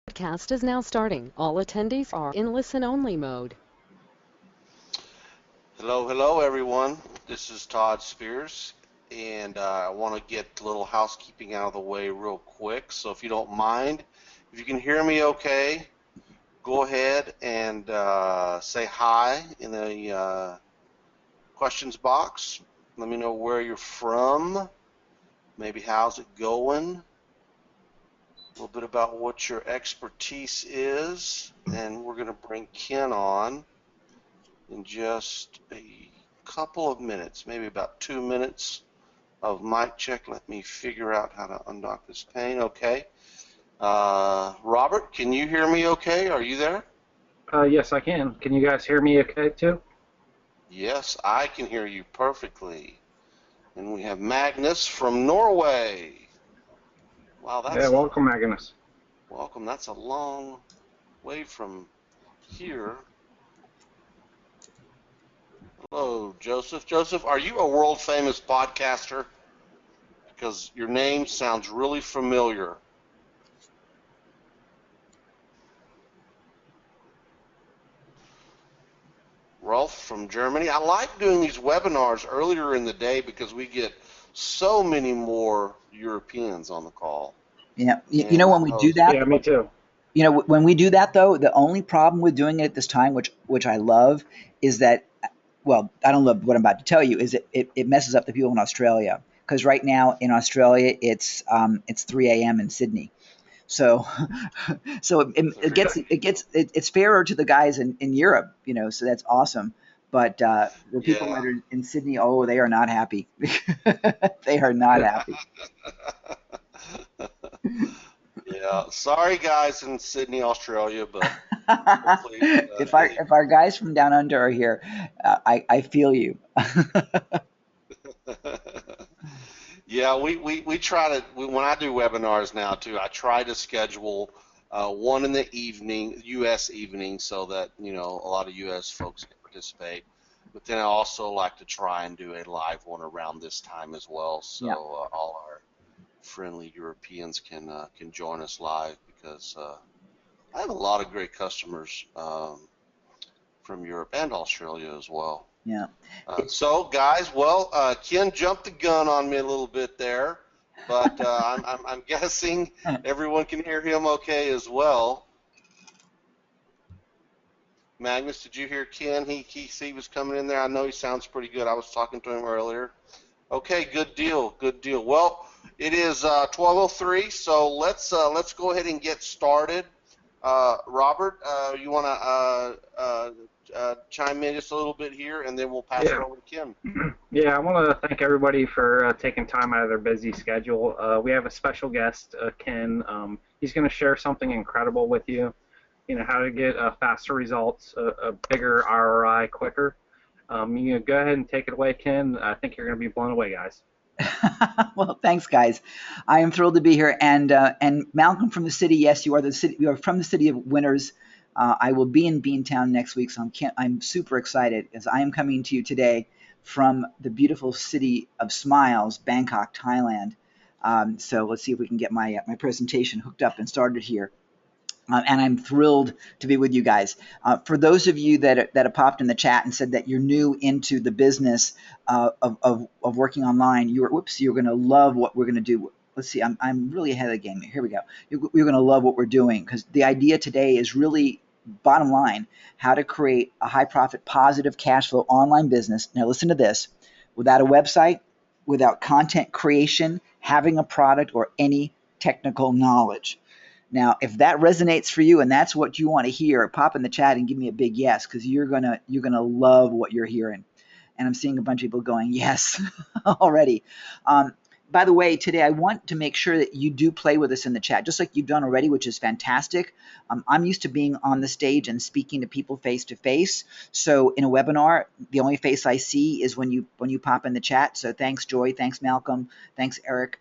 Podcast is now starting. All attendees are in listen-only mode. Hello, hello, everyone. This is Todd Spears, and I want to get a little housekeeping out of the way real quick. So, if you don't mind, if you can hear me okay, go ahead and say hi in the questions box. Let me know where you're from, maybe how's it going, a little bit about what your expertise is, and we're going to bring Ken on in just a couple of minutes, maybe about 2 minutes of mic check. Let me figure out how to undock this pane. Okay. Robert, can you hear me okay? Are you there? Yes, I can. Can you guys hear me okay, too? Yes, I can hear you perfectly. And we have Magnus from Norway. Wow, Yeah, welcome, Magnus. Welcome. That's a long way from here. Hello, Joseph. Joseph, are you a world-famous podcaster? Because your name sounds really familiar. Rolf from Germany. I like doing these webinars earlier in the day because we get so many more Europeans on the call. Yeah, you know when we do that. Yeah, me too. You know when we do that though, the only problem with doing it at this time, which I love, is that, well, I don't love what I'm about to tell you, is it messes up the people in Australia, because right now in Australia it's 3 a.m. in Sydney. So, so it's fairer to the guys in Europe, so that's awesome. But the people that are in Sydney, oh, they are not happy. They are not happy. Yeah, sorry guys in Sydney, Australia, but hopefully, if our guys from down under are here, I feel you. Yeah, we try to, when I do webinars now too, I try to schedule one in the evening, U.S. evening, so that, a lot of U.S. folks can participate. But then I also like to try and do a live one around this time as well, so all our friendly Europeans can join us live, because I have a lot of great customers from Europe and Australia as well. Yeah. So, guys, well, Ken jumped the gun on me a little bit there, but I'm guessing everyone can hear him okay as well. Magnus, did you hear Ken? He was coming in there. I know he sounds pretty good. I was talking to him earlier. Okay, good deal, good deal. Well, it is 12:03, so let's go ahead and get started. Robert, you want to chime in just a little bit here, and then we'll pass it over to Kim. Yeah, I want to thank everybody for taking time out of their busy schedule. We have a special guest, Ken. He's going to share something incredible with you. How to get faster results, a bigger ROI quicker. You go ahead and take it away, Ken. I think you're going to be blown away, guys. Well, thanks, guys. I am thrilled to be here. And Malcolm from the city, yes, you are from the city of winners. I will be in Beantown next week, so I'm super excited, as I am coming to you today from the beautiful city of Smiles, Bangkok, Thailand. So let's see if we can get my presentation hooked up and started here. And I'm thrilled to be with you guys. For those of you that have popped in the chat and said that you're new into the business of working online, you're going to love what we're going to do. Let's see, I'm really ahead of the game. Here we go. You're going to love what we're doing, because the idea today is really, bottom line, how to create a high profit, positive cash flow online business. Now listen to this: without a website, without content creation, having a product, or any technical knowledge. Now, if that resonates for you and that's what you want to hear, pop in the chat and give me a big yes, because you're gonna love what you're hearing. And I'm seeing a bunch of people going yes already. By the way, today I want to make sure that you do play with us in the chat, just like you've done already, which is fantastic. I'm used to being on the stage and speaking to people face to face. So in a webinar, the only face I see is when you pop in the chat. So thanks, Joy. Thanks, Malcolm. Thanks, Eric.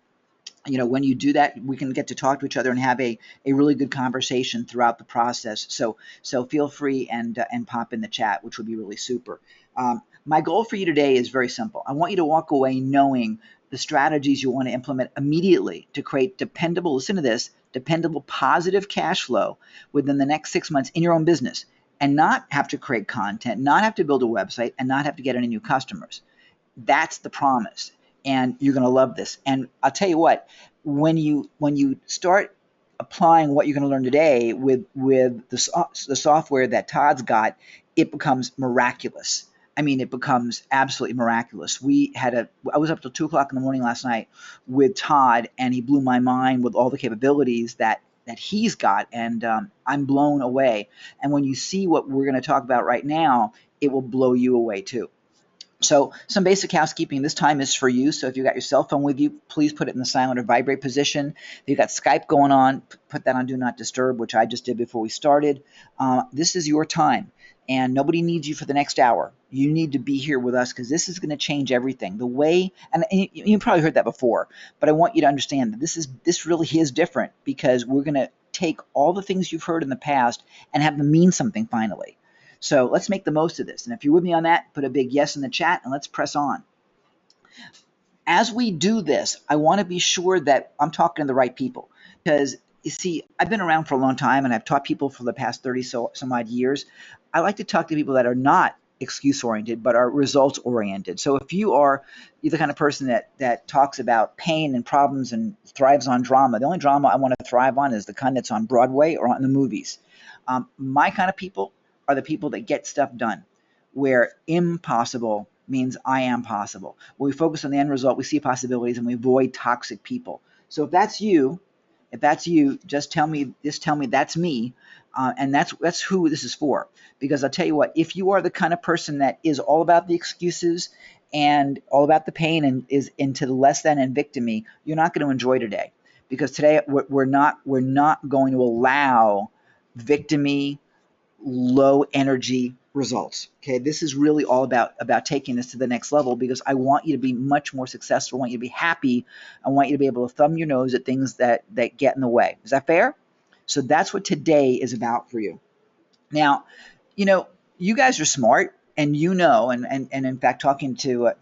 When you do that, we can get to talk to each other and have a really good conversation throughout the process. So feel free and pop in the chat, which would be really super. My goal for you today is very simple. I want you to walk away knowing the strategies you want to implement immediately to create dependable, listen to this, dependable, positive cash flow within the next 6 months in your own business and not have to create content, not have to build a website, and not have to get any new customers. That's the promise. And you're going to love this. And I'll tell you what, when you start applying what you're going to learn today with the software that Todd's got, it becomes miraculous. I mean, it becomes absolutely miraculous. I was up till 2 o'clock in the morning last night with Todd, and he blew my mind with all the capabilities that he's got, and I'm blown away. And when you see what we're going to talk about right now, it will blow you away too. So some basic housekeeping. This time is for you. So if you've got your cell phone with you, please put it in the silent or vibrate position. If you've got Skype going on, put that on Do Not Disturb, which I just did before we started. This is your time, and nobody needs you for the next hour. You need to be here with us because this is going to change everything. The way, and you probably heard that before, but I want you to understand that this really is different because we're going to take all the things you've heard in the past and have them mean something finally. So let's make the most of this. And if you're with me on that, put a big yes in the chat and let's press on. As we do this, I want to be sure that I'm talking to the right people because, you see, I've been around for a long time and I've taught people for the past 30 some odd years. I like to talk to people that are not excuse-oriented but are results-oriented. So if you're the kind of person that talks about pain and problems and thrives on drama, the only drama I want to thrive on is the kind that's on Broadway or on the movies. My kind of people are the people that get stuff done, where impossible means I am possible. When we focus on the end result, we see possibilities and we avoid toxic people. So if that's you, just tell me that's me, and that's who this is for. Because I'll tell you what, if you are the kind of person that is all about the excuses and all about the pain and is into the less than and victimy, you're not going to enjoy today. Because today we're not going to allow victimy, low energy results. Okay, this is really all about taking this to the next level because I want you to be much more successful. I want you to be happy. I want you to be able to thumb your nose at things that get in the way. Is that fair? So that's what today is about for you. Now, you guys are smart, and and in fact, talking to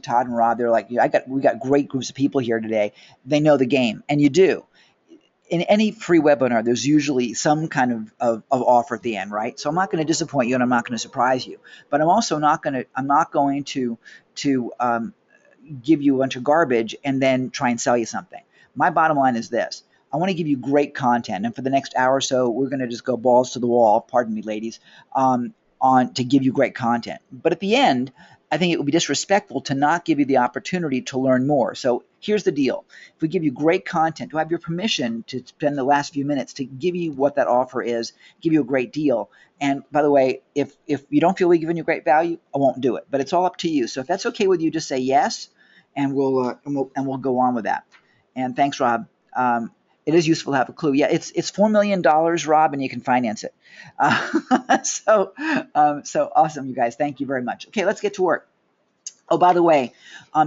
Todd and Rob, they're like, we got great groups of people here today. They know the game, and you do. In any free webinar, there's usually some kind of offer at the end, right? So I'm not going to disappoint you and I'm not going to surprise you, but I'm also not going to give you a bunch of garbage and then try and sell you something. My bottom line is this. I want to give you great content, and for the next hour or so, we're going to just go balls to the wall, pardon me, ladies, to give you great content. But at the end, I think it would be disrespectful to not give you the opportunity to learn more. So here's the deal. If we give you great content, do I have your permission to spend the last few minutes to give you what that offer is, give you a great deal? And by the way, if you don't feel we've given you great value, I won't do it. But it's all up to you. So if that's okay with you, just say yes, and we'll go on with that. And thanks, Rob. It is useful to have a clue. Yeah, it's $4 million, Rob, and you can finance it. So awesome, you guys. Thank you very much. Okay, let's get to work. Oh, by the way,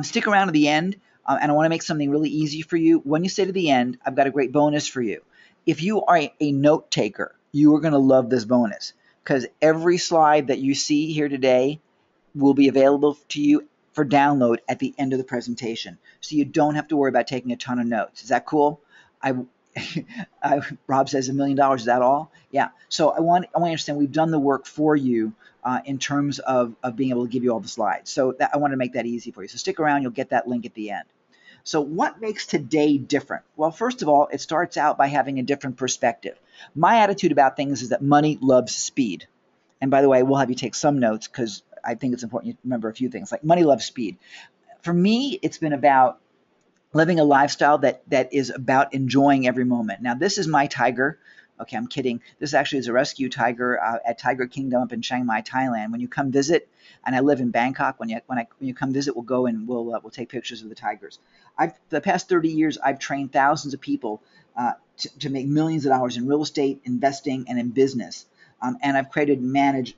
stick around to the end, and I want to make something really easy for you. When you stay to the end, I've got a great bonus for you. If you are a note taker, you are going to love this bonus because every slide that you see here today will be available to you for download at the end of the presentation. So you don't have to worry about taking a ton of notes. Is that cool? Rob says $1 million. Is that all? Yeah. So I want to understand we've done the work for you in terms of being able to give you all the slides. So I want to make that easy for you. So stick around. You'll get that link at the end. So what makes today different? Well, first of all, it starts out by having a different perspective. My attitude about things is that money loves speed. And by the way, we'll have you take some notes because I think it's important you remember a few things. Like money loves speed. For me, it's been about living a lifestyle that is about enjoying every moment. Now, this is my tiger. Okay, I'm kidding. This actually is a rescue tiger at Tiger Kingdom up in Chiang Mai, Thailand. When you come visit, and I live in Bangkok, when you come visit, we'll go and we'll take pictures of the tigers. The past 30 years, I've trained thousands of people to make millions of dollars in real estate, investing, and in business. And I've created and managed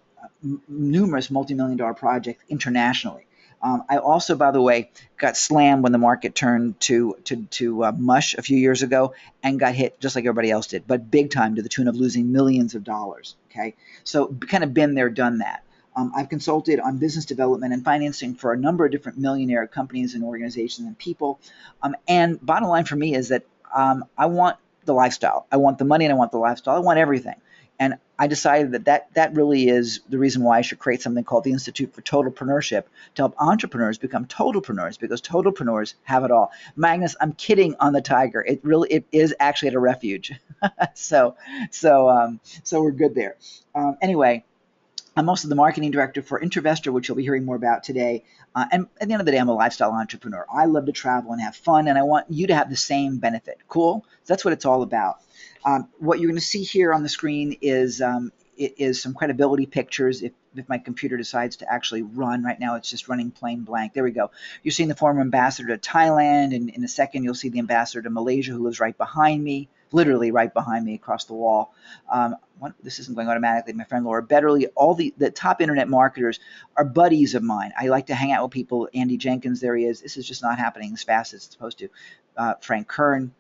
numerous multi-million-dollar projects internationally. I also, by the way, got slammed when the market turned to mush a few years ago and got hit just like everybody else did, but big time to the tune of losing millions of dollars. Okay, so kind of been there, done that. I've consulted on business development and financing for a number of different millionaire companies and organizations and people. And bottom line for me is that I want the lifestyle. I want the money and I want the lifestyle. I want everything. And I decided that really is the reason why I should create something called the Institute for Totalpreneurship to help entrepreneurs become totalpreneurs, because totalpreneurs have it all. Magnus, I'm kidding on the tiger. It is actually at a refuge. so we're good there. Anyway, I'm also the marketing director for Intervestor, which you'll be hearing more about today. And at the end of the day, I'm a lifestyle entrepreneur. I love to travel and have fun, and I want you to have the same benefit. Cool? So that's what it's all about. What you're going to see here on the screen is some credibility pictures. If my computer decides to actually run right now, it's just running plain blank. There we go. You're seeing the former ambassador to Thailand, and in a second you'll see the ambassador to Malaysia, who lives right behind me, literally right behind me across the wall. This isn't going automatically. My friend Laura Betterly, all the top internet marketers are buddies of mine. I like to hang out with people. Andy Jenkins, there he is. This is just not happening as fast as it's supposed to. Frank Kern,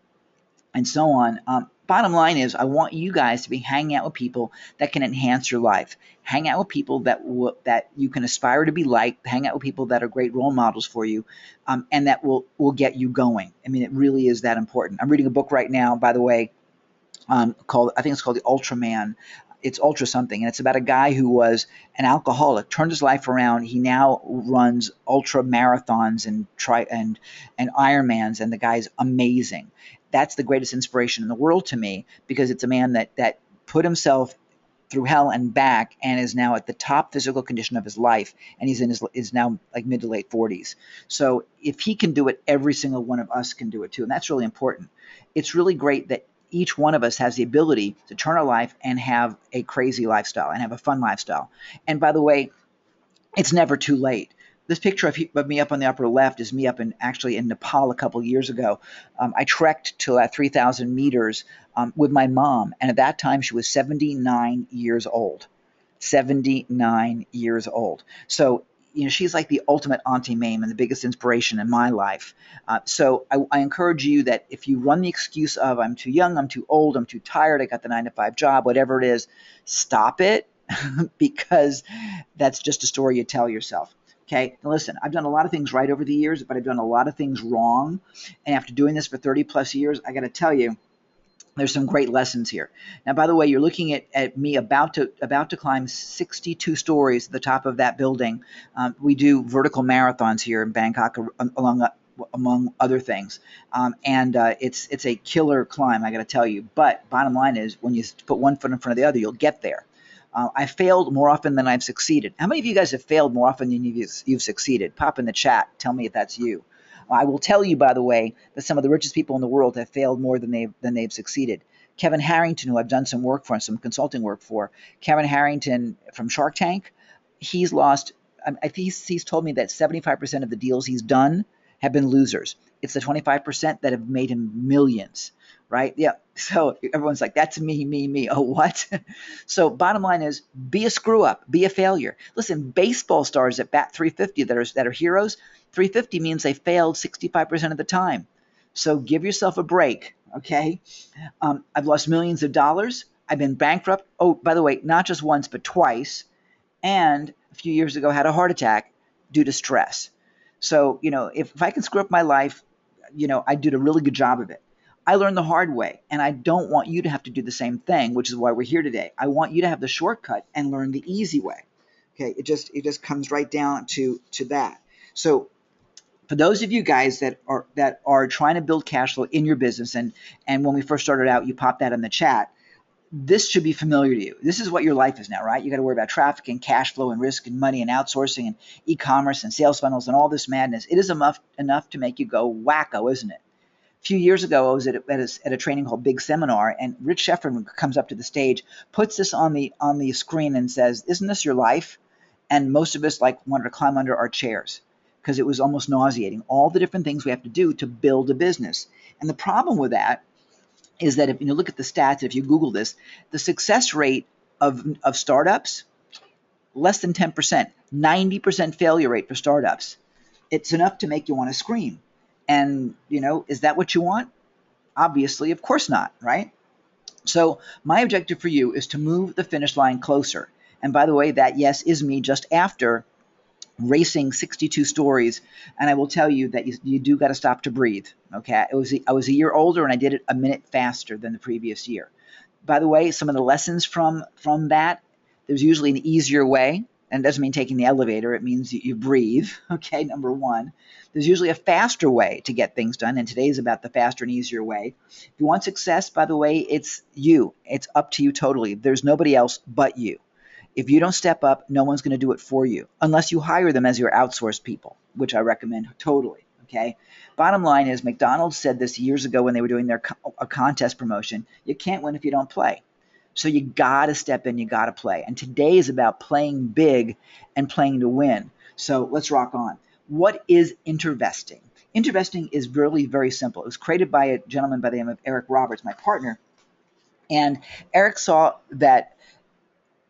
and so on. Bottom line is, I want you guys to be hanging out with people that can enhance your life. Hang out with people that you can aspire to be like. Hang out with people that are great role models for you, and that will get you going. I mean, it really is that important. I'm reading a book right now, by the way, I think it's called The Ultraman. It's Ultra something, and it's about a guy who was an alcoholic, turned his life around. He now runs ultra marathons and Ironmans, and the guy's amazing. That's the greatest inspiration in the world to me, because it's a man that put himself through hell and back and is now at the top physical condition of his life, and is now like mid to late 40s. So if he can do it, every single one of us can do it too, and that's really important. It's really great that each one of us has the ability to turn our life and have a crazy lifestyle and have a fun lifestyle. And by the way, it's never too late. This picture of me up on the upper left is me up in Nepal a couple years ago. I trekked to 3,000 meters with my mom, and at that time she was 79 years old. 79 years old. So she's like the ultimate Auntie Mame and the biggest inspiration in my life. So I encourage you that if you run the excuse of I'm too young, I'm too old, I'm too tired, I got the 9-to-5 job, whatever it is, stop it because that's just a story you tell yourself. Okay, now listen, I've done a lot of things right over the years, but I've done a lot of things wrong. And after doing this for 30 plus years, I got to tell you, there's some great lessons here. Now, by the way, you're looking at me about to climb 62 stories to the top of that building. We do vertical marathons here in Bangkok, among other things, and it's a killer climb, I got to tell you. But bottom line is, when you put one foot in front of the other, you'll get there. I failed more often than I've succeeded. How many of you guys have failed more often than you've succeeded? Pop in the chat. Tell me if that's you. I will tell you, by the way, that some of the richest people in the world have failed more than they've succeeded. Kevin Harrington, who I've done some work for and some consulting work for, Kevin Harrington from Shark Tank, he's lost. I think he's told me that 75% of the deals he's done have been losers. It's the 25% that have made him millions, right? Yeah. So everyone's like, that's me. Oh, what? So bottom line is, be a screw up, be a failure. Listen, baseball stars that bat 350 that are heroes, 350 means they failed 65% of the time. So give yourself a break, okay? I've lost millions of dollars. I've been bankrupt. Oh, by the way, not just once, but twice. And a few years ago, had a heart attack due to stress. So, if I can screw up my life, I did a really good job of it. I learned the hard way, and I don't want you to have to do the same thing, which is why we're here today. I want you to have the shortcut and learn the easy way. Okay, it just comes right down to that. So for those of you guys that are trying to build cash flow in your business, and when we first started out, you popped that in the chat, this should be familiar to you. This is what your life is now, right? You got to worry about traffic and cash flow and risk and money and outsourcing and e-commerce and sales funnels and all this madness. It is enough to make you go wacko, isn't it? A few years ago, I was at a training called Big Seminar, and Rich Sheffrin comes up to the stage, puts this on the screen and says, "Isn't this your life?" And most of us wanted to climb under our chairs because it was almost nauseating. All the different things we have to do to build a business. And the problem with that is that if you look at the stats, if you Google this, the success rate of startups, less than 10%, 90% failure rate for startups. It's enough to make you want to scream. And, is that what you want? Obviously, of course not, right? So my objective for you is to move the finish line closer. And by the way, that, yes, is me just after racing 62 stories, and I will tell you that you do got to stop to breathe. Okay, I was a year older, and I did it a minute faster than the previous year. By the way, some of the lessons from that, there's usually an easier way, and it doesn't mean taking the elevator. It means you breathe. Okay, number one. There's usually a faster way to get things done, and today is about the faster and easier way. If you want success, by the way, it's you. It's up to you totally. There's nobody else but you. If you don't step up, no one's going to do it for you unless you hire them as your outsourced people, which I recommend totally. Okay. Bottom line is McDonald's said this years ago when they were doing their a contest promotion. You can't win if you don't play. So you got to step in. You got to play. And today is about playing big and playing to win. So let's rock on. What is Intervesting? Intervesting is really very simple. It was created by a gentleman by the name of Eric Roberts, my partner. And Eric saw that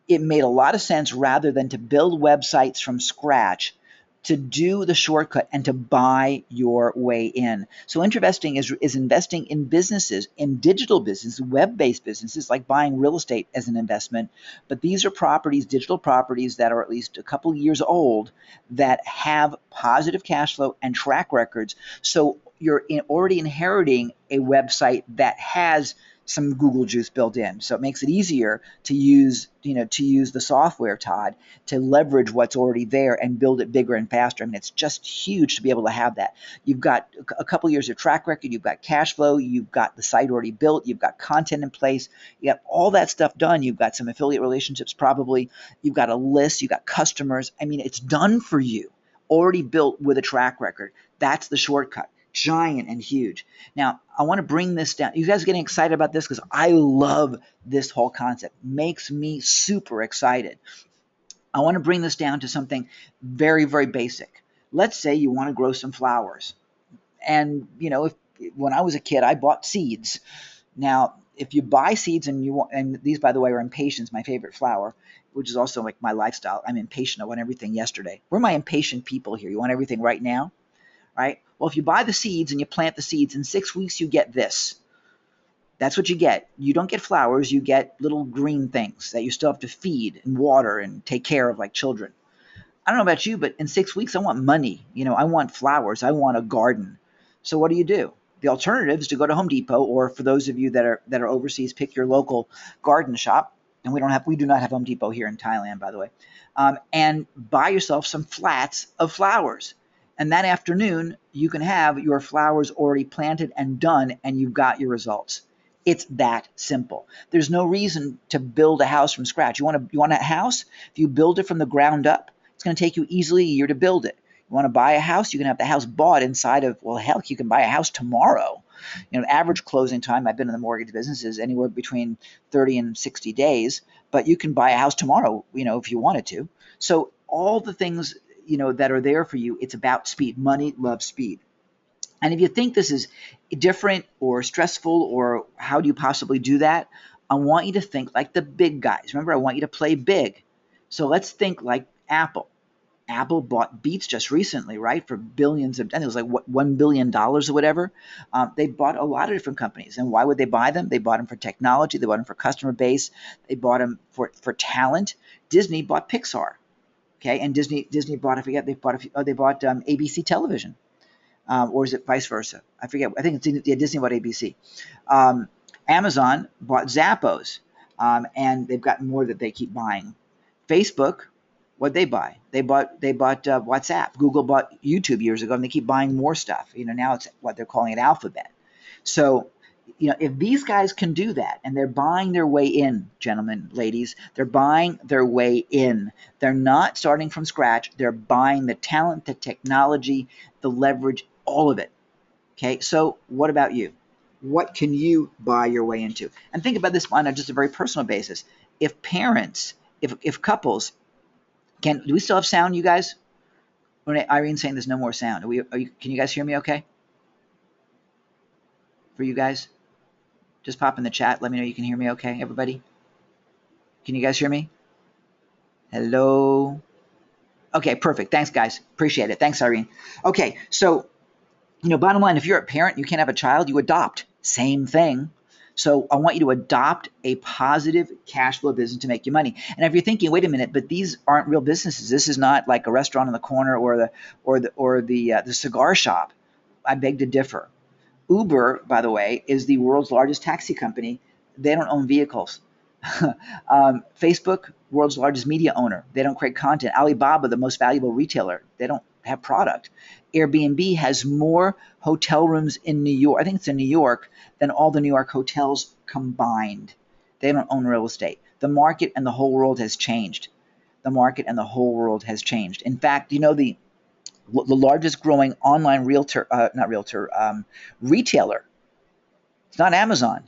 it made a lot of sense rather than to build websites from scratch to do the shortcut and to buy your way in. So Intervesting is investing in businesses, in digital businesses, web-based businesses, like buying real estate as an investment. But these are properties, digital properties that are at least a couple years old that have positive cash flow and track records. So you're already inheriting a website that has some Google juice built in. So it makes it easier to use, the software, Todd, to leverage what's already there and build it bigger and faster. I mean, it's just huge to be able to have that. You've got a couple years of track record, you've got cash flow, you've got the site already built, you've got content in place, you got all that stuff done. You've got some affiliate relationships probably, you've got a list, you've got customers. I mean, it's done for you, already built with a track record. That's the shortcut. Giant and huge. Now, I want to bring this down. You guys are getting excited about this because I love this whole concept. Makes me super excited. I want to bring this down to something very, very basic. Let's say you want to grow some flowers. And, when I was a kid, I bought seeds. Now, if you buy seeds and these, by the way, are impatiens, my favorite flower, which is also like my lifestyle. I'm impatient. I want everything yesterday. We're my impatient people here. You want everything right now? Right? Well, if you buy the seeds and you plant the seeds, in 6 weeks you get this. That's what you get. You don't get flowers. You get little green things that you still have to feed and water and take care of like children. I don't know about you, but in 6 weeks I want money. I want flowers. I want a garden. So what do? The alternative is to go to Home Depot, or for those of you that are overseas, pick your local garden shop. And we do not have Home Depot here in Thailand, by the way. And buy yourself some flats of flowers. And that afternoon, you can have your flowers already planted and done, and you've got your results. It's that simple. There's no reason to build a house from scratch. You want a house? If you build it from the ground up, it's going to take you easily a year to build it. You want to buy a house? You can have the house bought inside of, well, heck, you can buy a house tomorrow. Average closing time, I've been in the mortgage business, is anywhere between 30 and 60 days, but you can buy a house tomorrow, if you wanted to. So all the things that are there for you, it's about speed. Money loves speed. And if you think this is different or stressful, or how do you possibly do that, I want you to think like the big guys. Remember, I want you to play big. So let's think like Apple. Apple bought Beats just recently, right, for billions of, I think it was like $1 billion or whatever. They bought a lot of different companies. And why would they buy them? They bought them for technology. They bought them for customer base. They bought them for talent. Disney bought Pixar. Okay, and Disney bought, I forget, they bought ABC Television, or is it vice versa? I forget. I think it's Disney bought ABC. Amazon bought Zappos, and they've got more that they keep buying. Facebook, what'd they buy? They bought WhatsApp. Google bought YouTube years ago, and they keep buying more stuff. Now it's what they're calling it Alphabet. So, if these guys can do that, and they're buying their way in, gentlemen, ladies, they're buying their way in. They're not starting from scratch. They're buying the talent, the technology, the leverage, all of it. Okay, so what about you? What can you buy your way into? And think about this on just a very personal basis. If parents, if couples, do we still have sound, you guys? Irene's saying there's no more sound. Can you guys hear me okay? For you guys? Just pop in the chat. Let me know you can hear me okay, everybody. Can you guys hear me? Hello? Okay, perfect. Thanks, guys. Appreciate it. Thanks, Irene. Okay, so, bottom line, if you're a parent, you can't have a child, you adopt. Same thing. So I want you to adopt a positive cash flow business to make you money. And if you're thinking, wait a minute, but these aren't real businesses. This is not like a restaurant on the corner or the cigar shop. I beg to differ. Uber, by the way, is the world's largest taxi company. They don't own vehicles. Facebook, world's largest media owner. They don't create content. Alibaba, the most valuable retailer. They don't have product. Airbnb has more hotel rooms in New York, I think it's in New York, than all the New York hotels combined. They don't own real estate. The market and the whole world has changed. The market and the whole world has changed. In fact, the largest growing online retailer. It's not Amazon.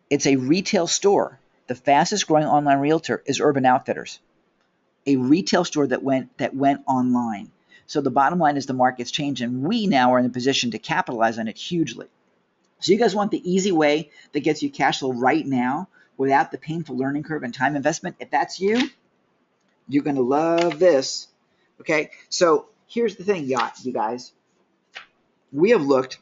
It's a retail store. The fastest growing online realtor is Urban Outfitters, a retail store that went online. So the bottom line is the market's changed, and we now are in a position to capitalize on it hugely. So you guys want the easy way that gets you cash flow right now without the painful learning curve and time investment? If that's you, you're going to love this. Okay, so here's the thing, you guys. We have looked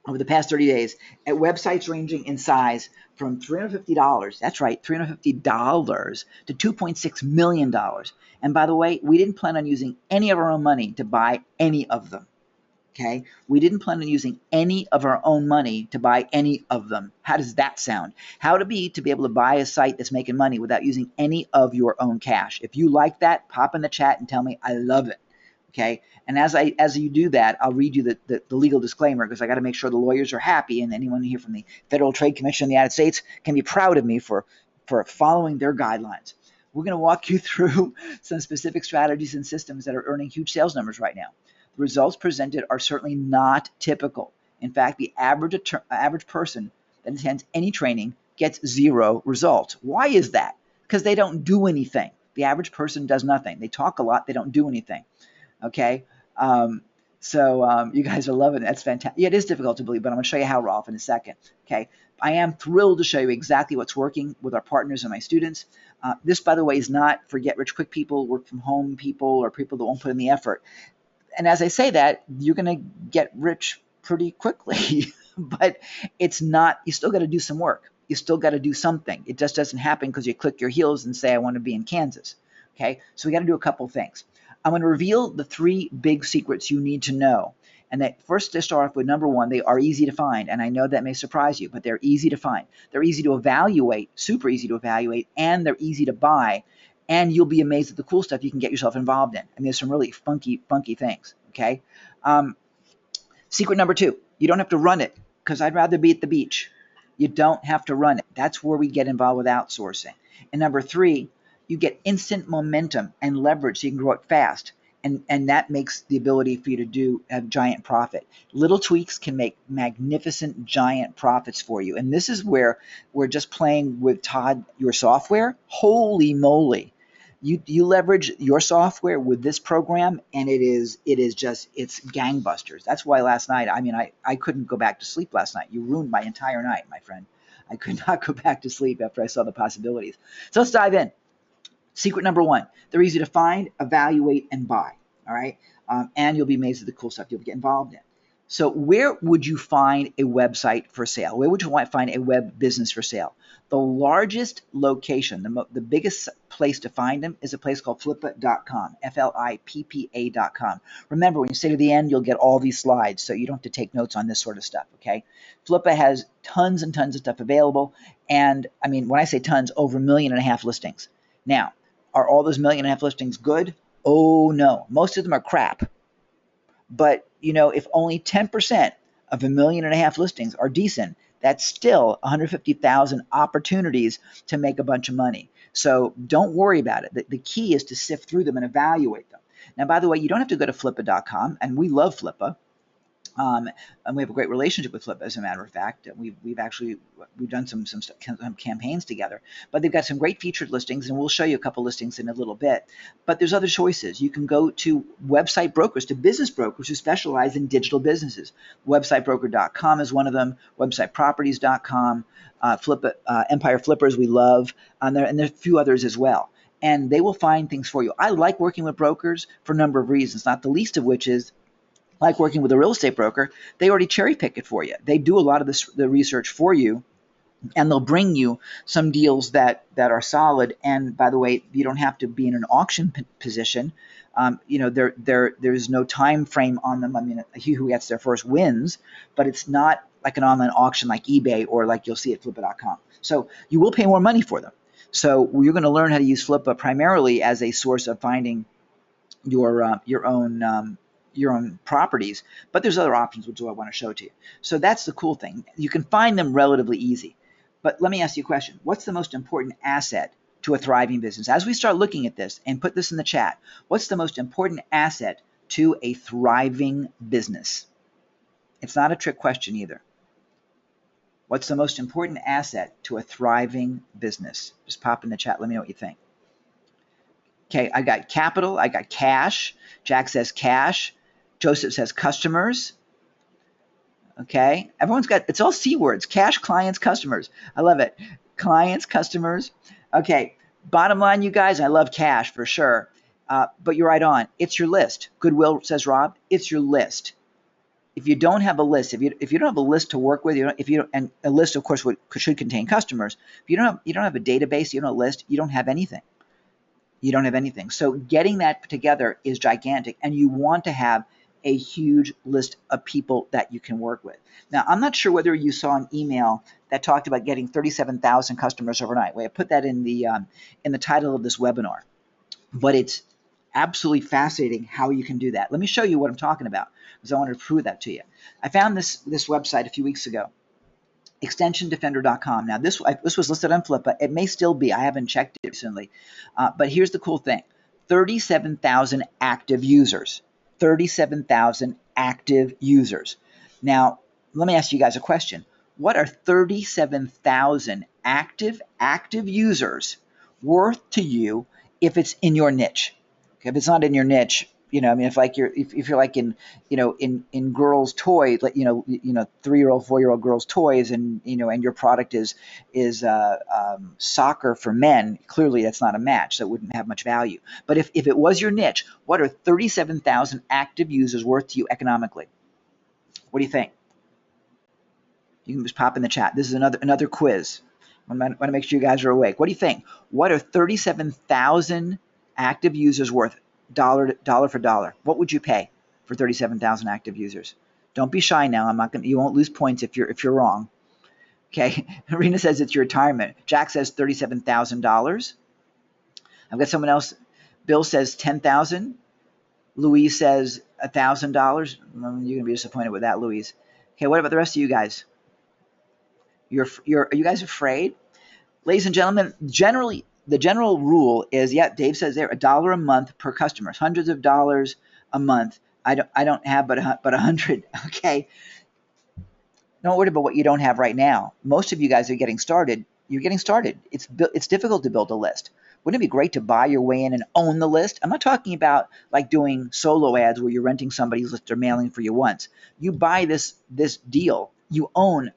over the past 30 days at websites ranging in size from $350, that's right, $350 to $2.6 million. And by the way, we didn't plan on using any of our own money to buy any of them. Okay? We didn't plan on using any of our own money to buy any of them. How does that sound? How to be able to buy a site that's making money without using any of your own cash. If you like that, pop in the chat and tell me I love it. Okay, and as you do that, I'll read you the legal disclaimer, because I got to make sure the lawyers are happy, and anyone here from the Federal Trade Commission of the United States can be proud of me for following their guidelines. We're going to walk you through some specific strategies and systems that are earning huge sales numbers right now. The results presented are certainly not typical. In fact, the average person that attends any training gets zero results. Why is that? Because they don't do anything. The average person does nothing. They talk a lot. They don't do anything. Okay, so you guys are loving it. That's fantastic. Yeah, it is difficult to believe, but I'm going to show you how, Rolf, in a second. Okay, I am thrilled to show you exactly what's working with our partners and my students. This, by the way, is not for get-rich-quick people, work-from-home people, or people that won't put in the effort. And as I say that, you're going to get rich pretty quickly, but it's not. You still got to do some work. You still got to do something. It just doesn't happen because you click your heels and say, I want to be in Kansas. Okay, so we got to do a couple things. I'm going to reveal the 3 big secrets you need to know. And that first, to start off with, number 1, they are easy to find. And I know that may surprise you, but they're easy to find. They're easy to evaluate, super easy to evaluate, and they're easy to buy. And you'll be amazed at the cool stuff you can get yourself involved in. I mean, there's some really funky things, okay? Secret number 2, you don't have to run it, because I'd rather be at the beach. You don't have to run it. That's where we get involved with outsourcing. And number 3, you get instant momentum and leverage so you can grow it fast. And that makes the ability for you to do a giant profit. Little tweaks can make magnificent giant profits for you. And this is where we're just playing with Todd, your software. Holy moly. You leverage your software with this program, and it's gangbusters. That's why last night, I couldn't go back to sleep last night. You ruined my entire night, my friend. I could not go back to sleep after I saw the possibilities. So let's dive in. Secret number 1, they're easy to find, evaluate, and buy, all right? And you'll be amazed at the cool stuff you'll get involved in. So where would you find a website for sale? Where would you find a web business for sale? The largest location, the biggest place to find them is a place called Flippa.com, Flippa.com. Remember, when you stay to the end, you'll get all these slides, so you don't have to take notes on this sort of stuff, okay? Flippa has tons and tons of stuff available, and when I say tons, over 1.5 million listings. Now, are all those 1.5 million listings good? Oh, no. Most of them are crap. But, if only 10% of 1.5 million listings are decent, that's still 150,000 opportunities to make a bunch of money. So don't worry about it. The key is to sift through them and evaluate them. Now, by the way, you don't have to go to Flippa.com, and we love Flippa. And we have a great relationship with Flippa, as a matter of fact. We've done some campaigns together. But they've got some great featured listings, and we'll show you a couple listings in a little bit. But there's other choices. You can go to website brokers, to business brokers who specialize in digital businesses. Websitebroker.com is one of them. Websiteproperties.com. Flippa, Empire Flippers we love. And there are a few others as well. And they will find things for you. I like working with brokers for a number of reasons, not the least of which is, like working with a real estate broker, they already cherry pick it for you. They do a lot of the research for you, and they'll bring you some deals that are solid. And by the way, you don't have to be in an auction position. There's no time frame on them. I mean, he who gets there first wins, but it's not like an online auction like eBay or like you'll see at Flippa.com. So you will pay more money for them. So you're going to learn how to use Flippa primarily as a source of finding your own properties, but there's other options which I want to show to you. So that's the cool thing. You can find them relatively easy. But let me ask you a question. What's the most important asset to a thriving business? As we start looking at this, and put this in the chat, what's the most important asset to a thriving business? It's not a trick question either. What's the most important asset to a thriving business? Just pop in the chat. Let me know what you think. Okay, I got capital. I got cash. Jack says cash. Joseph says customers. Okay, everyone's got, it's all C words. Cash, clients, customers. I love it. Clients, customers. Okay, bottom line, you guys, I love cash for sure. But you're right on. It's your list. Goodwill says Rob. It's your list. If you don't have a list, if you don't have a list to work with, and a list, of course, should contain customers. If you don't have a database, you don't have a list, you don't have anything. You don't have anything. So getting that together is gigantic, and you want to have a huge list of people that you can work with. Now, I'm not sure whether you saw an email that talked about getting 37,000 customers overnight. Well, I put that in the title of this webinar, but it's absolutely fascinating how you can do that. Let me show you what I'm talking about, because I wanted to prove that to you. I found this website a few weeks ago, extensiondefender.com. Now, this was listed on Flippa. It may still be. I haven't checked it recently. But here's the cool thing. 37,000 active users. 37,000 active users. Now, let me ask you guys a question. What are 37,000 active users worth to you if it's in your niche? Okay, if it's not in your niche, I mean, if you're like in girls' toys, like 3-year-old, 4-year-old girls' toys, and and your product is soccer for men, clearly that's not a match, so it wouldn't have much value. But if it was your niche, what are 37,000 active users worth to you economically? What do you think? You can just pop in the chat. This is another quiz. I want to make sure you guys are awake. What do you think? What are 37,000 active users worth? Dollar for dollar. What would you pay for 37,000 active users? Don't be shy now. You won't lose points if you're wrong. Okay. Rena says it's your retirement. Jack says $37,000. I've got someone else. Bill says $10,000. Louise says $1,000. You're gonna be disappointed with that, Louise. Okay. What about the rest of you guys? Are you guys afraid? Ladies and gentlemen, the general rule is, yeah, Dave says there, $1 a month per customer, hundreds of dollars a month. I don't have but 100. Okay, don't worry about what you don't have right now. Most of you guys are getting started. You're getting started. It's difficult to build a list. Wouldn't it be great to buy your way in and own the list? I'm not talking about like doing solo ads where you're renting somebody's list or mailing for you once. You buy this deal. You own,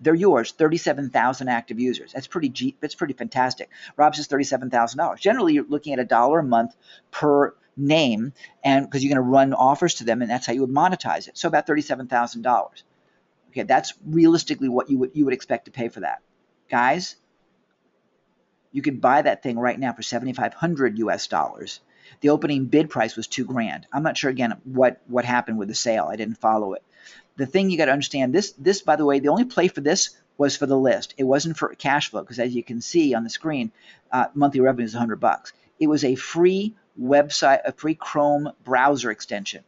they're yours, 37,000 active users. That's pretty fantastic. Rob says $37,000. Generally, you're looking at $1 a month per name, and because you're going to run offers to them, and that's how you would monetize it. So about $37,000. Okay, that's realistically what you would expect to pay for that. Guys, you could buy that thing right now for $7,500 US. The opening bid price was $2,000. I'm not sure again what happened with the sale. I didn't follow it. The thing you got to understand, this by the way, the only play for this was for the list. It wasn't for cash flow, because as you can see on the screen, monthly revenue is $100. It was a free website, a free Chrome browser extension.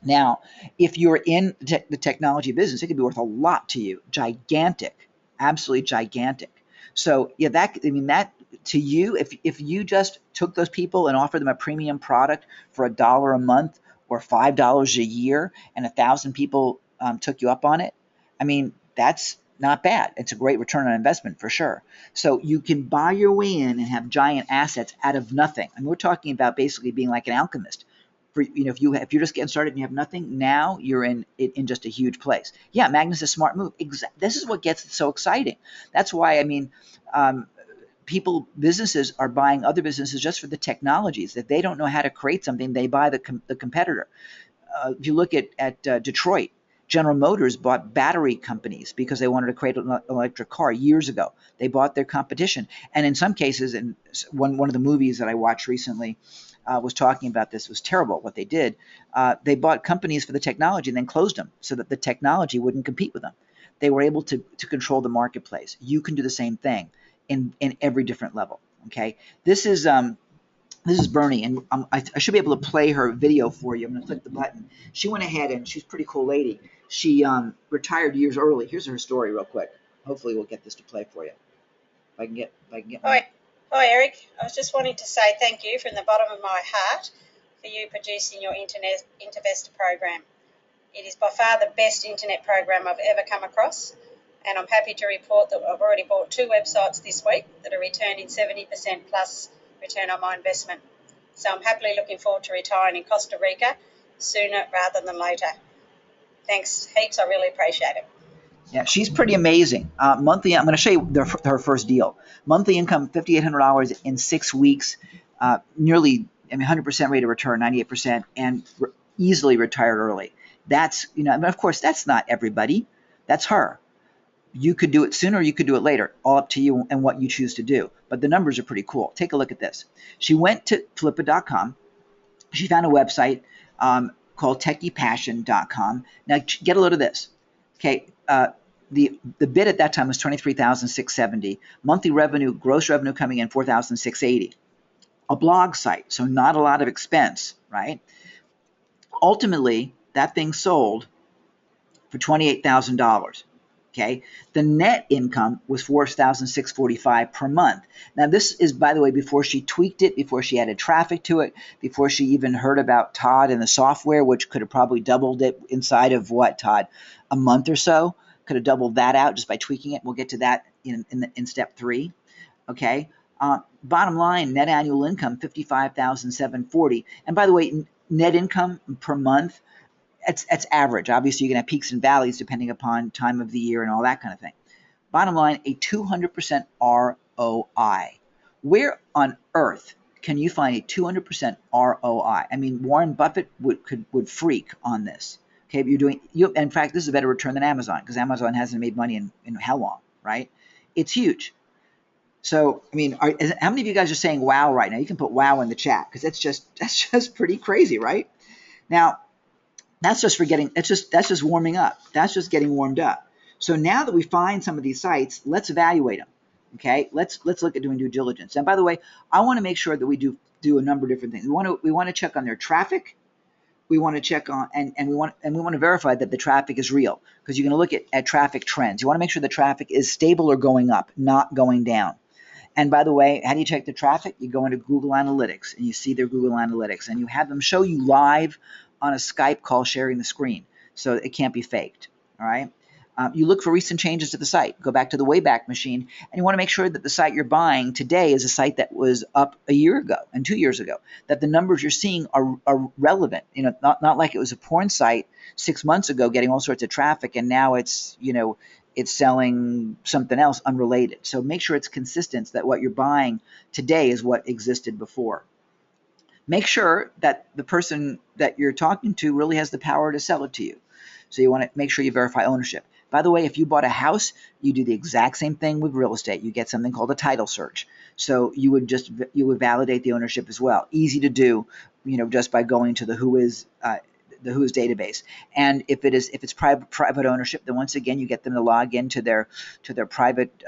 Now, if you're in the technology business, it could be worth a lot to you. Gigantic, absolutely gigantic. So yeah, that to you, if you just took those people and offered them a premium product for $1 a month or $5 a year, and 1,000 people took you up on it, I mean, that's not bad. It's a great return on investment for sure. So you can buy your way in and have giant assets out of nothing. I mean, we're talking about basically being like an alchemist. If you're just getting started and you have nothing, now you're in just a huge place. Yeah, Magnus is a smart move. This is what gets it so exciting. That's why, I mean, businesses are buying other businesses just for the technologies. That they don't know how to create something, they buy the competitor. If you look at Detroit, General Motors bought battery companies because they wanted to create an electric car years ago. They bought their competition. And in some cases, and one of the movies that I watched recently was talking about this. It was terrible what they did. They bought companies for the technology and then closed them so that the technology wouldn't compete with them. They were able to control the marketplace. You can do the same thing in every different level. Okay, this is Bernie, and I should be able to play her video for you. I'm going to click the button. She went ahead, and she's a pretty cool lady. She retired years early. Here's her story real quick. Hopefully we'll get this to play for you. If I can get Hi, Eric. I was just wanting to say thank you from the bottom of my heart for you producing your Intervestor program. It is by far the best internet program I've ever come across, and I'm happy to report that I've already bought 2 websites this week that are returning 70% plus return on my investment. So I'm happily looking forward to retiring in Costa Rica sooner rather than later. Thanks heaps, I really appreciate it. Yeah, she's pretty amazing. Monthly, I'm going to show you her first deal. Monthly income, $5,800 in 6 weeks, nearly 100% rate of return, 98%, and easily retired early. That's, of course, that's not everybody. That's her. You could do it sooner, or you could do it later, all up to you and what you choose to do. But the numbers are pretty cool. Take a look at this. She went to Flippa.com. She found a website called TechiePassion.com. Now, get a load of this. Okay, the bid at that time was $23,670. Monthly revenue, gross revenue coming in $4,680. A blog site, so not a lot of expense, right? Ultimately, that thing sold for $28,000. Okay, the net income was $4,645 per month. Now, this is, by the way, before she tweaked it, before she added traffic to it, before she even heard about Todd and the software, which could have probably doubled it inside of what, Todd, a month or so. Could have doubled that out just by tweaking it. We'll get to that in step 3. Okay. Bottom line, net annual income $55,740. And by the way, net income per month, that's average. Obviously, you're going to have peaks and valleys depending upon time of the year and all that kind of thing. Bottom line, a 200% ROI. Where on earth can you find a 200% ROI? I mean, Warren Buffett would freak on this. Okay, but in fact, this is a better return than Amazon, because Amazon hasn't made money in how long, right? It's huge. So, I mean, how many of you guys are saying wow right now? You can put wow in the chat, because that's just pretty crazy, right? Now, that's just warming up. That's just getting warmed up. So now that we find some of these sites, let's evaluate them. Okay, let's look at doing due diligence. And by the way, I want to make sure that we do a number of different things. We want to check on their traffic. We want to check on and we want to verify that the traffic is real, because you're going to look at traffic trends. You want to make sure the traffic is stable or going up, not going down. And by the way, how do you check the traffic? You go into Google Analytics and you see their Google Analytics, and you have them show you live on a Skype call sharing the screen, so it can't be faked. All right. You look for recent changes to the site. Go back to the Wayback Machine, and you want to make sure that the site you're buying today is a site that was up a year ago and 2 years ago, that the numbers you're seeing are relevant. Not like it was a porn site 6 months ago getting all sorts of traffic, and now it's selling something else unrelated. So make sure it's consistent, that what you're buying today is what existed before. Make sure that the person that you're talking to really has the power to sell it to you. So you want to make sure you verify ownership. By the way, if you bought a house, you do the exact same thing with real estate. You get something called a title search. So you would validate the ownership as well. Easy to do, just by going to the Whois database. And if it's private ownership, then once again you get them to log into their private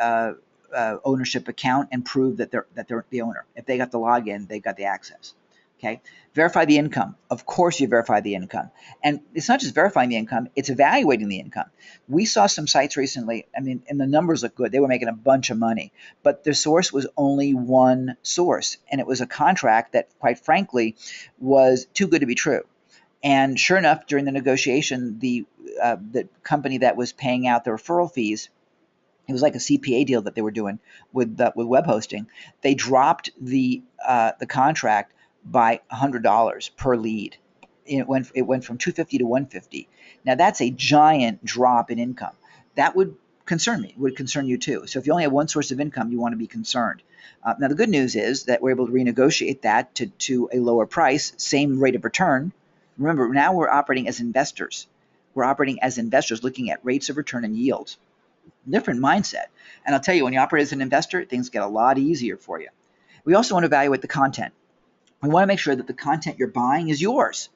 ownership account and prove that they're the owner. If they got the login, they got the access. Okay, verify the income. Of course you verify the income. And it's not just verifying the income, it's evaluating the income. We saw some sites recently, and the numbers look good. They were making a bunch of money, but the source was only one source, and it was a contract that, quite frankly, was too good to be true. And sure enough, during the negotiation, the company that was paying out the referral fees, it was like a CPA deal that they were doing with web hosting. They dropped the contract by $100 per lead. It went from $250 to $150. Now that's a giant drop in income. That would concern me. It would concern you too. So if you only have one source of income, you want to be concerned. Now the good news is that we're able to renegotiate that to a lower price, same rate of return. Remember, now we're operating as investors. We're operating as investors looking at rates of return and yields. Different mindset. And I'll tell you, when you operate as an investor, things get a lot easier for you. We also want to evaluate the content. We want to make sure that the content you're buying is yours,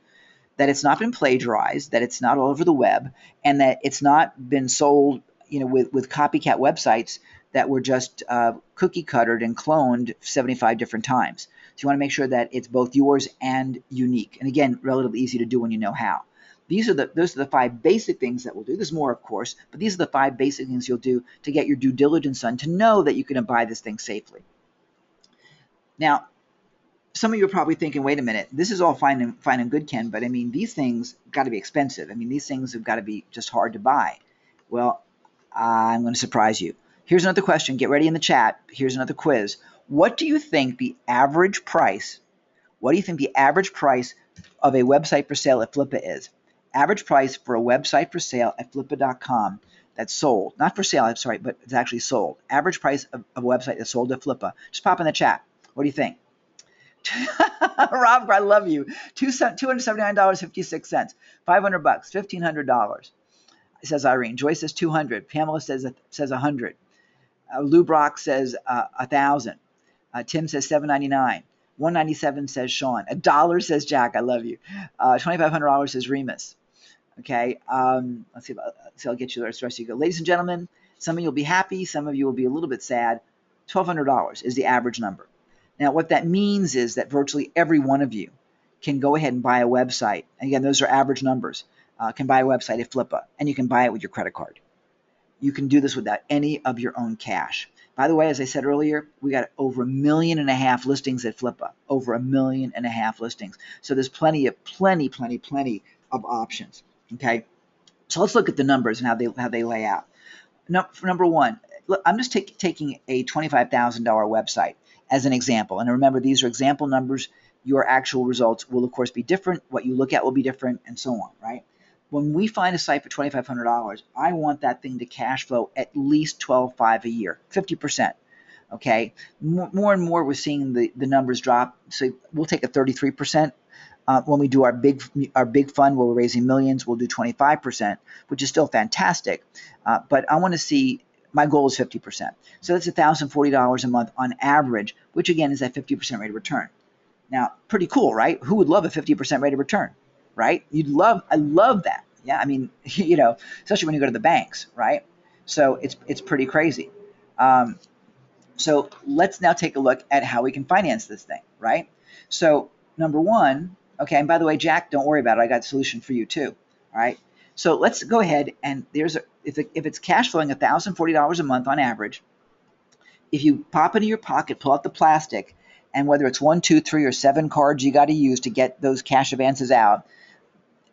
that it's not been plagiarized, that it's not all over the web, and that it's not been sold, with copycat websites that were just cookie cuttered and cloned 75 different times. So you want to make sure that it's both yours and unique. And again, relatively easy to do when you know how. Those are the 5 basic things that we'll do. There's more, of course, but these are the 5 basic things you'll do to get your due diligence done, to know that you can buy this thing safely. Now, some of you are probably thinking, wait a minute, this is all fine and good, Ken, but I mean, these things got to be expensive. I mean, these things have got to be just hard to buy. Well, I'm going to surprise you. Here's another question. Get ready in the chat. Here's another quiz. What do you think the average price of a website for sale at Flippa is? Average price for a website for sale at Flippa.com that's sold. Not for sale, I'm sorry, but it's actually sold. Average price of a website that's sold at Flippa. Just pop in the chat. What do you think? Rob, I love you. $279.56. $500, $1,500. Says Irene. Joyce says 200. Pamela says 100. Lou Brock says 1,000. Tim says 799. 197 says Sean. $1 says Jack. I love you. $2,500 says Remus. Okay. Let's see. I'll get you the rest of you go. Ladies and gentlemen, some of you will be happy. Some of you will be a little bit sad. $1,200 is the average number. Now, what that means is that virtually every one of you can go ahead and buy a website. And again, those are average numbers. Can buy a website at Flippa, and you can buy it with your credit card. You can do this without any of your own cash. By the way, as I said earlier, we got over 1.5 million listings at Flippa. Over 1.5 million listings. So there's plenty of options. Okay, so let's look at the numbers and how they lay out. Number one, look, I'm just taking a $25,000 website as an example. And remember, these are example numbers. Your actual results will, of course, be different. What you look at will be different, and so on, right? When we find a site for $2,500, I want that thing to cash flow at least $12,500 a year, 50%. Okay, more and more we're seeing the numbers drop. So we'll take a 33%. When we do our big fund where we're raising millions, we'll do 25%, which is still fantastic. But I want to see. My goal is 50%. So that's $1,040 a month on average, which again is that 50% rate of return. Now, pretty cool, right? Who would love a 50% rate of return, right? I love that. Yeah, I mean, especially when you go to the banks, right? So it's pretty crazy. So let's now take a look at how we can finance this thing, right? So number one, okay, and by the way, Jack, don't worry about it. I got a solution for you too, all right? So let's go ahead and if it's cash flowing $1,040 a month on average, if you pop into your pocket, pull out the plastic, and whether it's 1, 2, 3, or 7 cards you got to use to get those cash advances out,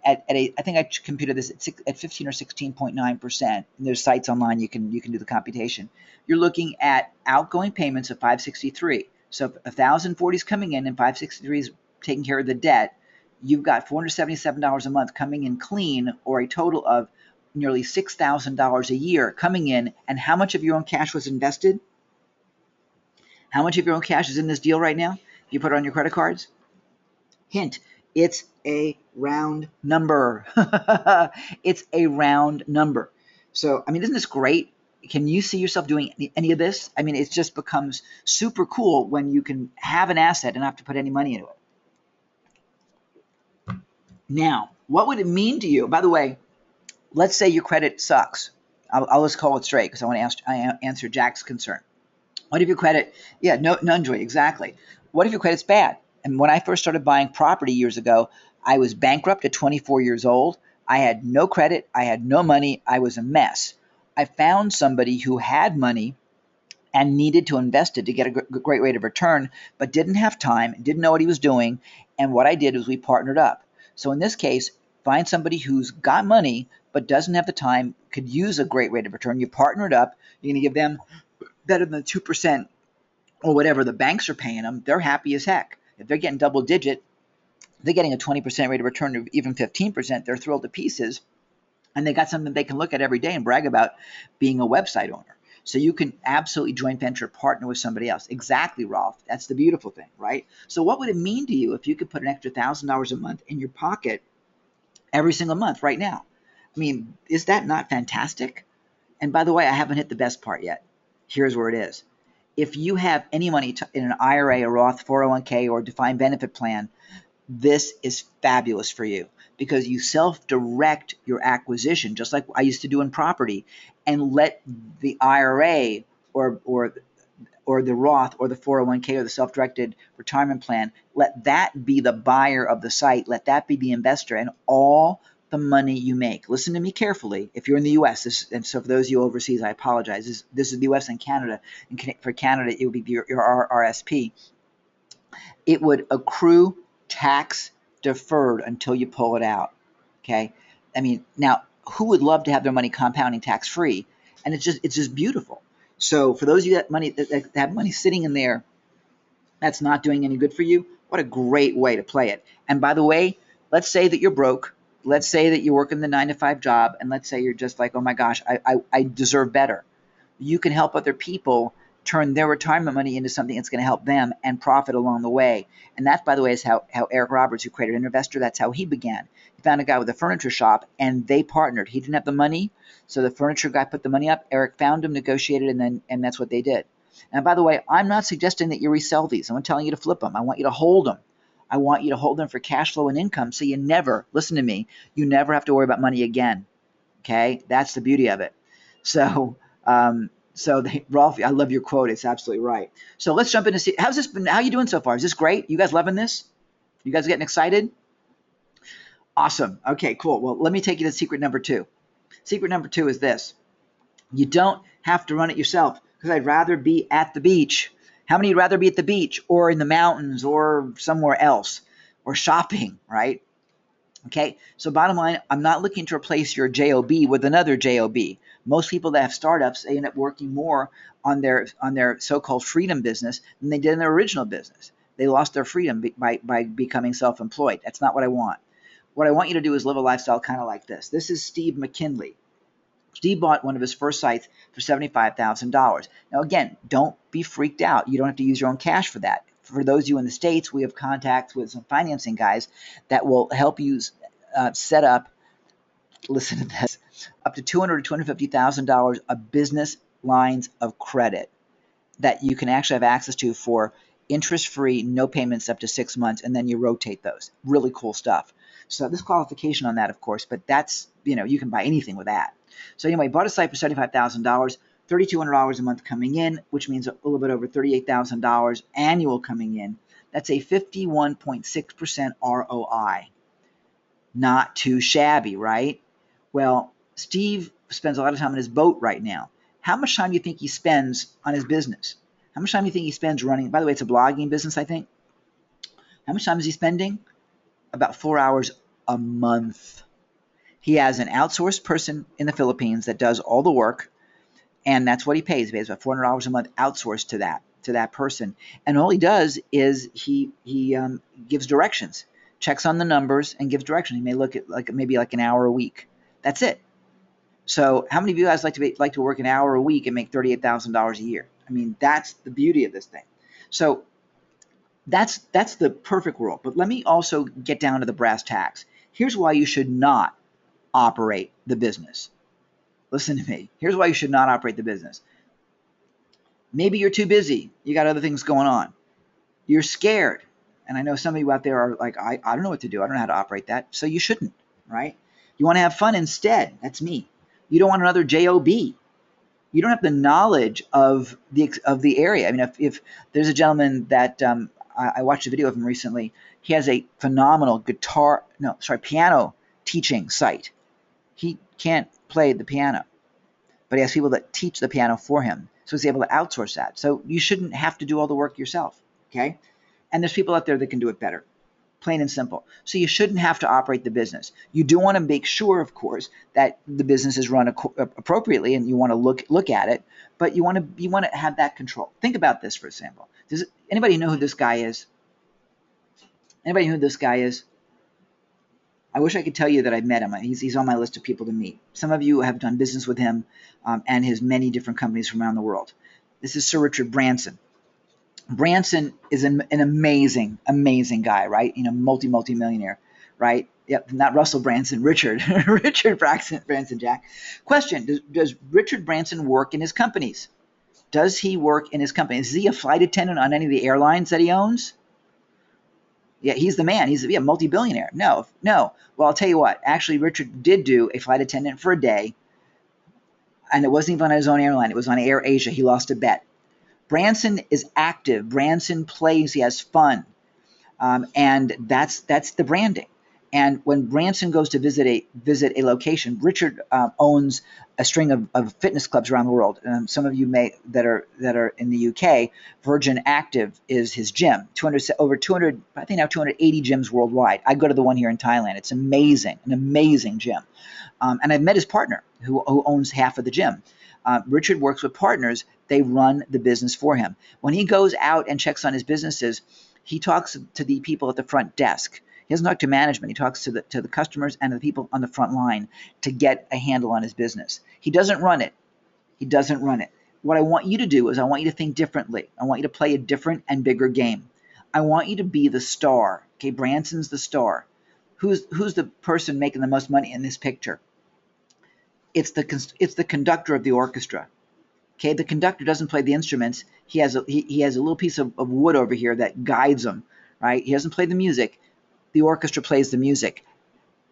I think I computed this at 15 or 16.9%. And there's sites online you can do the computation. You're looking at outgoing payments of $563. So if $1,040 is coming in and $563 is taking care of the debt, you've got $477 a month coming in clean, or a total of nearly $6,000 a year coming in. And how much of your own cash was invested? How much of your own cash is in this deal right now? You put it on your credit cards? Hint, it's a round number. It's a round number. So, I mean, isn't this great? Can you see yourself doing any of this? I mean, it just becomes super cool when you can have an asset and not have to put any money into it. Now, what would it mean to you? By the way, let's say your credit sucks. I'll just call it straight because I want to answer Jack's concern. What if your credit? Yeah, none, Joy, exactly. What if your credit's bad? And when I first started buying property years ago, I was bankrupt at 24 years old. I had no credit. I had no money. I was a mess. I found somebody who had money and needed to invest it to get a great rate of return, but didn't have time, didn't know what he was doing. And what I did was we partnered up. So in this case, find somebody who's got money but doesn't have the time, could use a great rate of return. You partner it up. You're going to give them better than 2% or whatever the banks are paying them. They're happy as heck. If they're getting double digit, they're getting a 20% rate of return or even 15%. They're thrilled to pieces. And they got something they can look at every day and brag about being a website owner. So you can absolutely joint venture, partner with somebody else. Exactly, Rolf. That's the beautiful thing, right? So what would it mean to you if you could put an extra $1,000 a month in your pocket every single month right now? I mean, is that not fantastic? And by the way, I haven't hit the best part yet. Here's where it is. If you have any money in an IRA, a Roth 401k, or defined benefit plan, this is fabulous for you because you self-direct your acquisition, just like I used to do in property, and let the IRA or the Roth or the 401k or the self-directed retirement plan, let that be the buyer of the site, let that be the investor, and all the money you make. Listen to me carefully. If you're in the U.S., and so for those of you overseas, I apologize. This is the U.S. and Canada. And for Canada, it would be your RSP. It would accrue tax deferred until you pull it out. Okay? I mean, now, who would love to have their money compounding tax free? And it's just beautiful. So for those of you that have money sitting in there that's not doing any good for you, what a great way to play it. And by the way, let's say that you're broke. Let's say that you're working the 9-to-5 job, and let's say you're just like, oh my gosh, I deserve better. You can help other people turn their retirement money into something that's going to help them and profit along the way. And that, by the way, is how Eric Roberts, who created Investor, that's how he began. He found a guy with a furniture shop, and they partnered. He didn't have the money, so the furniture guy put the money up. Eric found him, negotiated, and that's what they did. And by the way, I'm not suggesting that you resell these. I'm not telling you to flip them. I want you to hold them. I want you to hold them for cash flow and income so you never, listen to me, you never have to worry about money again. Okay? That's the beauty of it. So, Rolf, I love your quote. It's absolutely right. So let's jump in and see. How's this been? How are you doing so far? Is this great? You guys loving this? You guys getting excited? Awesome. Okay, cool. Well, let me take you to secret number 2. Secret number 2 is this. You don't have to run it yourself because I'd rather be at the beach. How many would rather be at the beach or in the mountains or somewhere else or shopping, right? Okay, so bottom line, I'm not looking to replace your JOB with another JOB. Most people that have startups, they end up working more on their so-called freedom business than they did in their original business. They lost their freedom by becoming self-employed. That's not what I want. What I want you to do is live a lifestyle kind of like this. This is Steve McKinley. Steve bought one of his first sites for $75,000. Now, again, don't be freaked out. You don't have to use your own cash for that. For those of you in the States, we have contacts with some financing guys that will help you set up, listen to this, up to $200,000 to $250,000 of business lines of credit that you can actually have access to for interest-free, no payments up to 6 months, and then you rotate those. Really cool stuff. So there's qualification on that, of course, but that's, you can buy anything with that. So anyway, bought a site for $75,000, $3,200 a month coming in, which means a little bit over $38,000 annual coming in. That's a 51.6% ROI. Not too shabby, right? Well, Steve spends a lot of time on his boat right now. How much time do you think he spends on his business? How much time do you think he spends running? By the way, it's a blogging business, I think. How much time is he spending? About 4 hours a month. He has an outsourced person in the Philippines that does all the work, and that's what he pays. He pays about $400 a month outsourced to that person. And all he does is he gives directions, checks on the numbers, and gives direction. He may look at maybe an hour a week. That's it. So how many of you guys like to work an hour a week and make $38,000 a year? I mean, that's the beauty of this thing. So that's the perfect world. But let me also get down to the brass tacks. Here's why you should not operate the business. Listen to me. Here's why you should not operate the business. Maybe you're too busy. You got other things going on. You're scared. And I know some of you out there are like, I don't know what to do. I don't know how to operate that. So you shouldn't, right? You want to have fun instead. That's me. You don't want another JOB. You don't have the knowledge of the area. I mean, if there's a gentleman that I watched a video of him recently, he has a phenomenal piano teaching site. He can't play the piano, but he has people that teach the piano for him. So he's able to outsource that. So you shouldn't have to do all the work yourself, okay? And there's people out there that can do it better, plain and simple. So you shouldn't have to operate the business. You do want to make sure, of course, that the business is run appropriately, and you want to look at it, but you want to have that control. Think about this, for example. Does anybody know who this guy is? Anybody know who this guy is? I wish I could tell you that I've met him. He's on my list of people to meet. Some of you have done business with him and his many different companies from around the world. This is Sir Richard Branson. Branson is an amazing, amazing guy, right? Multi-millionaire, right? Yep, not Russell Branson, Richard. Richard Branson, Jack. Question, does Richard Branson work in his companies? Does he work in his companies? Is he a flight attendant on any of the airlines that he owns? Yeah, he's the man. He's a multi-billionaire. No. Well, I'll tell you what. Actually, Richard did do a flight attendant for a day, and it wasn't even on his own airline. It was on Air Asia. He lost a bet. Branson is active. Branson plays. He has fun. And that's the branding. And when Branson goes to visit a location, Richard owns a string of fitness clubs around the world. Some of you may that are in the UK. Virgin Active is his gym. Over 200, I think now 280 gyms worldwide. I go to the one here in Thailand. It's amazing, an amazing gym. And I've met his partner who owns half of the gym. Richard works with partners. They run the business for him. When he goes out and checks on his businesses, he talks to the people at the front desk. He doesn't talk to management. He talks to the customers and the people on the front line to get a handle on his business. He doesn't run it. What I want you to do is I want you to think differently. I want you to play a different and bigger game. I want you to be the star. Okay, Branson's the star. Who's the person making the most money in this picture? It's the conductor of the orchestra. Okay, the conductor doesn't play the instruments. He has a little piece of wood over here that guides him, right? He doesn't play the music. The orchestra plays the music.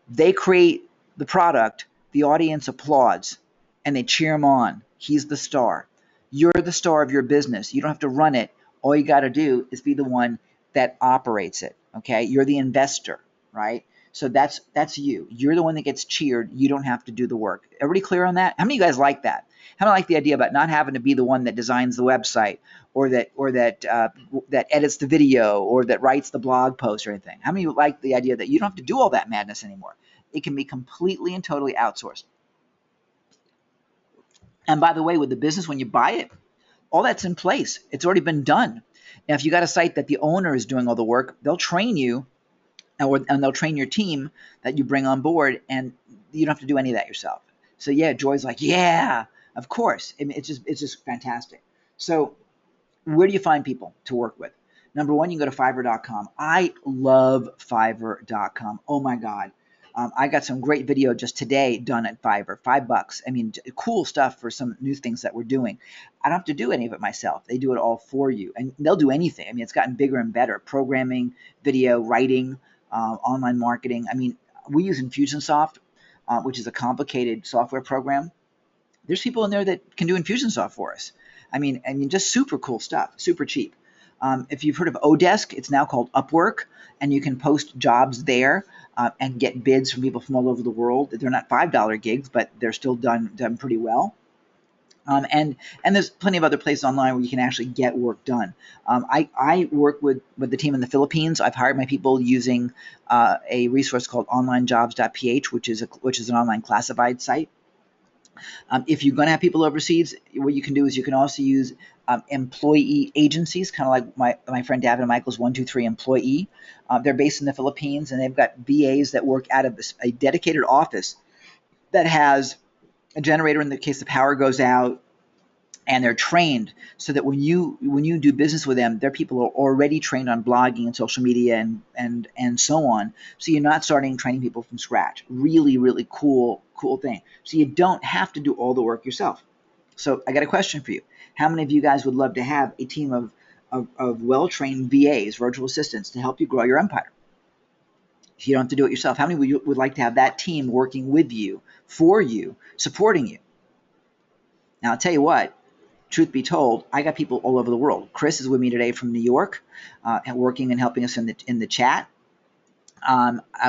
They create the product. The audience applauds, and they cheer him on. He's the star. You're the star of your business. You don't have to run it. All you got to do is be the one that operates it, okay? You're the investor, right? So that's you. You're the one that gets cheered. You don't have to do the work. Everybody clear on that? How many of you guys like that? How many like the idea about not having to be the one that designs the website or that edits the video or that writes the blog post or anything? How many of you like the idea that you don't have to do all that madness anymore? It can be completely and totally outsourced. And by the way, with the business, when you buy it, all that's in place. It's already been done. Now, if you got a site that the owner is doing all the work, they'll train you and they'll train your team that you bring on board, and you don't have to do any of that yourself. So yeah, Joy's like, yeah, of course. I mean, it's just fantastic. So where do you find people to work with? Number one, you can go to Fiverr.com. I love Fiverr.com. Oh my God. I got some great video just today done at Fiverr, $5. I mean, cool stuff for some new things that we're doing. I don't have to do any of it myself. They do it all for you, and they'll do anything. I mean, it's gotten bigger and better. Programming, video, writing, online marketing. I mean, we use Infusionsoft, which is a complicated software program. There's people in there that can do Infusionsoft for us. I mean, just super cool stuff, super cheap. If you've heard of Odesk, it's now called Upwork, and you can post jobs there and get bids from people from all over the world. They're not $5 gigs, but they're still done pretty well. And there's plenty of other places online where you can actually get work done. I work with the team in the Philippines. I've hired my people using a resource called onlinejobs.ph, which is an online classified site. If you're going to have people overseas, what you can do is you can also use employee agencies, kind of like my friend Davin Michaels 123 Employee. They're based in the Philippines, and they've got VAs that work out of a dedicated office that has a generator in the case the power goes out, and they're trained so that when you do business with them, their people are already trained on blogging and social media and so on. So you're not starting training people from scratch. Really, really cool thing. So you don't have to do all the work yourself. So I got a question for you. How many of you guys would love to have a team of well-trained VAs, virtual assistants, to help you grow your empire? If you don't have to do it yourself, how many would like to have that team working with you, for you, supporting you? Now, I'll tell you what, truth be told, I got people all over the world. Chris is with me today from New York, and working and helping us in the chat.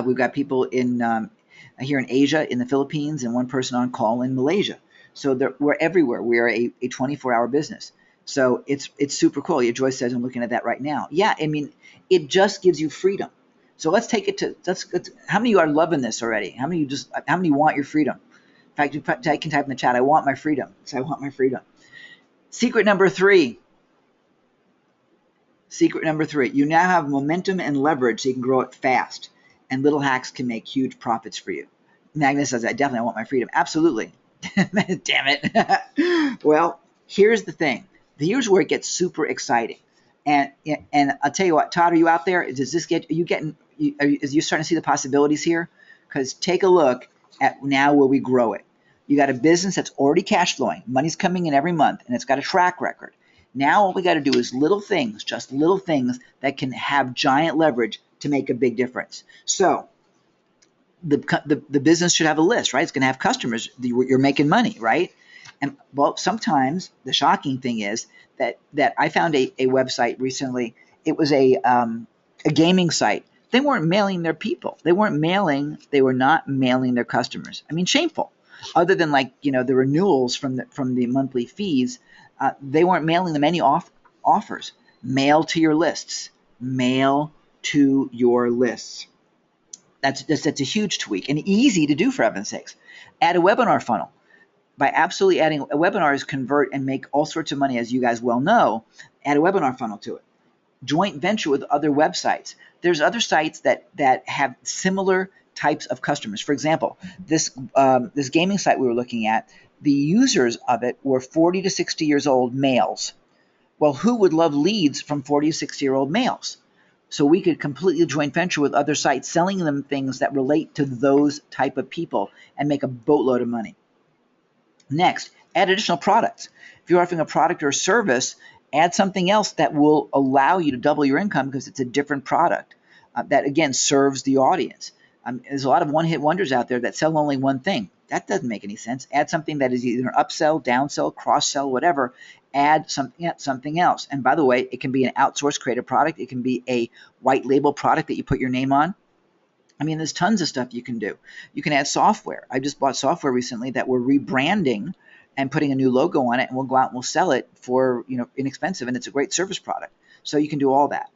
We've got people here in Asia, in the Philippines, and one person on call in Malaysia. So we're everywhere. We are a 24-hour business. So it's super cool. Joyce says, I'm looking at that right now. Yeah, I mean, it just gives you freedom. So let's take it to how many of you are loving this already? How many want your freedom? In fact, I can type in the chat, I want my freedom. So I want my freedom. Secret number 3. You now have momentum and leverage so you can grow it fast. And little hacks can make huge profits for you. Magnus says, I definitely want my freedom. Absolutely. Damn it. Well, here's the thing. Here's where it gets super exciting. And I'll tell you what, Todd, are you out there? Is you starting to see the possibilities here? because take a look at now where we grow it. You got a business that's already cash flowing, money's coming in every month, and it's got a track record. Now all we got to do is little things, just little things that can have giant leverage to make a big difference. So the business should have a list, right? It's going to have customers. You're making money, right? And well, sometimes the shocking thing is that I found a website recently. It was a gaming site. They weren't mailing their people. They were not mailing their customers. I mean, shameful. Other than the renewals from the monthly fees, they weren't mailing them any offers. Mail to your lists. Mail to your lists. That's a huge tweak and easy to do, for heaven's sakes. Add a webinar funnel. By absolutely adding webinars, convert and make all sorts of money, as you guys well know. Add a webinar funnel to it. Joint venture with other websites. There's other sites that have similar types of customers. For example, this gaming site we were looking at, the users of it were 40 to 60 years old males. Well, who would love leads from 40 to 60-year-old males? So we could completely joint venture with other sites, selling them things that relate to those type of people and make a boatload of money. Next, add additional products. If you're offering a product or a service, add something else that will allow you to double your income because it's a different product that, again, serves the audience. There's a lot of one-hit wonders out there that sell only one thing. That doesn't make any sense. Add something that is either an upsell, downsell, cross-sell, whatever. Add something else. And by the way, it can be an outsourced creative product. It can be a white label product that you put your name on. I mean, there's tons of stuff you can do. You can add software. I just bought software recently that we're rebranding and putting a new logo on it, and we'll go out and we'll sell it for inexpensive, and it's a great service product. So you can do all that.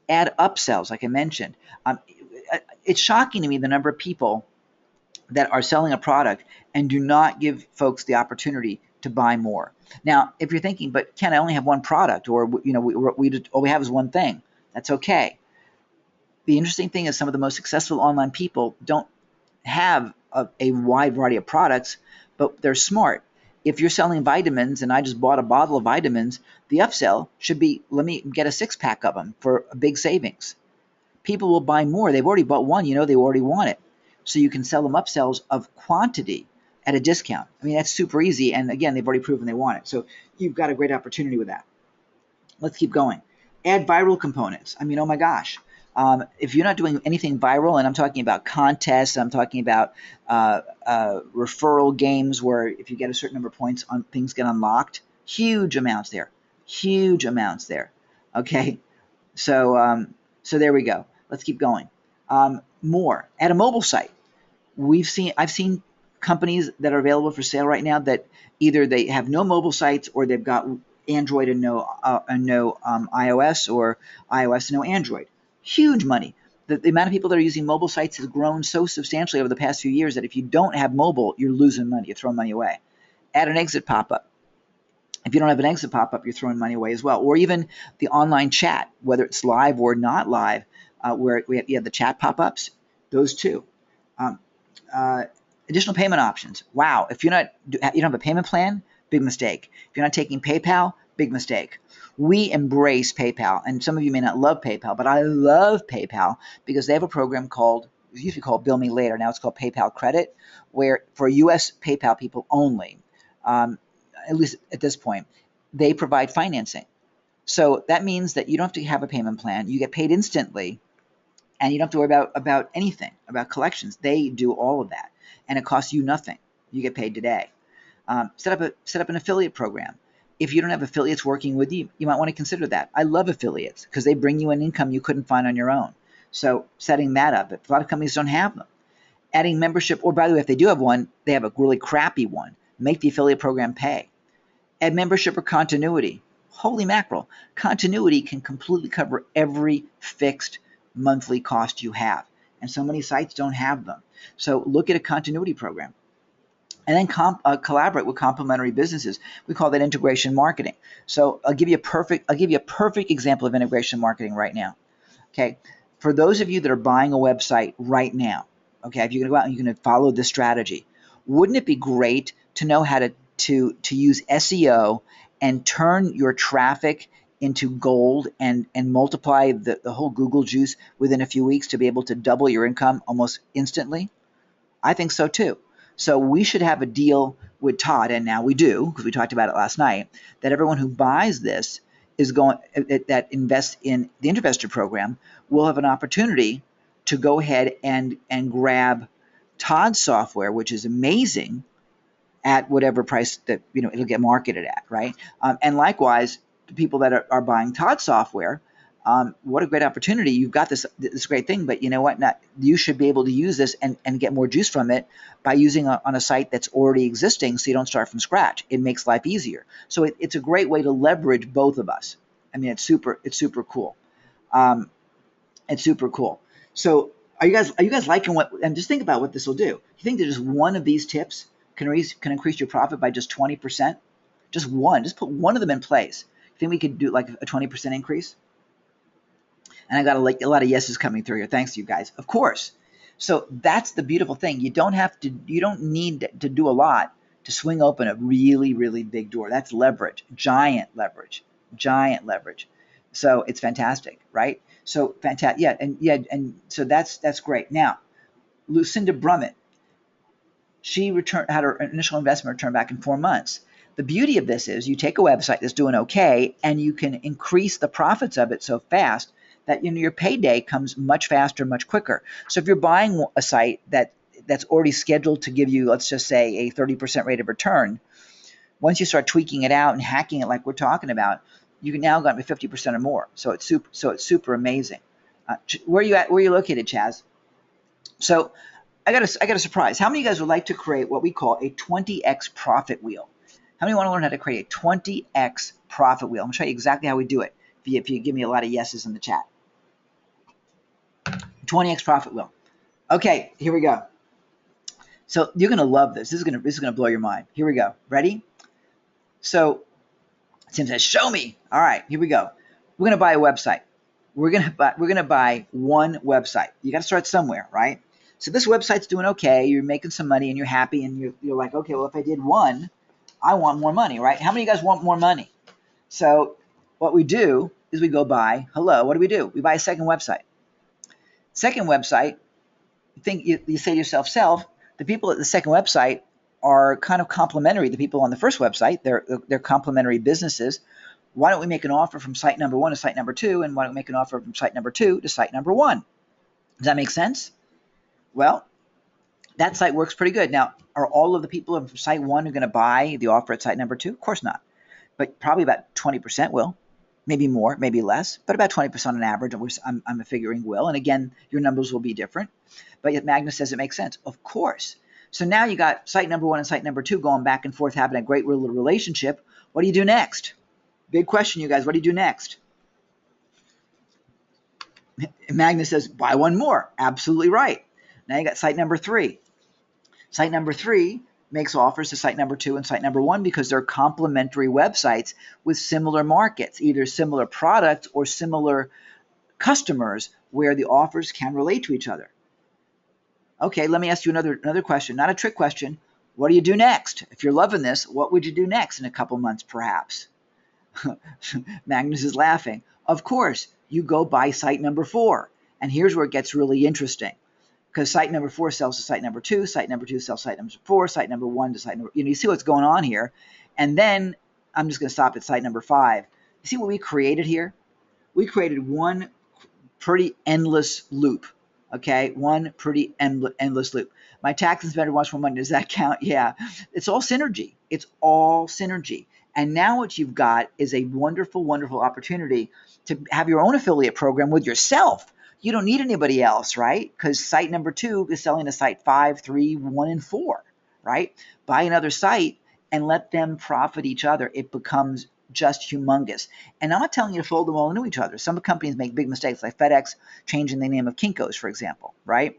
Add upsells, like I mentioned. It's shocking to me the number of people that are selling a product and do not give folks the opportunity to buy more. Now, if you're thinking, but Ken, I only have one product, or all we have is one thing. That's okay. The interesting thing is some of the most successful online people don't have a wide variety of products, but they're smart. If you're selling vitamins and I just bought a bottle of vitamins, the upsell should be, let me get a 6-pack of them for a big savings. People will buy more. They've already bought one. They already want it. So you can sell them upsells of quantity at a discount. I mean, that's super easy. And again, they've already proven they want it. So you've got a great opportunity with that. Let's keep going. Add viral components. I mean, oh my gosh. If you're not doing anything viral, and I'm talking about contests, I'm talking about referral games where if you get a certain number of points, things get unlocked, huge amounts there. Okay, so there we go. Let's keep going. More. Add a mobile site. I've seen companies that are available for sale right now that either they have no mobile sites or they've got Android and no iOS, or iOS and no Android. Huge money. The amount of people that are using mobile sites has grown so substantially over the past few years that if you don't have mobile, you're losing money. You're throwing money away. Add an exit pop-up. If you don't have an exit pop-up, you're throwing money away as well. Or even the online chat, whether it's live or not live, where you have the chat pop-ups, those two. Additional payment options. Wow. If you don't have a payment plan, big mistake. If you're not taking PayPal, big mistake. We embrace PayPal, and some of you may not love PayPal, but I love PayPal because they have a program called, it used to be called Bill Me Later, now it's called PayPal Credit, where for U.S. PayPal people only, at least at this point, they provide financing. So that means that you don't have to have a payment plan. You get paid instantly, and you don't have to worry about anything, about collections. They do all of that, and it costs you nothing. You get paid today. Set up an affiliate program. If you don't have affiliates working with you, you might want to consider that. I love affiliates because they bring you an income you couldn't find on your own. So setting that up. A lot of companies don't have them. Adding membership, or by the way, if they do have one, they have a really crappy one. Make the affiliate program pay. Add membership or continuity. Holy mackerel. Continuity can completely cover every fixed monthly cost you have. And so many sites don't have them. So look at a continuity program. And then collaborate with complementary businesses. We call that integration marketing. So I'll give you a perfect example of integration marketing right now. Okay, for those of you that are buying a website right now, okay, if you're going to go out and you're going to follow this strategy, wouldn't it be great to know how to use SEO and turn your traffic into gold and multiply the whole Google juice within a few weeks to be able to double your income almost instantly? I think so too. So we should have a deal with Todd, and now we do because we talked about it last night. That everyone who buys this is going that invests in the Intervestor program will have an opportunity to go ahead and grab Todd's software, which is amazing, at whatever price that it'll get marketed at, right? And likewise, the people that are buying Todd's software, what a great opportunity! You've got this great thing, but you know what? You should be able to use this and get more juice from it by using on a site that's already existing, so you don't start from scratch. It makes life easier. So it's a great way to leverage both of us. I mean, it's super cool. It's super cool. So are you guys liking what? And just think about what this will do. You think that just one of these tips can increase your profit by just 20%? Just one. Just put one of them in place. You think we could do like a 20% increase? And I got a lot of yeses coming through here. Thanks, you guys. Of course. So that's the beautiful thing. You don't need to do a lot to swing open a really, really big door. That's leverage, giant leverage. So it's fantastic, right? So fantastic. And so that's great. Now, Lucinda Brummett, she had her initial investment return back in 4 months. The beauty of this is you take a website that's doing okay and you can increase the profits of it so fast that your payday comes much faster, much quicker. So if you're buying a site that's already scheduled to give you, let's just say, a 30% rate of return, once you start tweaking it out and hacking it like we're talking about, you can now go up to 50% or more. So it's super amazing. Where are you at? Where are you located, Chaz? So I got a surprise. How many of you guys would like to create what we call a 20x profit wheel? How many want to learn how to create a 20x profit wheel? I'm going to show you exactly how we do it if you give me a lot of yeses in the chat. 20x profit wheel. Okay, here we go. So you're going to love this. This is going to blow your mind. Here we go. Ready? So Tim says, "Show me." All right, here we go. We're going to buy a website. We're going to buy one website. You got to start somewhere, right? So this website's doing okay. You're making some money and you're happy and you're like, okay, well, if I did one, I want more money, right? How many of you guys want more money? So what we do is we go buy, what do? We buy a second website. Second website, you say to yourself, the people at the second website are kind of complementary to the people on the first website. They're complementary businesses. Why don't we make an offer from site number 1 to site number 2, and why don't we make an offer from site number 2 to site number 1? Does that make sense? Well, that site works pretty good. Now, are all of the people from site 1 going to buy the offer at site number 2? Of course not. But probably about 20% will. Maybe more, maybe less, but about 20% on average, I'm figuring will. And again, your numbers will be different. But yet Magnus says it makes sense. Of course. So now you got site number 1 and site number 2 going back and forth, having a great little relationship. What do you do next? Big question, you guys. What do you do next? Magnus says, buy one more. Absolutely right. Now you got site number 3. Site number 3 makes offers to site number 2 and site number 1 because they're complementary websites with similar markets, either similar products or similar customers where the offers can relate to each other. Okay, let me ask you another question, not a trick question. What do you do next? If you're loving this, what would you do next in a couple months, perhaps? Magnus is laughing. Of course, you go buy site number 4. And here's where it gets really interesting. Because site number 4 sells to site number 2, site number 2 sells to site number 4, site number 1 to site number... You see what's going on here. And then I'm just going to stop at site number 5. You see what we created here? We created one pretty endless loop. Okay, one pretty endless loop. My tax inspector wants more money. Does that count? Yeah. It's all synergy. It's all synergy. And now what you've got is a wonderful, wonderful opportunity to have your own affiliate program with yourself. You don't need anybody else, right? Because site number 2 is selling to site 5, 3, 1, and 4, right? Buy another site and let them profit each other. It becomes just humongous. And I'm not telling you to fold them all into each other. Some companies make big mistakes, like FedEx changing the name of Kinko's, for example, right?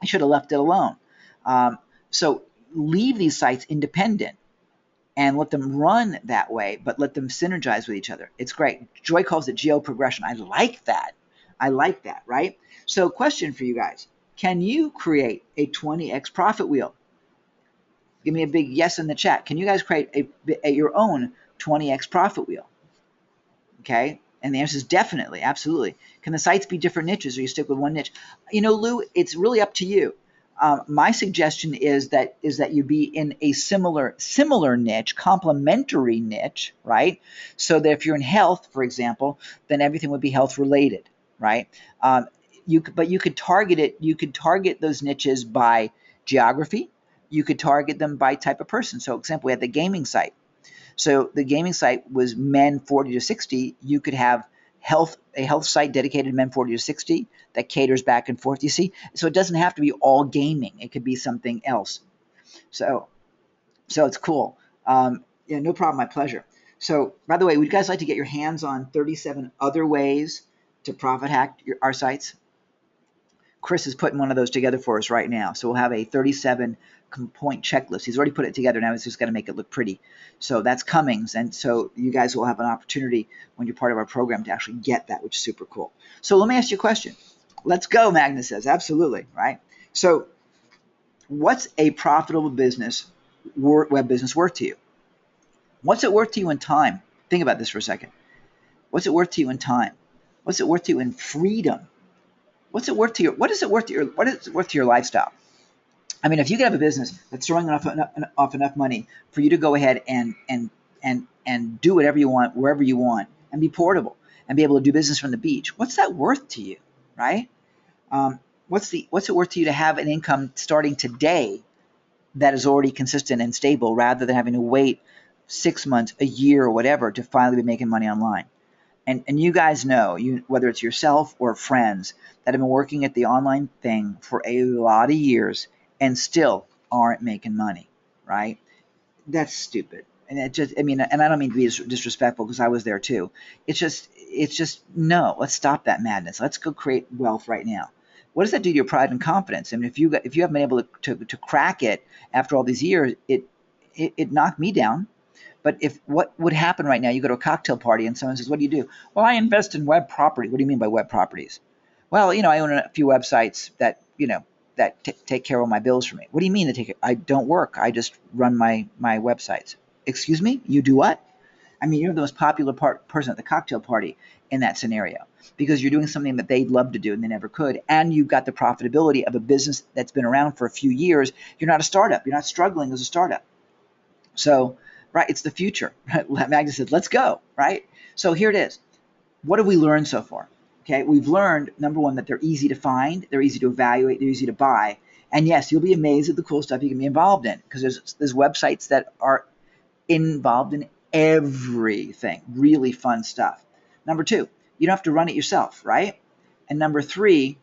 I should have left it alone. So leave these sites independent and let them run that way, but let them synergize with each other. It's great. Joy calls it geo-progression. I like that. I like that, right? So question for you guys. Can you create a 20x profit wheel? Give me a big yes in the chat. Can you guys create your own 20x profit wheel? Okay. And the answer is definitely, absolutely. Can the sites be different niches or you stick with one niche? You know, Lou, it's really up to you. My suggestion is that you be in a similar niche, complementary niche, right? So that if you're in health, for example, then everything would be health related, right? But you could target it. You could target those niches by geography. You could target them by type of person. So, for example, we had the gaming site. So the gaming site was men 40 to 60. You could have a health site dedicated to men 40 to 60 that caters back and forth. You see, so it doesn't have to be all gaming. It could be something else. So it's cool. Yeah, no problem. My pleasure. So, by the way, would you guys like to get your hands on 37 other ways to profit hack our sites? Chris is putting one of those together for us right now. So we'll have a 37 point checklist. He's already put it together. Now he's just got to make it look pretty. So that's coming. And so you guys will have an opportunity when you're part of our program to actually get that, which is super cool. So let me ask you a question. Let's go, Magnus says. Absolutely, right? So what's a profitable business, web business worth to you? What's it worth to you in time? Think about this for a second. What's it worth to you in time? What's it worth to you in freedom? What is it worth to your lifestyle? I mean, if you could have a business that's throwing off enough money for you to go ahead and do whatever you want, wherever you want, and be portable and be able to do business from the beach, what's that worth to you, right? What's it worth to you to have an income starting today that is already consistent and stable, rather than having to wait 6 months, a year, or whatever to finally be making money online? And you guys know, whether it's yourself or friends that have been working at the online thing for a lot of years and still aren't making money, right? That's stupid. And and I don't mean to be disrespectful, because I was there too. It's just no. Let's stop that madness. Let's go create wealth right now. What does that do to your pride and confidence? I mean, if you haven't been able to crack it after all these years, it knocked me down. But what would happen right now, you go to a cocktail party and someone says, what do you do? Well, I invest in web property. What do you mean by web properties? Well, I own a few websites that, take care of all my bills for me. What do you mean I don't work? I just run my websites. Excuse me? You do what? I mean, you're the most popular person at the cocktail party in that scenario, because you're doing something that they'd love to do and they never could. And you've got the profitability of a business that's been around for a few years. You're not a startup. You're not struggling as a startup. So, right, it's the future. Magnus said, let's go, right? So here it is. What have we learned so far? Okay, we've learned, number one, that they're easy to find, they're easy to evaluate, they're easy to buy. And yes, you'll be amazed at the cool stuff you can be involved in, because there's websites that are involved in everything, really fun stuff. Number two, you don't have to run it yourself, right? And number three,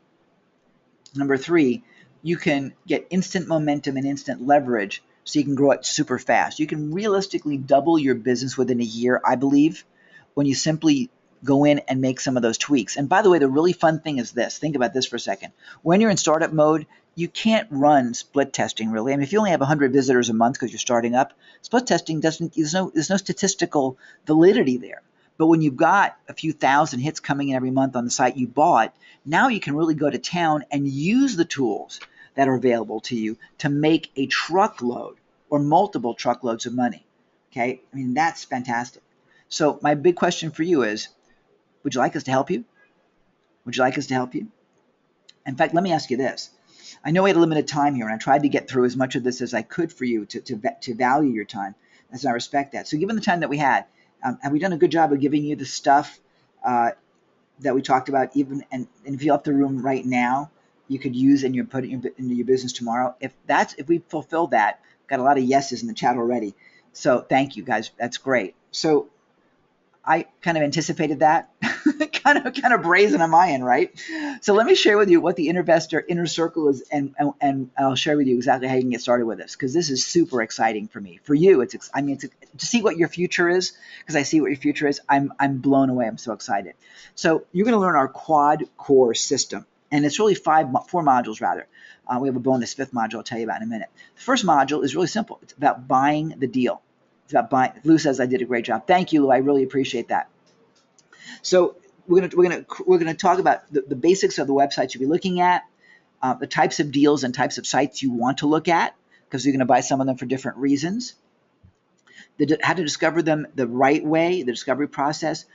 you can get instant momentum and instant leverage, so you can grow it super fast. You can realistically double your business within a year, I believe, when you simply go in and make some of those tweaks. And by the way, the really fun thing is this. Think about this for a second. When you're in startup mode, you can't run split testing, really. I mean, if you only have 100 visitors a month because you're starting up, split testing there's no statistical validity there. But when you've got a few thousand hits coming in every month on the site you bought, now you can really go to town and use the tools that are available to you to make a truckload or multiple truckloads of money. Okay? I mean, that's fantastic. So my big question for you is, would you like us to help you? Would you like us to help you? In fact, let me ask you this. I know we had a limited time here, and I tried to get through as much of this as I could for you to value your time, as I respect that. So given the time that we had, have we done a good job of giving you the stuff that we talked about? And if you left the room right now, you could use and you put it into your business tomorrow. If we fulfill that, got a lot of yeses in the chat already. So thank you guys. That's great. So I kind of anticipated that. kind of brazen on my end, right? So let me share with you what the Intervestor Inner Circle is, and I'll share with you exactly how you can get started with this, because this is super exciting for me. For you, it's to see what your future is, because I see what your future is. I'm blown away. I'm so excited. So you're going to learn our quad core system, and it's really four modules rather. We have a bonus fifth module I'll tell you about in a minute. The first module is really simple. It's about buying the deal. It's about buying. Lou says I did a great job. Thank you, Lou. I really appreciate that. So we're gonna talk about the basics of the websites you'll be looking at, the types of deals and types of sites you want to look at, because you're going to buy some of them for different reasons. How to discover them the right way, the discovery process,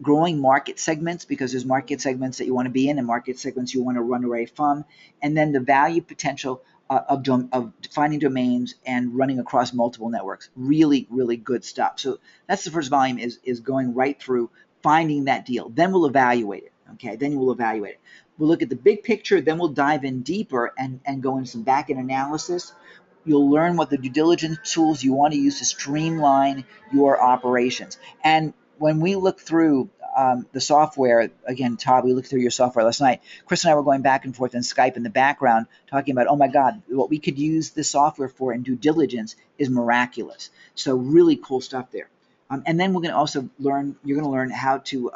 growing market segments, because there's market segments that you want to be in and market segments you want to run away from, and then the value potential of finding domains and running across multiple networks. Really, really good stuff. So that's the first volume, is going right through finding that deal. Then we'll evaluate it. Okay, then we'll evaluate it. We'll look at the big picture, then we'll dive in deeper and go into some back-end analysis. You'll learn what the due diligence tools you want to use to streamline your operations. And when we look through the software, again, Todd, we looked through your software last night. Chris and I were going back and forth on Skype in the background talking about, oh my God, what we could use this software for in due diligence is miraculous. So really cool stuff there. And then we're going to also learn, you're going to learn how to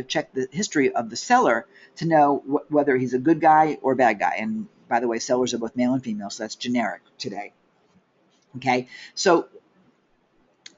check the history of the seller to know whether he's a good guy or a bad guy. And by the way, sellers are both male and female, so that's generic today. Okay, so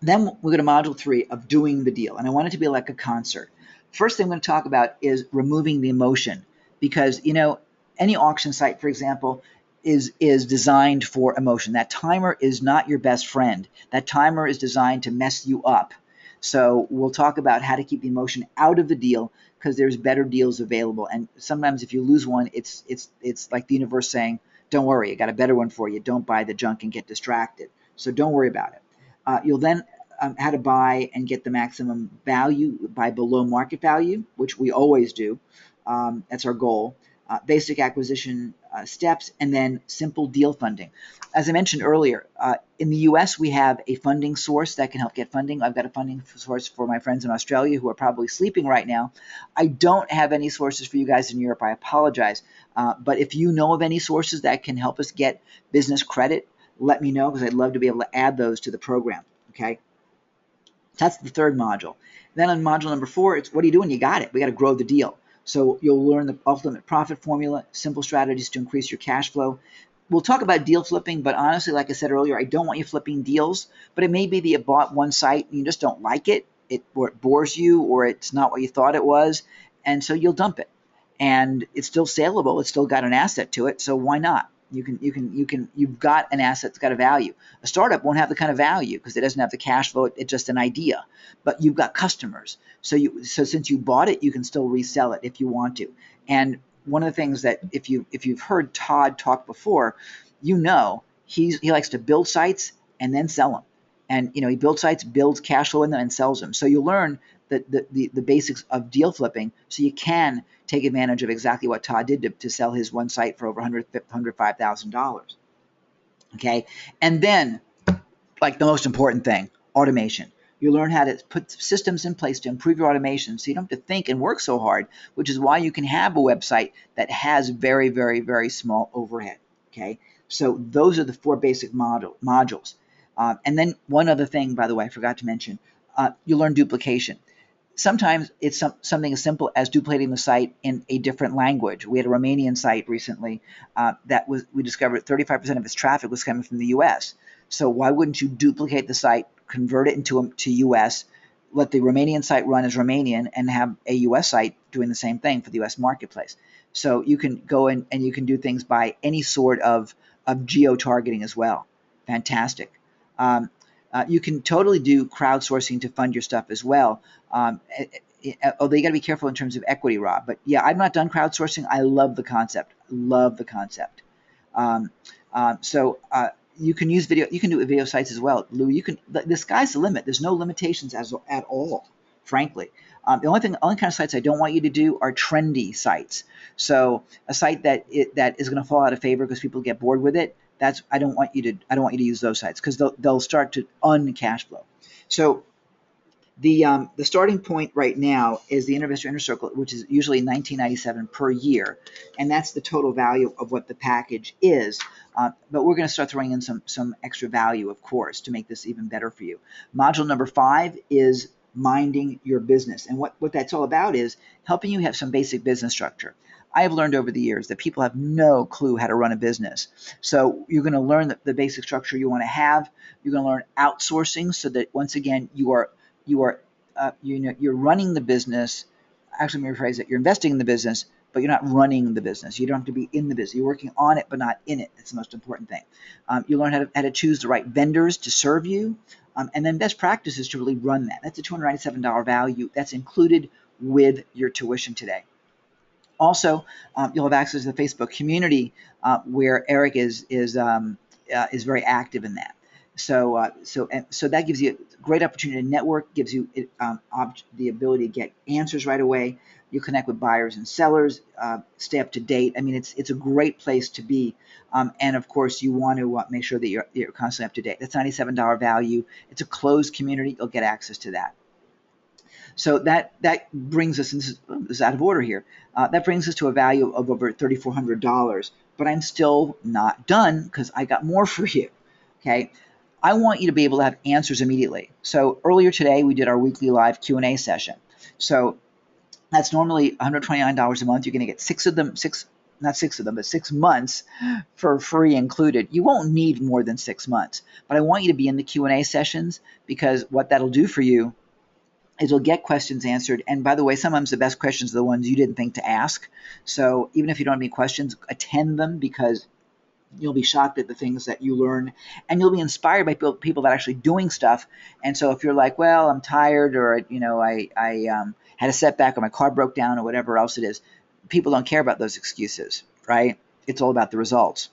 then we're going to module 3 of doing the deal. And I want it to be like a concert. First thing I'm going to talk about is removing the emotion, because, you know, any auction site, for example, is designed for emotion. That timer is not your best friend. That timer is designed to mess you up. So we'll talk about how to keep the emotion out of the deal, because there's better deals available. And sometimes if you lose one, it's like the universe saying, don't worry, I got a better one for you. Don't buy the junk and get distracted. So don't worry about it. You'll then how to buy and get the maximum value by below market value, which we always do. That's our goal. Basic acquisition steps, and then simple deal funding. As I mentioned earlier, in the U.S., we have a funding source that can help get funding. I've got a funding source for my friends in Australia who are probably sleeping right now. I don't have any sources for you guys in Europe. I apologize. But if you know of any sources that can help us get business credit, let me know, because I'd love to be able to add those to the program. Okay? That's the third module. Then on module number 4, it's what are you doing? You got it. We got to grow the deal. So you'll learn the ultimate profit formula, simple strategies to increase your cash flow. We'll talk about deal flipping, but honestly, like I said earlier, I don't want you flipping deals. But it may be that you bought one site and you just don't like it, or it bores you, or it's not what you thought it was, and so you'll dump it. And it's still saleable. It's still got an asset to it, so why not? You've got an asset that's got a value. A startup won't have the kind of value because it doesn't have the cash flow. It's just an idea. But you've got customers. So since you bought it, you can still resell it if you want to. And one of the things that if you've heard Todd talk before, you know he likes to build sites and then sell them. And he builds sites, builds cash flow in them, and sells them. So you'll learn the basics of deal flipping, so you can take advantage of exactly what Todd did to sell his one site for over $105,000. Okay, and then, like the most important thing, automation. You learn how to put systems in place to improve your automation, so you don't have to think and work so hard, which is why you can have a website that has very, very, very small overhead. Okay, so those are the 4 basic modules. And then one other thing, by the way, I forgot to mention, you learn duplication. Sometimes it's something as simple as duplicating the site in a different language. We had a Romanian site recently we discovered 35% of its traffic was coming from the U.S. So why wouldn't you duplicate the site, convert it to U.S., let the Romanian site run as Romanian, and have a U.S. site doing the same thing for the U.S. marketplace? So you can go in and you can do things by any sort of geo-targeting as well. Fantastic. You can totally do crowdsourcing to fund your stuff as well. Although you got to be careful in terms of equity, Rob. But yeah, I've not done crowdsourcing. I love the concept. So you can use video. You can do video sites as well, Lou. The sky's the limit. There's no limitations at all, frankly. The only kind of sites I don't want you to do are trendy sites. So a site that is going to fall out of favor because people get bored with it. I don't want you to use those sites, because they'll start to un-cash flow. So the starting point right now is the Investor Inner Circle, which is usually $19.97 per year, and that's the total value of what the package is. But we're going to start throwing in some extra value, of course, to make this even better for you. Module number 5 is minding your business, and what that's all about is helping you have some basic business structure. I have learned over the years that people have no clue how to run a business. So you're going to learn the basic structure you want to have. You're going to learn outsourcing, so that once again you're running the business. Actually, let me rephrase it. You're investing in the business, but you're not running the business. You don't have to be in the business. You're working on it, but not in it. That's the most important thing. You learn how to choose the right vendors to serve you, and then best practices to really run that. That's a $297 value. That's included with your tuition today. Also, you'll have access to the Facebook community where Eric is very active in that. So that gives you a great opportunity to network, gives you the ability to get answers right away. You connect with buyers and sellers, stay up to date. I mean, it's a great place to be. And of course, you want to make sure that you're constantly up to date. That's $97 value. It's a closed community. You'll get access to that. So that brings us, and this is out of order here, that brings us to a value of over $3,400. But I'm still not done because I got more for you. Okay. I want you to be able to have answers immediately. So earlier today, we did our weekly live Q&A session. So that's normally $129 a month. You're going to get 6 months for free included. You won't need more than 6 months, but I want you to be in the Q&A sessions, because what that'll do for you is you'll get questions answered. And by the way, sometimes the best questions are the ones you didn't think to ask. So even if you don't have any questions, attend them, because you'll be shocked at the things that you learn, and you'll be inspired by people that are actually doing stuff. And so if you're like, well, I'm tired, or I had a setback, or my car broke down, or whatever else it is, people don't care about those excuses, right? It's all about the results.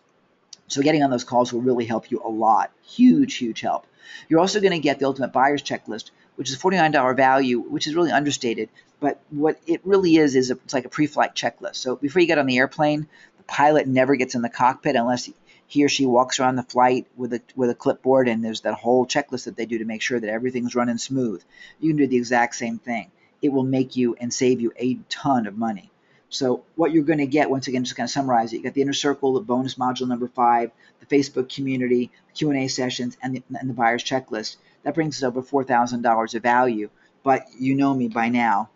So getting on those calls will really help you a lot. Huge, huge help. You're also going to get the Ultimate Buyer's Checklist, which is a $49 value, which is really understated. But what it really is it's like a pre-flight checklist. So before you get on the airplane, the pilot never gets in the cockpit unless he or she walks around the flight with a clipboard, and there's that whole checklist that they do to make sure that everything's running smooth. You can do the exact same thing. It will make you and save you a ton of money. So what you're going to get, once again, just kind of summarize it, you got the Inner Circle, the bonus module number 5, the Facebook community, the Q&A sessions, and the buyer's checklist. That brings us over $4,000 of value. But you know me by now.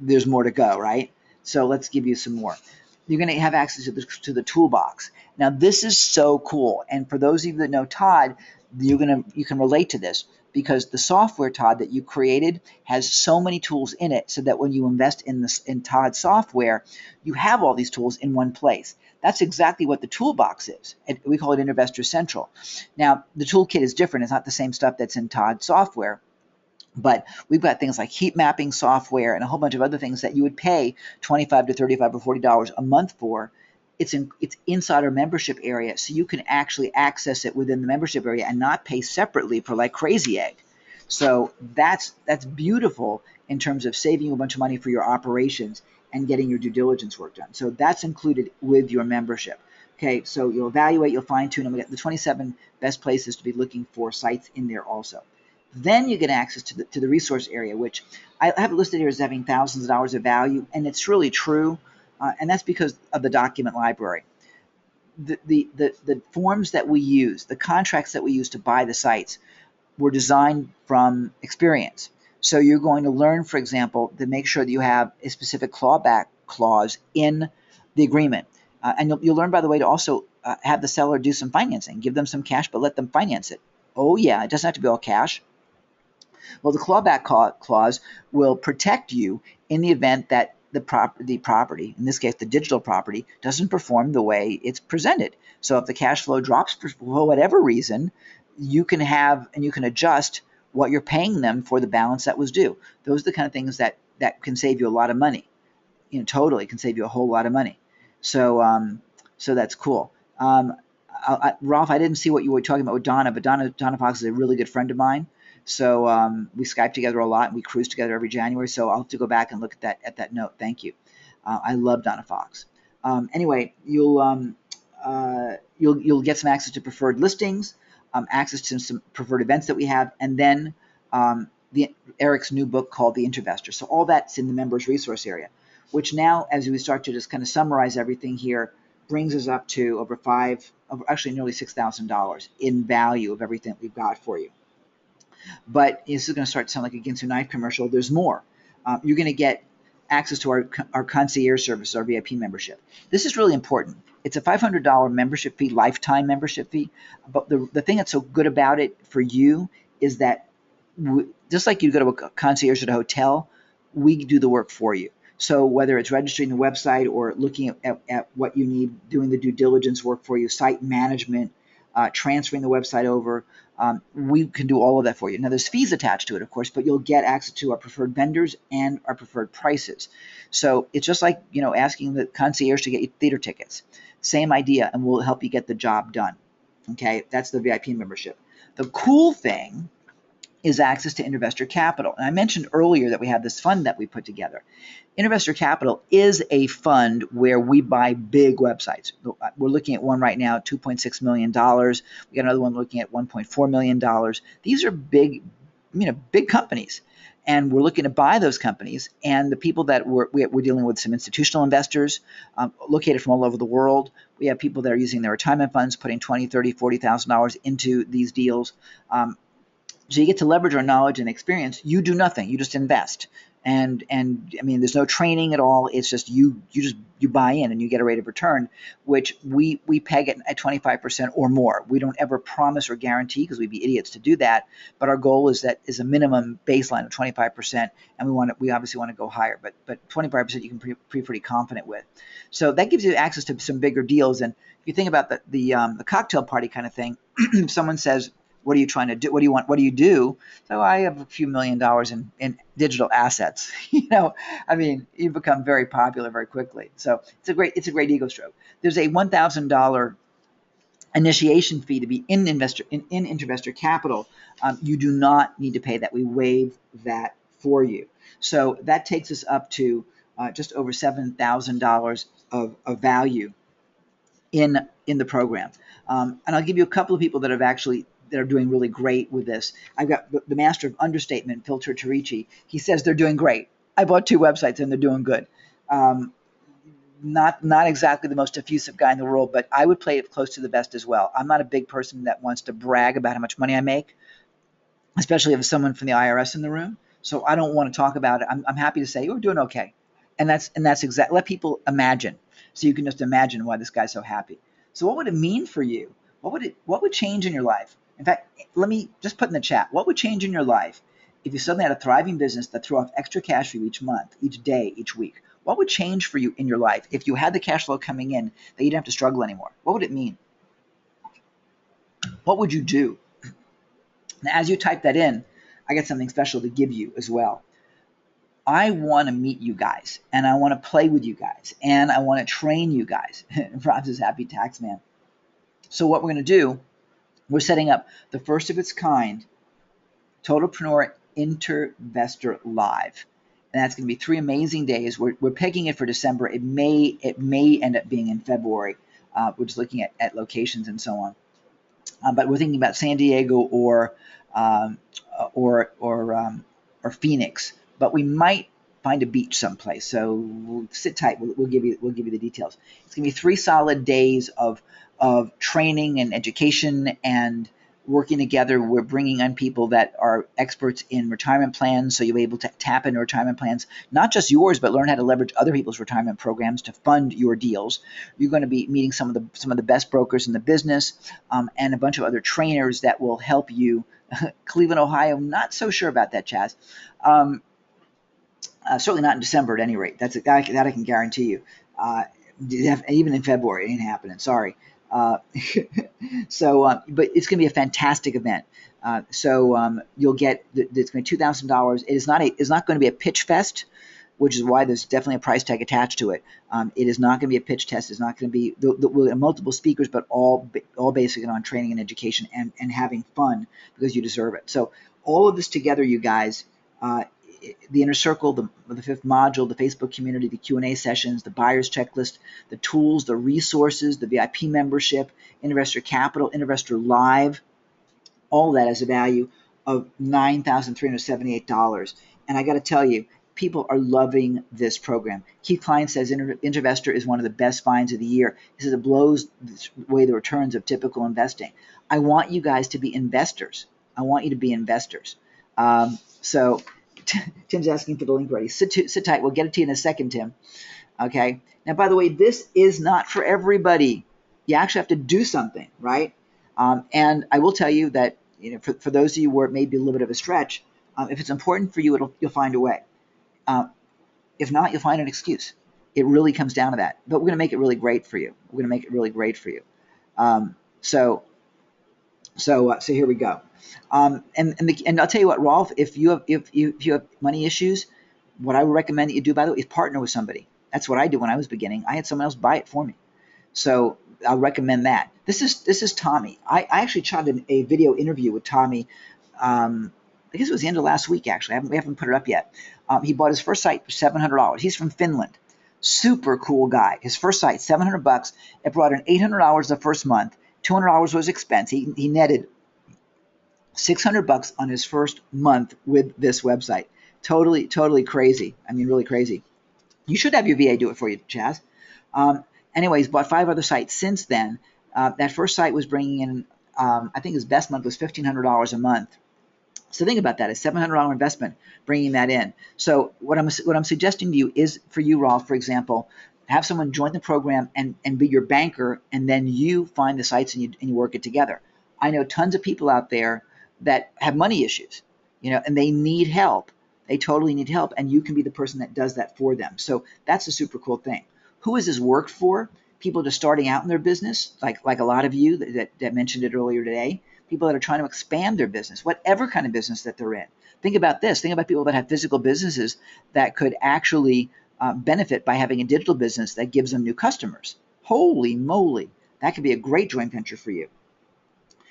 There's more to go, right? So let's give you some more. You're going to have access to the toolbox. Now, this is so cool. And for those of you that know Todd, you can relate to this, because the software, Todd, that you created has so many tools in it, so that when you invest in Todd's software, you have all these tools in one place. That's exactly what the toolbox is. We call it Investor Central. Now, the toolkit is different. It's not the same stuff that's in Todd's software. But we've got things like heat mapping software and a whole bunch of other things that you would pay $25 to $35 or $40 a month for. It's inside our membership area, so you can actually access it within the membership area and not pay separately for like Crazy Egg. So that's beautiful in terms of saving you a bunch of money for your operations and getting your due diligence work done. So that's included with your membership. Okay, so you'll evaluate, you'll fine tune, and we got the 27 best places to be looking for sites in there also. Then you get access to the resource area, which I have it listed here as having thousands of dollars of value, and it's really true, and that's because of the document library. The forms that we use, the contracts that we use to buy the sites, were designed from experience. So you're going to learn, for example, to make sure that you have a specific clawback clause in the agreement. And you'll learn, by the way, to also have the seller do some financing. Give them some cash, but let them finance it. Oh, yeah, it doesn't have to be all cash. Well, the clawback clause will protect you in the event that the property, in this case the digital property, doesn't perform the way it's presented. So if the cash flow drops for whatever reason, you can have and you can adjust what you're paying them for the balance that was due. Those are the kind of things that can save you a lot of money. Totally can save you a whole lot of money. So so that's cool. Ralph, I didn't see what you were talking about with Donna, but Donna Fox is a really good friend of mine. So we Skype together a lot, and we cruise together every January. So I'll have to go back and look at that note. Thank you. I love Donna Fox. Anyway, you'll get some access to preferred listings, access to some preferred events that we have, and then Eric's new book called The Investor. So all that's in the members resource area, which now, as we start to just kind of summarize everything here, brings us up to actually nearly $6,000 in value of everything that we've got for you. But this is going to start to sound like a Ginsu Knife commercial. There's more. You're going to get access to our concierge service, our VIP membership. This is really important. It's a $500 membership fee, lifetime membership fee. But the thing that's so good about it for you is that just like you go to a concierge at a hotel, we do the work for you. So whether it's registering the website or looking at what you need, doing the due diligence work for you, site management, transferring the website over. We can do all of that for you. Now, there's fees attached to it, of course, but you'll get access to our preferred vendors and our preferred prices. So it's just like, asking the concierge to get you theater tickets. Same idea, and we'll help you get the job done. Okay, that's the VIP membership. The cool thing is access to Intervestor Capital. And I mentioned earlier that we have this fund that we put together. Intervestor Capital is a fund where we buy big websites. We're looking at one right now, $2.6 million. We got another one looking at $1.4 million. These are big, big companies. And we're looking to buy those companies. And the people that we're dealing with, some institutional investors located from all over the world. We have people that are using their retirement funds, putting $20,000, $30,000, $40,000 into these deals. So you get to leverage our knowledge and experience. You do nothing. You just invest. And I mean, there's no training at all. It's just you buy in and you get a rate of return, which we peg it at 25% or more. We don't ever promise or guarantee, because we'd be idiots to do that. But our goal is a minimum baseline of 25%, and we obviously want to go higher. But 25% you can be pretty confident with. So that gives you access to some bigger deals. And if you think about the cocktail party kind of thing, if someone says, what are you trying to do? What do you want? What do you do? So I have a few $1 million in digital assets. I mean, you become very popular very quickly. So it's a great ego stroke. There's a $1,000 initiation fee to be in Intervestor Capital. You do not need to pay that. We waive that for you. So that takes us up to just over $7,000 of value in the program. And I'll give you a couple of people that are doing really great with this. I've got the master of understatement, Phil Turturici. He says they're doing great. I bought 2 websites and they're doing good. Not exactly the most effusive guy in the world, but I would play it close to the best as well. I'm not a big person that wants to brag about how much money I make, especially if there's someone from the IRS in the room. So I don't want to talk about it. I'm happy to say we're doing okay. And that's exactly, let people imagine. So you can just imagine why this guy's so happy. So what would it mean for you? What would change in your life? In fact, let me just put in the chat, what would change in your life if you suddenly had a thriving business that threw off extra cash for you each month, each day, each week? What would change for you in your life if you had the cash flow coming in that you didn't have to struggle anymore? What would it mean? What would you do? Now, as you type that in, I got something special to give you as well. I want to meet you guys, and I want to play with you guys, and I want to train you guys. Rob's is happy tax man. So what we're going to do, we're setting up the first of its kind Totalpreneur Intervestor Live. And that's going to be 3 amazing days. We're pegging it for December. It may end up being in February. We're just looking at locations and so on. But we're thinking about San Diego or Phoenix. But we might find a beach someplace. So we'll sit tight. We'll give you the details. It's going to be 3 solid days of training and education and working together. We're bringing on people that are experts in retirement plans, so you'll be able to tap into retirement plans, not just yours, but learn how to leverage other people's retirement programs to fund your deals. You're going to be meeting some of the best brokers in the business, and a bunch of other trainers that will help you. Cleveland, Ohio, not so sure about that, Chaz. Certainly not in December at any rate. That I can guarantee you. Even in February, it ain't happening. Sorry. But it's going to be a fantastic event. You'll get, it's going to be $2,000. It's not going to be a pitch fest, which is why there's definitely a price tag attached to it. It is not going to be a pitch test. It's not going to be, we'll have multiple speakers, but all basically on training and education and having fun, because you deserve it. So all of this together, you guys, the inner circle, the 5th module, the Facebook community, the Q&A sessions, the buyer's checklist, the tools, the resources, the VIP membership, Intervestor Capital, Intervestor Live, all of that has a value of $9,378. And I got to tell you, people are loving this program. Keith Klein says Intervestor is one of the best finds of the year. He says it blows away the returns of typical investing. I want you guys to be investors. I want you to be investors. So Tim's asking for the link ready. Sit tight. We'll get it to you in a second, Tim. Okay. Now, by the way, this is not for everybody. You actually have to do something, right? And I will tell you that, for those of you where it may be a little bit of a stretch, if it's important for you, you'll find a way. If not, you'll find an excuse. It really comes down to that. But we're going to make it really great for you. So So here we go. And I'll tell you what, Rolf, if you have money issues, what I would recommend that you do, by the way, is partner with somebody. That's what I did when I was beginning. I had someone else buy it for me. So I'll recommend that. This is Tommy. I actually shot a video interview with Tommy. I guess it was the end of last week, actually. We haven't put it up yet. He bought his first site for $700. He's from Finland. Super cool guy. His first site, $700. It brought in $800 the first month. $200 was expense. He netted $600 on his first month with this website. Totally crazy. I mean, really crazy. You should have your VA do it for you, Chaz. Anyways, bought 5 other sites since then. That first site was bringing in, I think his best month was $1,500 a month. So think about that, a $700 investment, bringing that in. So what I'm suggesting to you is, for you, Rolf, for example, have someone join the program and be your banker, and then you find the sites and you work it together. I know tons of people out there that have money issues, and they need help. They totally need help, and you can be the person that does that for them. So that's a super cool thing. Who has this worked for? People just starting out in their business, like a lot of you that mentioned it earlier today. People that are trying to expand their business, whatever kind of business that they're in. Think about this. Think about people that have physical businesses that could actually benefit by having a digital business that gives them new customers. Holy moly, that could be a great joint venture for you.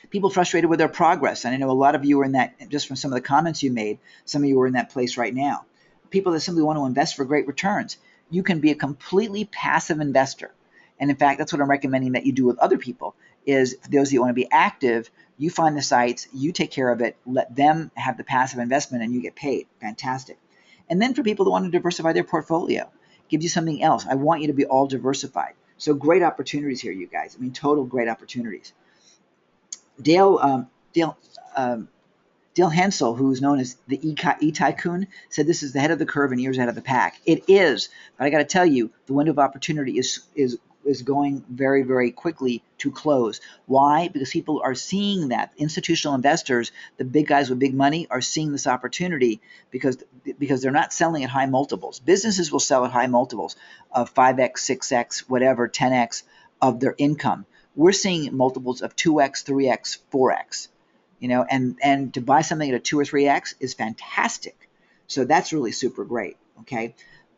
People frustrated with their progress, and I know a lot of you are in that, just from some of the comments you made, some of you are in that place right now. People that simply want to invest for great returns. You can be a completely passive investor. And in fact, that's what I'm recommending that you do with other people, is for those of you who want to be active, you find the sites, you take care of it, let them have the passive investment, and you get paid. Fantastic. And then for people that want to diversify their portfolio, gives you something else. I want you to be all diversified. So great opportunities here, you guys. I mean, total great opportunities. Dale Hensel, who's known as the E-Tycoon, said this is the head of the curve and years ahead of the pack. It is, but I got to tell you, the window of opportunity is going very, very quickly to close. Why? Because people are seeing that. Institutional investors, the big guys with big money, are seeing this opportunity because they're not selling at high multiples. Businesses will sell at high multiples of 5x, 6x, whatever, 10x of their income. We're seeing multiples of 2x, 3x, 4x. And to buy something at a 2 or 3x is fantastic. So that's really super great, okay?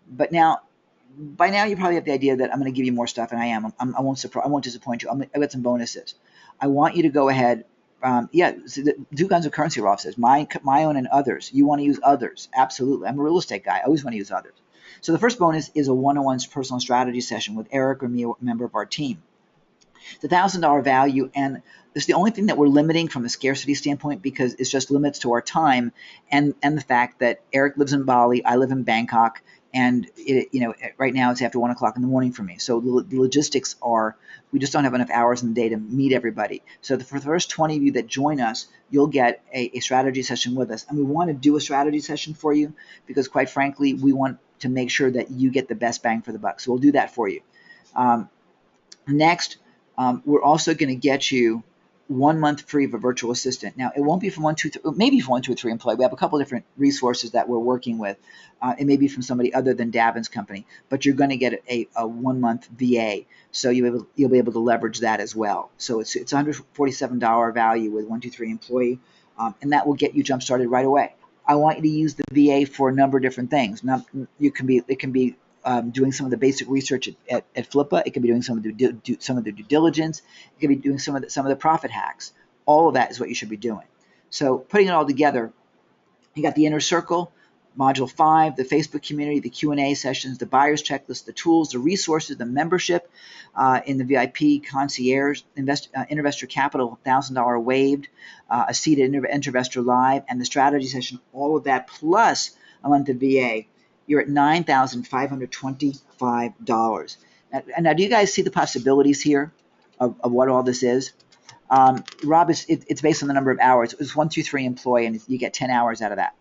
But by now you probably have the idea that I'm going to give you more stuff, and I won't disappoint you. I've got some bonuses. I want you to go ahead. Do kinds of currency, Rolf says. My own and others. You want to use others. Absolutely. I'm a real estate guy. I always want to use others. So the first bonus is a one-on-one personal strategy session with Eric or me, a member of our team. It's a $1,000 value, and it's the only thing that we're limiting from a scarcity standpoint, because it's just limits to our time and the fact that Eric lives in Bali, I live in Bangkok, and right now it's after 1 o'clock in the morning for me. So the logistics are, we just don't have enough hours in the day to meet everybody. So for the first 20 of you that join us, you'll get a strategy session with us, and we want to do a strategy session for you because, quite frankly, we want to make sure that you get the best bang for the buck. So we'll do that for you. Next. We're also going to get you 1 month free of a virtual assistant. Now, it won't be from 1, 2, 3, maybe from 1, 2, 3 employee. We have a couple of different resources that we're working with. It may be from somebody other than Davin's company, but you're going to get a 1 month VA, so you'll be able to leverage that as well. So it's $147 value with 1, 2, 3 employee, and that will get you jump started right away. I want you to use the VA for a number of different things. Now, it can be doing some of the basic research at Flippa. It could be doing some of the due diligence. It could be doing some of the profit hacks. All of that is what you should be doing. So putting it all together, you got the inner circle, module 5, the Facebook community, the Q&A sessions, the buyer's checklist, the tools, the resources, the membership in the VIP concierge, Investor Capital, $1,000 waived, a seat at Investor Live, and the strategy session. All of that plus a month of VA. You're at $9,525. Now, do you guys see the possibilities here of what all this is? Rob, it's based on the number of hours. It's 1, 2, 3 employee, and you get 10 hours out of that.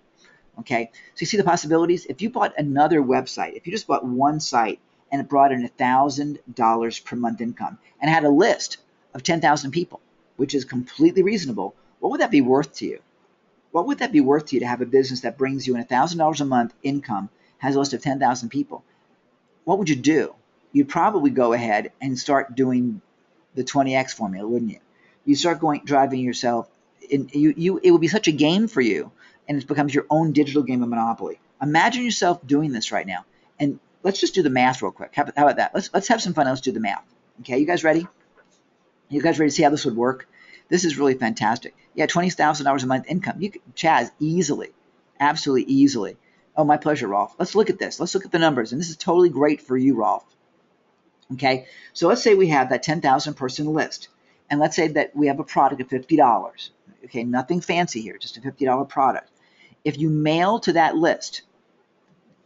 Okay, so you see the possibilities? If you bought another website, if you just bought one site and it brought in $1,000 per month income and had a list of 10,000 people, which is completely reasonable, what would that be worth to you? What would that be worth to you to have a business that brings you in $1,000 a month income, has a list of 10,000 people? What would you do? You'd probably go ahead and start doing the 20x formula, wouldn't you? you start driving yourself. It will be such a game for you, and it becomes your own digital game of Monopoly. Imagine yourself doing this right now, and let's just do the math real quick. How about that? Let's have some fun. Let's do the math. Okay, you guys ready? You guys ready to see how this would work? This is really fantastic. Yeah, $20,000 a month income. Chaz, easily, absolutely easily. Oh, my pleasure, Rolf. Let's look at this. Let's look at the numbers, and this is totally great for you, Rolf. Okay, so let's say we have that 10,000 person list, and let's say that we have a product of $50. Okay, nothing fancy here, just a $50 product. If you mail to that list,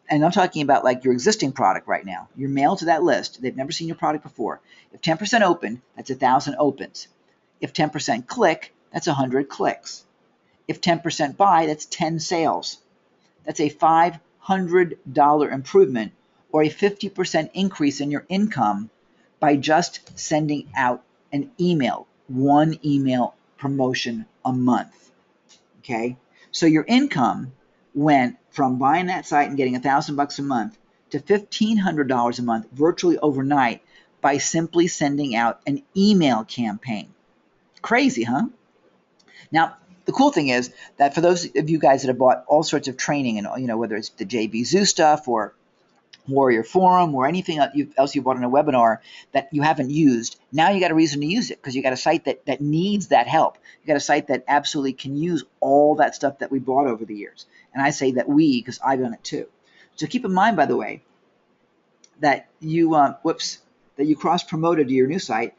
and I'm talking about like your existing product right now, you're mailed to that list, they've never seen your product before. If 10% open, that's 1,000 opens. If 10% click, that's 100 clicks. If 10% buy, that's 10 sales. That's a $500 improvement or a 50% increase in your income by just sending out an email, one email promotion a month. Okay, so your income went from buying that site and getting $1,000 a month to $1,500 a month virtually overnight by simply sending out an email campaign. Crazy, huh? Now, the cool thing is that for those of you guys that have bought all sorts of training, and whether it's the JVZoo stuff or Warrior Forum or anything else you bought in a webinar that you haven't used, now you got a reason to use it because you got a site that needs that help. You got a site that absolutely can use all that stuff that we bought over the years. And I say that we because I've done it too. So keep in mind, by the way, that you cross-promoted to your new site,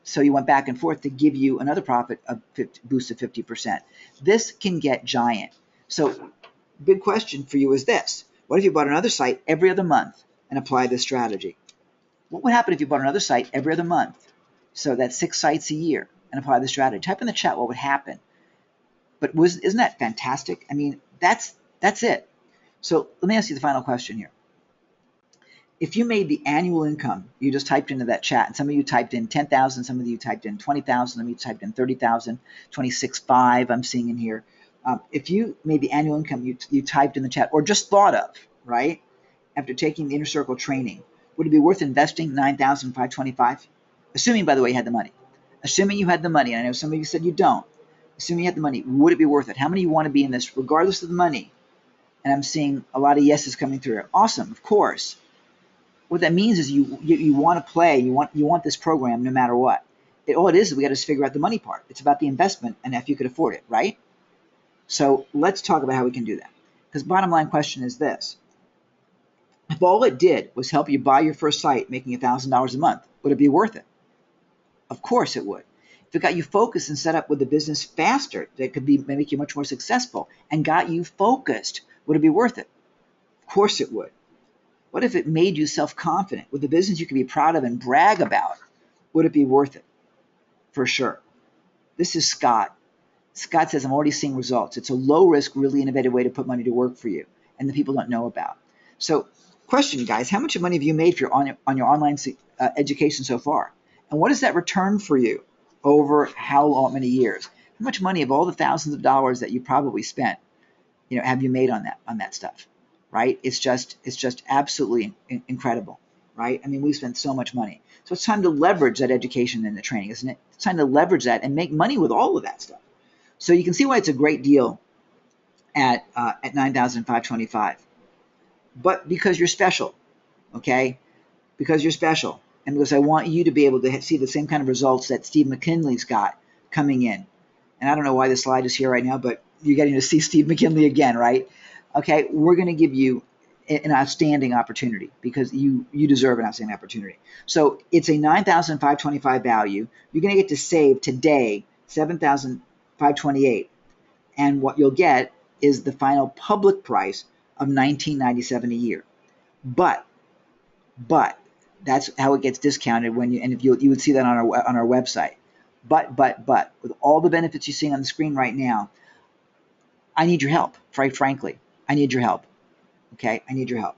so you went back and forth to give you another profit of boost of 50%. This can get giant. So big question for you is this. What if you bought another site every other month and applied this strategy? What would happen if you bought another site every other month? So that's 6 sites a year and apply the strategy. Type in the chat what would happen. But isn't that fantastic? I mean, that's it. So let me ask you the final question here. If you made the annual income, you just typed into that chat, and some of you typed in 10,000, some of you typed in 20,000, some of you typed in 30,000, 26.5 I'm seeing in here. If you made the annual income you typed in the chat or just thought of, right, after taking the Inner Circle training, would it be worth investing $9,525? Assuming, by the way, you had the money. Assuming you had the money, and I know some of you said you don't. Assuming you had the money, would it be worth it? How many of you want to be in this regardless of the money? And I'm seeing a lot of yeses coming through. Awesome, of course. What that means is you want to play, you want this program no matter what. All it is we got to figure out the money part. It's about the investment and if you could afford it, right? So let's talk about how we can do that. Because bottom line question is this. If all it did was help you buy your first site making $1,000 a month, would it be worth it? Of course it would. If it got you focused and set up with the business faster, that could make you much more successful and got you focused, would it be worth it? Of course it would. What if it made you self-confident with a business you could be proud of and brag about? Would it be worth it? For sure. This is Scott. Scott says, I'm already seeing results. It's a low-risk, really innovative way to put money to work for you, and the people don't know about. So, question, guys, how much money have you made on your online education so far? And what is that return for you over how many years? How much money of all the thousands of dollars that you probably spent, have you made on that stuff? Right? It's just absolutely incredible, right? I mean, we spent so much money. So it's time to leverage that education and the training, isn't it? It's time to leverage that and make money with all of that stuff. So you can see why it's a great deal at $9,525. But because you're special, okay? Because you're special, and because I want you to be able to see the same kind of results that Steve McKinley's got coming in. And I don't know why the slide is here right now, but you're getting to see Steve McKinley again, right? Okay, we're going to give you an outstanding opportunity because you deserve an outstanding opportunity. So it's a $9,525 value. You're going to get to save today $7,528, and what you'll get is the final public price of $19.97 a year. But that's how it gets discounted if you would see that on our website. But with all the benefits you're seeing on the screen right now, I need your help. Frankly, I need your help. Okay, I need your help.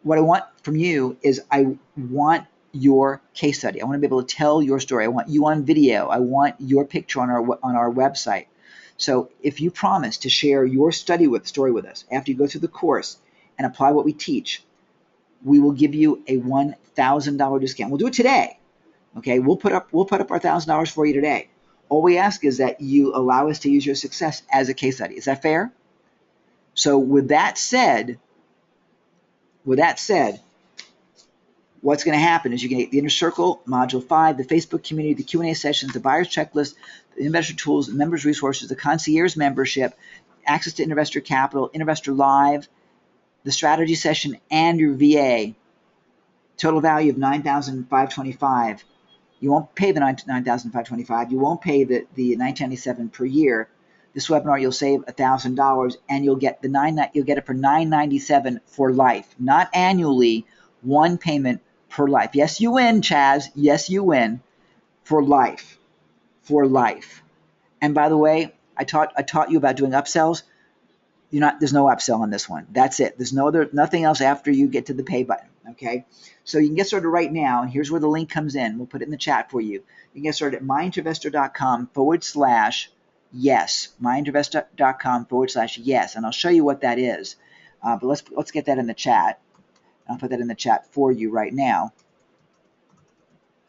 What I want from you is I want your case study. I want to be able to tell your story. I want you on video. I want your picture on our website. So if you promise to share your story with us after you go through the course and apply what we teach, we will give you a $1,000 discount. We'll do it today. Okay, we'll put up our $1,000 for you today. All we ask is that you allow us to use your success as a case study. Is that fair? So with that said, what's going to happen is you get the Inner Circle, Module 5, the Facebook community, the Q&A sessions, the buyer's checklist, the investor tools, the members resources, the concierge membership, access to Investor Capital, Investor Live, the strategy session, and your VA. Total value of $9,525. You won't pay the $9,525. You won't pay the $997 per year. This webinar you'll save $1,000, and you'll get it for $997 for life, not annually. One payment per life. Yes, you win, Chaz. Yes, you win. For life. For life. And by the way, I taught you about doing upsells. There's no upsell on this one. That's it. There's nothing else after you get to the pay button. Okay. So you can get started right now, and here's where the link comes in. We'll put it in the chat for you. You can get started at myintervestor.com/yes. myintervestor.com/yes. And I'll show you what that is. But let's get that in the chat. I'll put that in the chat for you right now.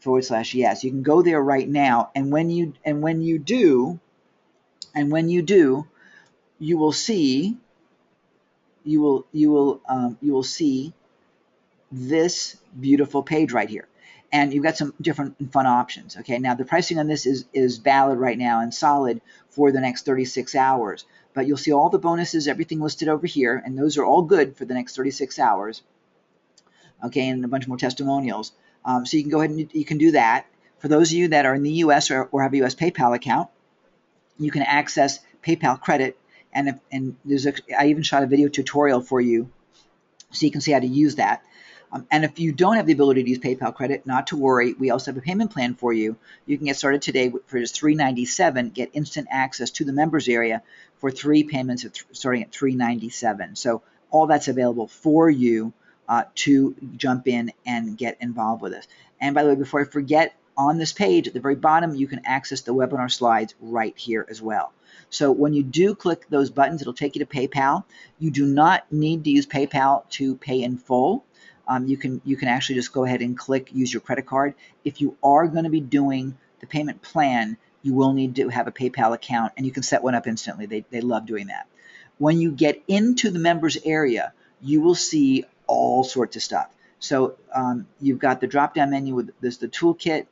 /yes. You can go there right now, and when you do, you will see this beautiful page right here, and you've got some different and fun options. Okay, now the pricing on this is valid right now and solid for the next 36 hours. But you'll see all the bonuses, everything listed over here, and those are all good for the next 36 hours. Okay, and a bunch more testimonials. So you can go ahead and you can do that. For those of you that are in the U.S. or have a U.S. PayPal account, you can access PayPal credit. And I even shot a video tutorial for you so you can see how to use that. And if you don't have the ability to use PayPal credit, not to worry. We also have a payment plan for you. You can get started today for just $397. Get instant access to the members area for 3 payments starting at $397. So all that's available for you to jump in and get involved with us. And by the way, before I forget, on this page at the very bottom, you can access the webinar slides right here as well. So when you do click those buttons, it'll take you to PayPal. You do not need to use PayPal to pay in full. You can actually just go ahead and click use your credit card. If you are going to be doing the payment plan, you will need to have a PayPal account, and you can set one up instantly. They love doing that. When you get into the members area, you will see all sorts of stuff. So you've got the drop-down menu with the toolkit.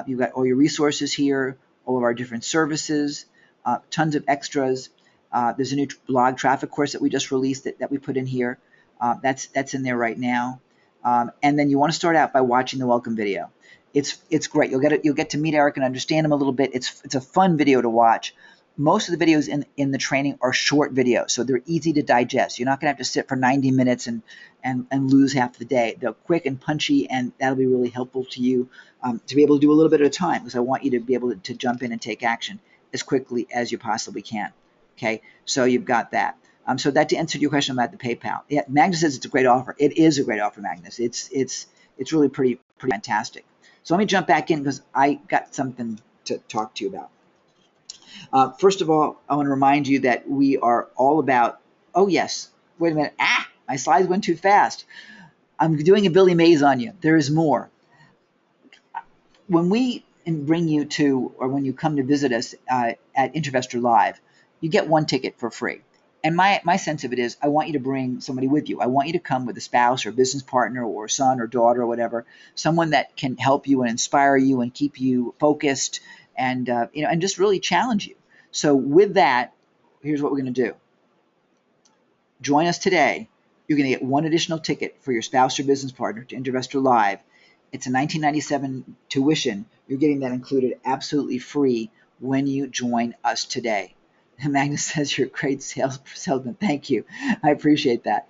You've got all your resources here, all of our different services, tons of extras. There's a new blog traffic course that we just released that we put in here. That's in there right now. And then you want to start out by watching the welcome video. It's great. You'll get to meet Eric and understand him a little bit. It's a fun video to watch. Most of the videos in the training are short videos, so they're easy to digest. You're not going to have to sit for 90 minutes and lose half the day. They're quick and punchy, and that'll be really helpful to you to be able to do a little bit at a time, because I want you to be able to jump in and take action as quickly as you possibly can. Okay, so you've got that. So that to answer your question about the PayPal. Yeah, Magnus says it's a great offer. It is a great offer, Magnus. It's really pretty fantastic. So let me jump back in because I got something to talk to you about. First of all, I want to remind you that we are all about, oh yes, wait a minute, my slides went too fast. I'm doing a Billy Mays on you. There is more. When we bring you to, or when you come to visit us at Intervestor Live, you get 1 ticket for free. And my sense of it is I want you to bring somebody with you. I want you to come with a spouse or business partner or son or daughter or whatever, someone that can help you and inspire you and keep you focused and and just really challenge you. So with that, here's what we're going to do. Join us today. You're going to get 1 additional ticket for your spouse or business partner to Intervestor Live. It's a $19.97 tuition. You're getting that included absolutely free when you join us today. Magnus says you're a great salesman. Thank you. I appreciate that.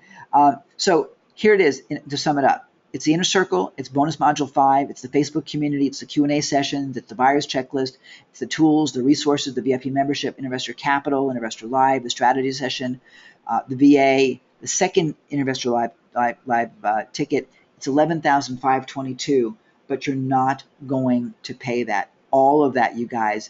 So here it is to sum it up. It's the Inner Circle. It's bonus module 5. It's the Facebook community. It's the Q&A sessions. It's the buyer's checklist. It's the tools, the resources, the VIP membership, Investor Capital, Investor Live, the strategy session, the VA, the second Investor Live ticket. It's $11,522, but you're not going to pay that. All of that, you guys,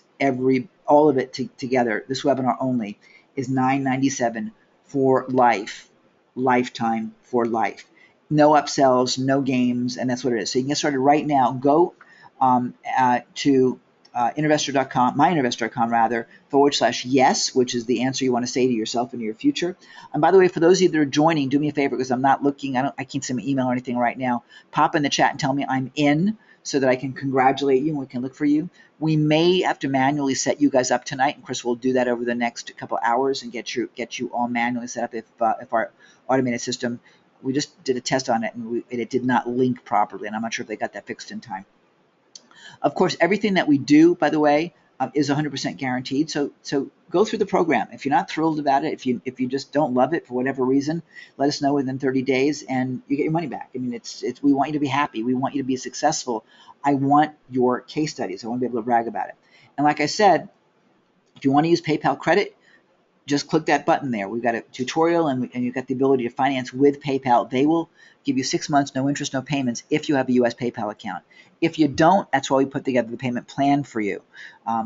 all of it together, this webinar only, is $997 for life, lifetime for life. No upsells, no games, and that's what it is. So you can get started right now. Go to myinvestor.com rather, /yes, which is the answer you want to say to yourself in your future. And by the way, for those of you that are joining, do me a favor, because I'm not looking, I can't send an email or anything right now. Pop in the chat and tell me I'm in so that I can congratulate you and we can look for you. We may have to manually set you guys up tonight, and Chris will do that over the next couple hours and get you all manually set up if our automated system, we just did a test on it and it did not link properly, and I'm not sure if they got that fixed in time. Of course, everything that we do, by the way, is 100% guaranteed. So go through the program. If you're not thrilled about it, if you just don't love it for whatever reason, let us know within 30 days, and you get your money back. I mean, it's we want you to be happy. We want you to be successful. I want your case studies. I want to be able to brag about it. And like I said, if you want to use PayPal credit, just click that button there. We've got a tutorial, and you've got the ability to finance with PayPal. They will give you 6 months, no interest, no payments, if you have a U.S. PayPal account. If you don't, that's why we put together the payment plan for you,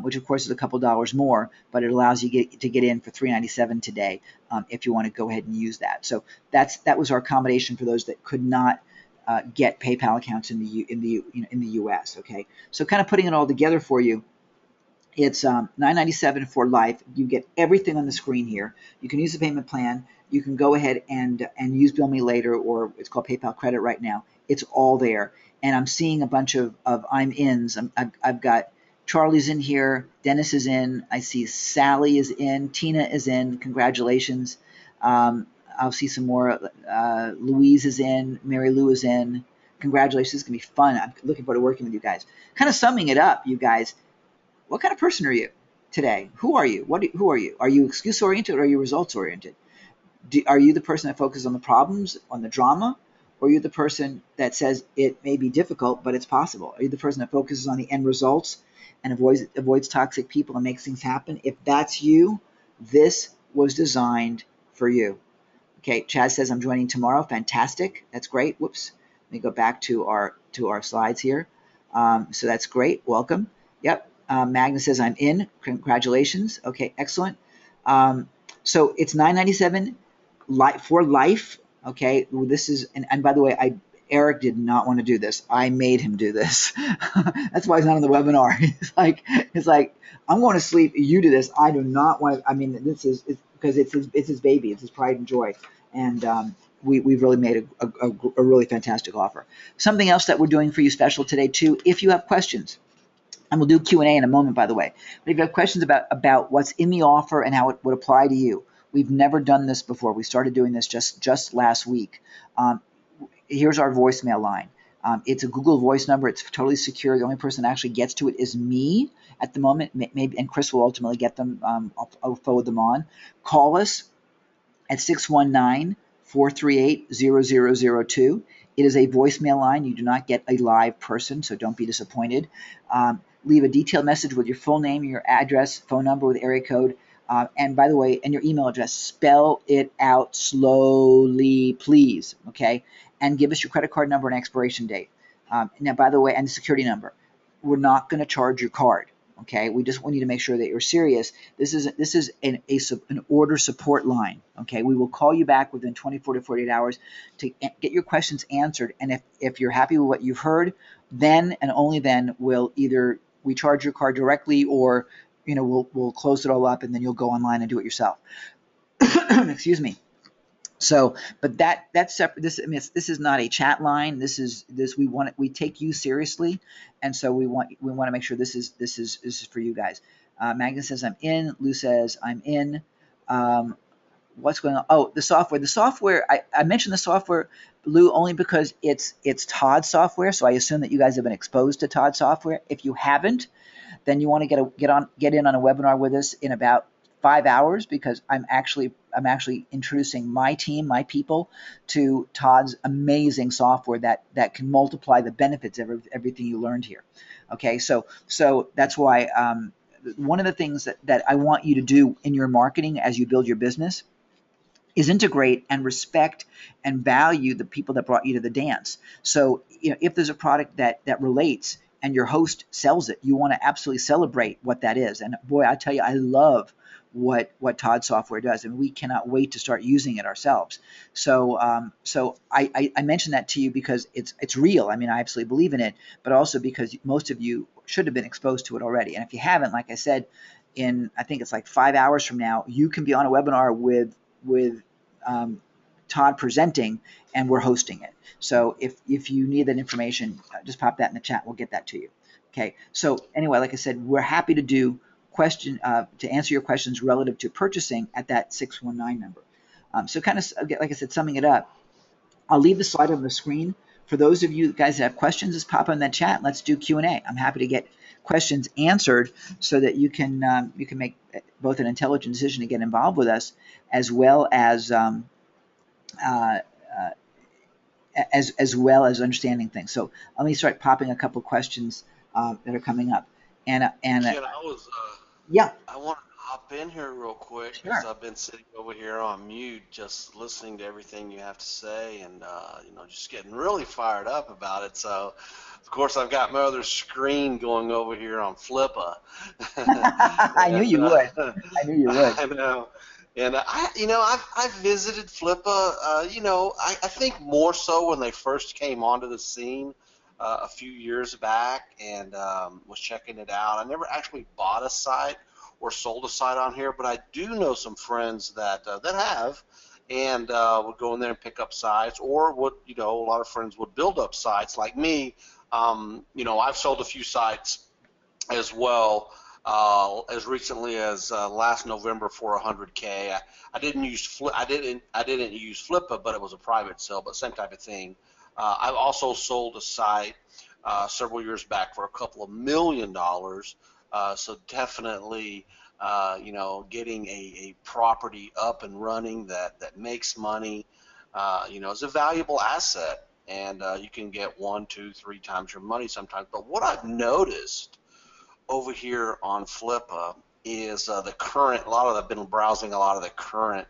which of course is a couple dollars more, but it allows you to get in for $397 today if you want to go ahead and use that. So that was our accommodation for those that could not get PayPal accounts in the U.S. Okay, so kind of putting it all together for you. It's $997 for life. You get everything on the screen here. You can use the payment plan. You can go ahead and use Bill Me Later, or it's called PayPal Credit right now. It's all there. And I'm seeing a bunch of I'm ins. I've got Charlie's in here. Dennis is in. I see Sally is in. Tina is in. Congratulations. I'll see some more. Louise is in. Mary Lou is in. Congratulations. It's going to be fun. I'm looking forward to working with you guys. Kind of summing it up, you guys. What kind of person are you today? Who are you? Who are you? Are you excuse-oriented or are you results-oriented? Are you the person that focuses on the problems, on the drama? Or are you the person that says it may be difficult, but it's possible? Are you the person that focuses on the end results and avoids toxic people and makes things happen? If that's you, this was designed for you. Okay, Chaz says, I'm joining tomorrow. Fantastic. That's great. Whoops. Let me go back to our slides here. So that's great. Welcome. Yep. Magnus says, I'm in. Congratulations. Okay, excellent. So it's $997 for life. Okay, this is, and by the way, Eric did not want to do this. I made him do this. That's why he's not on the webinar. He's like, I'm going to sleep. You do this. I do not want to. I mean, it's because it's his baby. It's his pride and joy. And we've really made a really fantastic offer. Something else that we're doing for you special today too. If you have questions, and we'll do Q&A in a moment, by the way. But if you have questions about what's in the offer and how it would apply to you, we've never done this before. We started doing this just last week. Here's our voicemail line. It's a Google Voice number. It's totally secure. The only person that actually gets to it is me at the moment. Maybe, and Chris will ultimately get them. I'll forward them on. Call us at 619-438-0002. It is a voicemail line. You do not get a live person, so don't be disappointed. Leave a detailed message with your full name, your address, phone number with area code, and by the way, and your email address. Spell it out slowly, please, okay? And give us your credit card number and expiration date. Now, by the way, and the security number. We're not going to charge your card, okay? We just want you to make sure that you're serious. This is an order support line, okay? We will call you back within 24 to 48 hours to get your questions answered. And if you're happy with what you've heard, then and only then will either we charge your card directly, or we'll close it all up and then you'll go online and do it yourself. Excuse me. So, but that's separate. This is not a chat line. We take you seriously, and so we want to make sure this is for you guys. Magnus says I'm in. Lou says I'm in. What's going on? Oh, the software. The software. I mentioned the software, Lou, only because it's Todd's software. So I assume that you guys have been exposed to Todd's software. If you haven't, then you want to get in on a webinar with us in about 5 hours, because I'm actually introducing my team, my people, to Todd's amazing software that can multiply the benefits of everything you learned here. Okay, so that's why one of the things that I want you to do in your marketing as you build your business is integrate and respect and value the people that brought you to the dance. So if there's a product that relates, and your host sells it, you want to absolutely celebrate what that is. And boy, I tell you, I love what Todd Software does, and we cannot wait to start using it ourselves. So I mentioned that to you because it's real. I mean, I absolutely believe in it, but also because most of you should have been exposed to it already. And if you haven't, like I said, in I think it's like 5 hours from now, you can be on a webinar with Todd presenting, and we're hosting it. So if you need that information, just pop that in the chat. We'll get that to you. Okay. So anyway, like I said, we're happy to do to answer your questions relative to purchasing at that 619 number. So kind of like I said, summing it up, I'll leave the slide on the screen. For those of you guys that have questions, just pop in that chat. Let's do Q&A. I'm happy to get questions answered so that you can make both an intelligent decision to get involved with us, as well as understanding things. So let me start popping a couple questions that are coming up. And Ken, yeah, I want to hop in here real quick sure. because I've been sitting over here on mute, just listening to everything you have to say, and just getting really fired up about it. So, of course, I've got my other screen going over here on Flippa. I knew you would. I knew you would. I know. And I've visited Flippa. I think more so when they first came onto the scene a few years back, and was checking it out. I never actually bought a site or sold a site on here, but I do know some friends that have, and would go in there and pick up sites, or would a lot of friends would build up sites like me. I've sold a few sites as well. As recently as last November for $100K. I didn't use Flippa, but it was a private sale, but same type of thing. I've also sold a site several years back for a couple of $1 million. So definitely, getting a property up and running that makes money, is a valuable asset, and you can get 1, 2, 3 times your money sometimes. But what I've noticed over here on Flippa is I've been browsing a lot of the current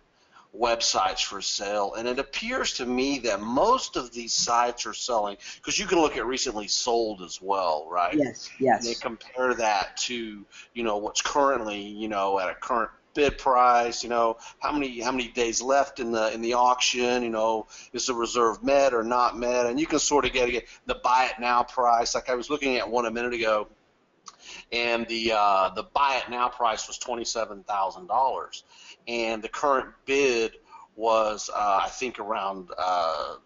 websites for sale, and it appears to me that most of these sites are selling, because you can look at recently sold as well, right? Yes. And they compare that to, what's currently, at a current bid price, how many days left in the auction, is the reserve met or not met, and you can sort of get the buy it now price. Like I was looking at one a minute ago, and the buy it now price was $27,000, and the current bid was I think around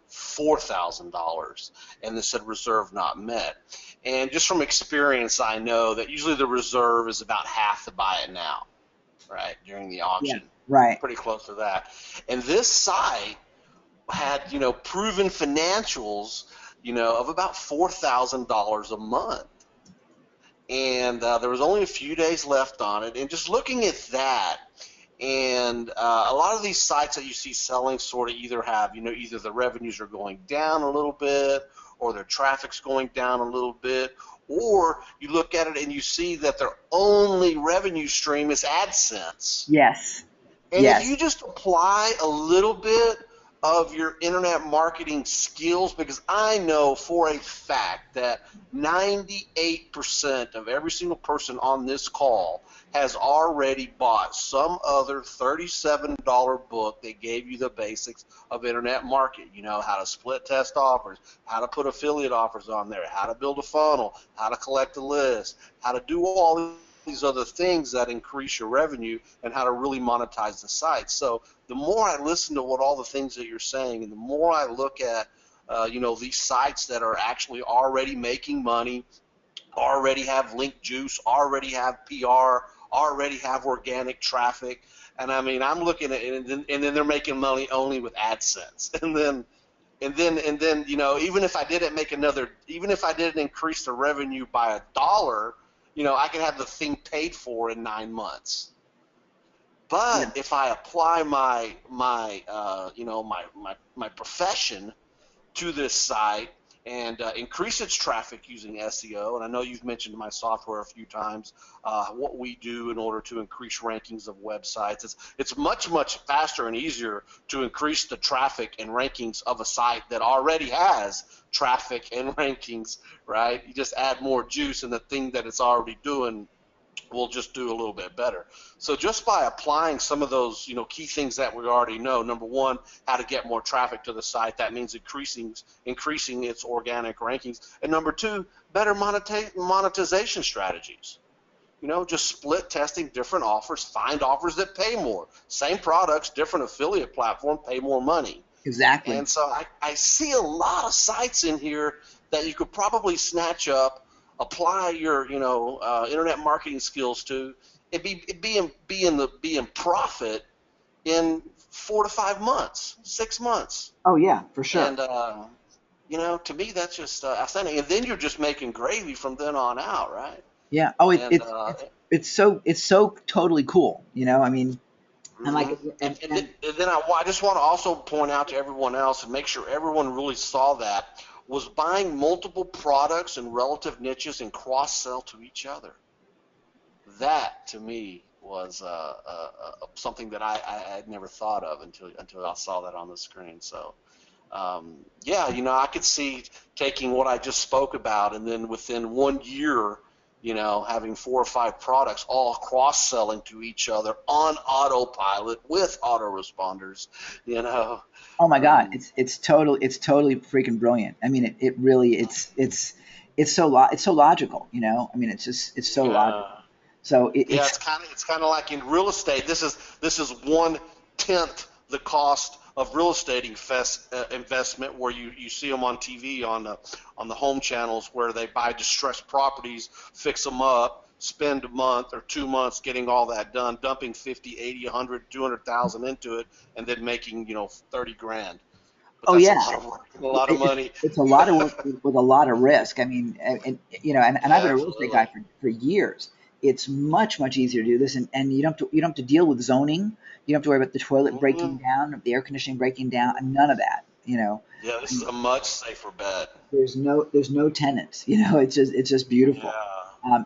$4,000, and this said reserve not met. And just from experience, I know that usually the reserve is about half the buy it now, right, during the auction. Yeah, right. Pretty close to that. And this site had proven financials of about $4,000 a month. And there was only a few days left on it, and just looking at that, and a lot of these sites that you see selling sort of either have, either the revenues are going down a little bit, or their traffic's going down a little bit, or you look at it and you see that their only revenue stream is AdSense. Yes. And if you just apply a little bit of your internet marketing skills, because I know for a fact that 98% of every single person on this call has already bought some other $37 book that gave you the basics of internet marketing. How to split test offers, how to put affiliate offers on there, how to build a funnel, how to collect a list, how to do all these other things that increase your revenue, and how to really monetize the site. So the more I listen to what all the things that you're saying, and the more I look at these sites that are actually already making money, already have link juice, already have PR, already have organic traffic, and I mean, I'm looking at it, and then they're making money only with AdSense, and then even if I didn't increase the revenue by $1, I could have the thing paid for in 9 months. But if I apply my profession to this site, and increase its traffic using SEO. And I know you've mentioned my software a few times, what we do in order to increase rankings of websites. It's much, much faster and easier to increase the traffic and rankings of a site that already has traffic and rankings, right? You just add more juice, and the thing that it's already doing will just do a little bit better. So just by applying some of those, key things that we already know, number one, how to get more traffic to the site, that means increasing its organic rankings, and number two, better monetization strategies. Just split testing different offers, find offers that pay more. Same products, different affiliate platform, pay more money. Exactly. And so I see a lot of sites in here that you could probably snatch up, apply your internet marketing skills to, and be in profit in 4 to 5 months, 6 months. Oh yeah, for sure. And to me that's just outstanding. And then you're just making gravy from then on out, right? Yeah. Oh, it's so totally cool. I mean, and like, and then I just want to also point out to everyone else and make sure everyone really saw that, was buying multiple products in relative niches and cross-sell to each other. That, to me, was something that I had never thought of until I saw that on the screen. So, I could see taking what I just spoke about, and then within 1 year, having 4 or 5 products all cross-selling to each other on autopilot with autoresponders, Oh my God, it's totally freaking brilliant. I mean, it really it's so logical. I mean, it's so logical. So it's kind of like in real estate. This is 1/10 the cost of real estate investment, where you see them on TV on the home channels, where they buy distressed properties, fix them up, spend a month or 2 months getting all that done, dumping 50, 80, 100, 200,000 into it, and then making 30 grand. But that's a lot of work, a lot of money. It's a lot of work with a lot of risk. I mean, and I've been a real estate guy for years. It's much easier to do this, and you don't have to deal with zoning. You don't have to worry about the toilet breaking down, the air conditioning breaking down, and none of that. Yeah, this is a much safer bet. There's no tenants. It's just beautiful. Yeah.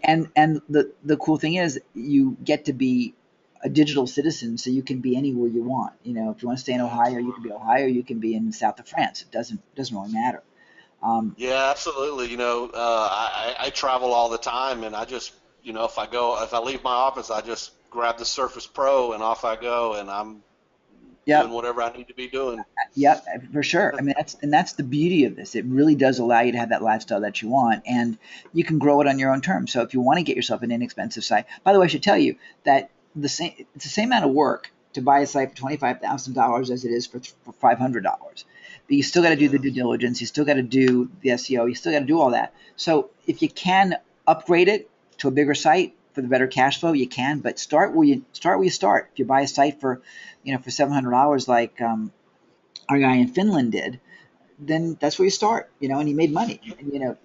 And the cool thing is, you get to be a digital citizen, so you can be anywhere you want. If you want to stay in Ohio, you can be Ohio. You can be in south of France. It doesn't really matter. Yeah, absolutely. I travel all the time, and I just if I leave my office, I just grab the Surface Pro and off I go, and I'm doing whatever I need to be doing. Yeah, for sure. I mean, that's the beauty of this. It really does allow you to have that lifestyle that you want, and you can grow it on your own terms. So if you want to get yourself an inexpensive site, by the way, I should tell you that it's the same amount of work to buy a site for $25,000 as it is for $500. But you still got to do the due diligence. You still got to do the SEO. You still got to do all that. So if you can upgrade it to a bigger site for the better cash flow, you can. But start where you start. If you buy a site for for $700, like our guy in Finland did, then that's where you start. And he made money. And,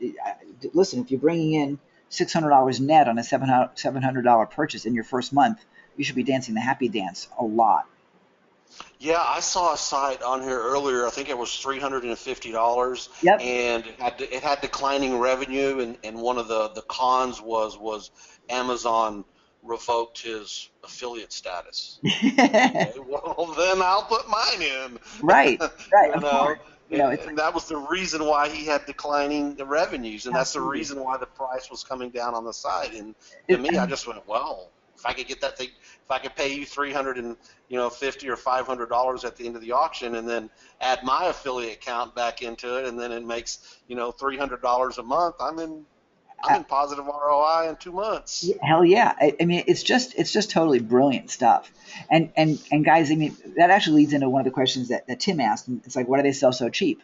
listen, if you're bringing in $600 net on a $700 purchase in your first month, you should be dancing the happy dance a lot. Yeah, I saw a site on here earlier. I think it was $350. Yep. And it had declining revenue, and one of the cons was Amazon revoked his affiliate status. Okay, well, then I'll put mine in. Right. And that was the reason why he had declining the revenues, and that's the reason why the price was coming down on the site. And to me, I just went, well, if I could get that thing, if I could pay you $350 or $500 at the end of the auction, and then add my affiliate account back into it, and then it makes $300 a month, I'm in positive ROI in 2 months. Hell yeah! I mean, it's just totally brilliant stuff. And guys, I mean, that actually leads into one of the questions that Tim asked. And it's like, why do they sell so cheap?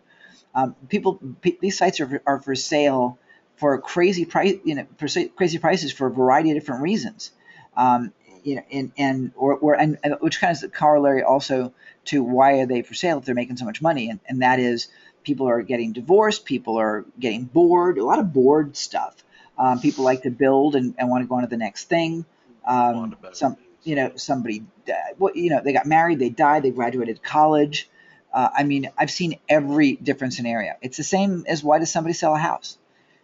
These sites are for sale for crazy prices for a variety of different reasons. Which kind of is a corollary also to why are they for sale if they're making so much money, and that is people are getting divorced, people are getting bored, a lot of bored stuff. People like to build and want to go on to the next thing. Somebody, they got married, they died, they graduated college. I mean, I've seen every different scenario. It's the same as why does somebody sell a house?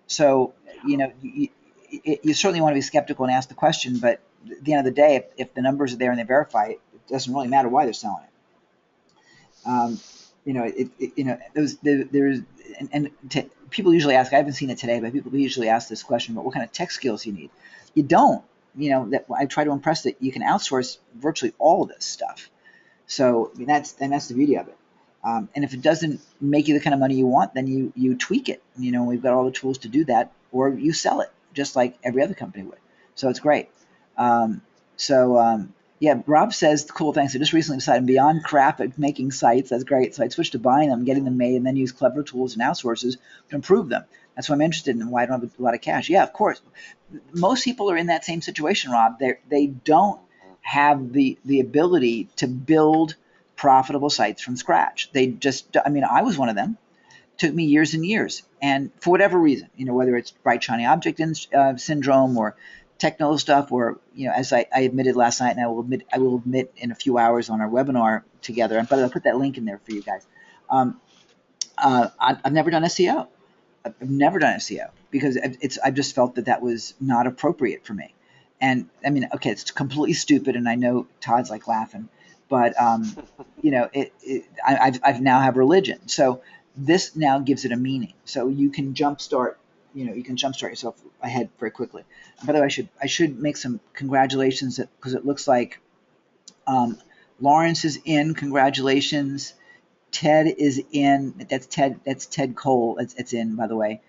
So, you certainly want to be skeptical and ask the question, but at the end of the day, if the numbers are there and they verify it, it doesn't really matter why they're selling it. There's people usually ask. I haven't seen it today, but people usually ask this question: "But what kind of tech skills you need?" You don't. That I try to impress that you can outsource virtually all of this stuff. So I mean, that's the beauty of it. And if it doesn't make you the kind of money you want, then you tweak it. We've got all the tools to do that, or you sell it just like every other company would. So it's great. Um, yeah, Rob says, cool, thanks. I just recently decided I'm beyond crap at making sites. That's great. So I switched to buying them, getting them made, and then use clever tools and outsources to improve them. That's why I'm interested in why I don't have a lot of cash. Yeah, of course. Most people are in that same situation, Rob. They don't have the ability to build profitable sites from scratch. I mean, I was one of them. It took me years and years. And for whatever reason, whether it's bright, shiny object syndrome or technical stuff, or as I admitted last night, and I will admit in a few hours on our webinar together. But I'll put that link in there for you guys. I've never done SEO. I've never done SEO because I've just felt that was not appropriate for me. And I mean, okay, it's completely stupid, and I know Todd's like laughing, but I've now have religion, so this now gives it a meaning. So you can jumpstart yourself ahead very quickly. And by the way, I should make some congratulations because it looks like Lawrence is in. Congratulations. Ted is in. That's Ted Cole. It's in, by the way.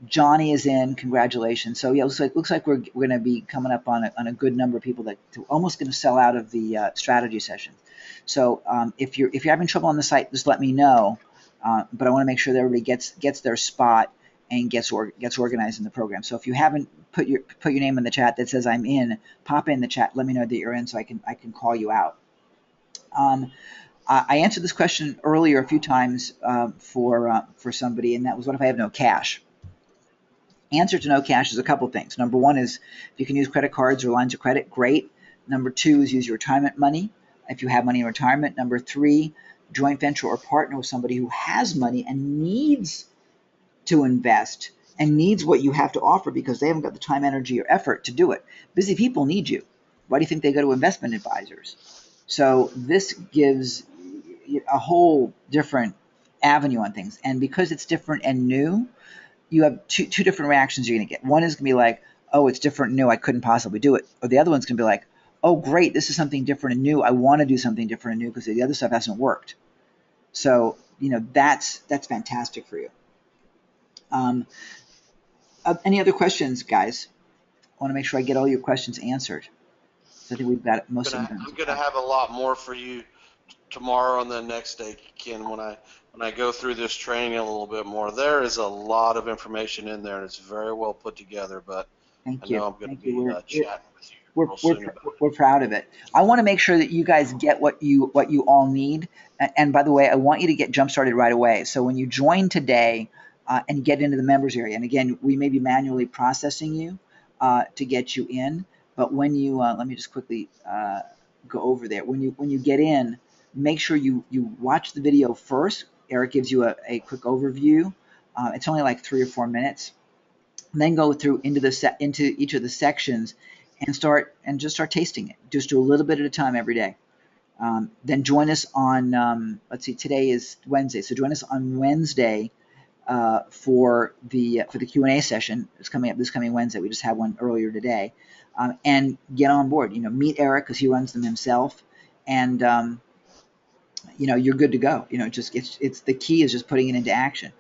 Johnny is in. Congratulations. So yeah, it looks like we're going to be coming up on a good number of people that almost going to sell out of the strategy sessions. So if you're having trouble on the site, just let me know. But I want to make sure that everybody gets their spot and gets organized in the program. So if you haven't put your name in the chat that says I'm in, pop in the chat. Let me know that you're in so I can call you out. I answered this question earlier a few times for somebody, and that was, what if I have no cash? Answer to no cash is a couple things. Number one is if you can use credit cards or lines of credit, great. Number two is use your retirement money if you have money in retirement. Number three, joint venture or partner with somebody who has money and needs to invest and needs what you have to offer because they haven't got the time, energy, or effort to do it. Busy people need you. Why do you think they go to investment advisors? So this gives a whole different avenue on things. And because it's different and new, you have two different reactions you're going to get. One is going to be like, oh, it's different and new, I couldn't possibly do it. Or the other one's going to be like, oh, great, this is something different and new. I want to do something different and new because the other stuff hasn't worked. So, that's fantastic for you. Any other questions, guys? I want to make sure I get all your questions answered. So I think we've got most of them. I'm going to have a lot more for you tomorrow and the next day, Ken, when I go through this training a little bit more. There is a lot of information in there, and it's very well put together, but Thank I you. know I'm going to be chatting with you real soon about it. We're proud of it. I want to make sure that you guys get what you all need. And by the way, I want you to get jump started right away. So when you join today and get into the members area, and again, we may be manually processing you to get you in, but when you let me just quickly go over there. When you get in, make sure you watch the video first. Eric gives you a quick overview. It's only like 3 or 4 minutes. And then go through into each of the sections and just start tasting it. Just do a little bit at a time every day. Then join us on let's see, today is Wednesday, so join us on Wednesday for the Q&A session. It's coming up this coming Wednesday. We just had one earlier today, and get on board. Meet Eric because he runs them himself, and you're good to go. It's the key is just putting it into action,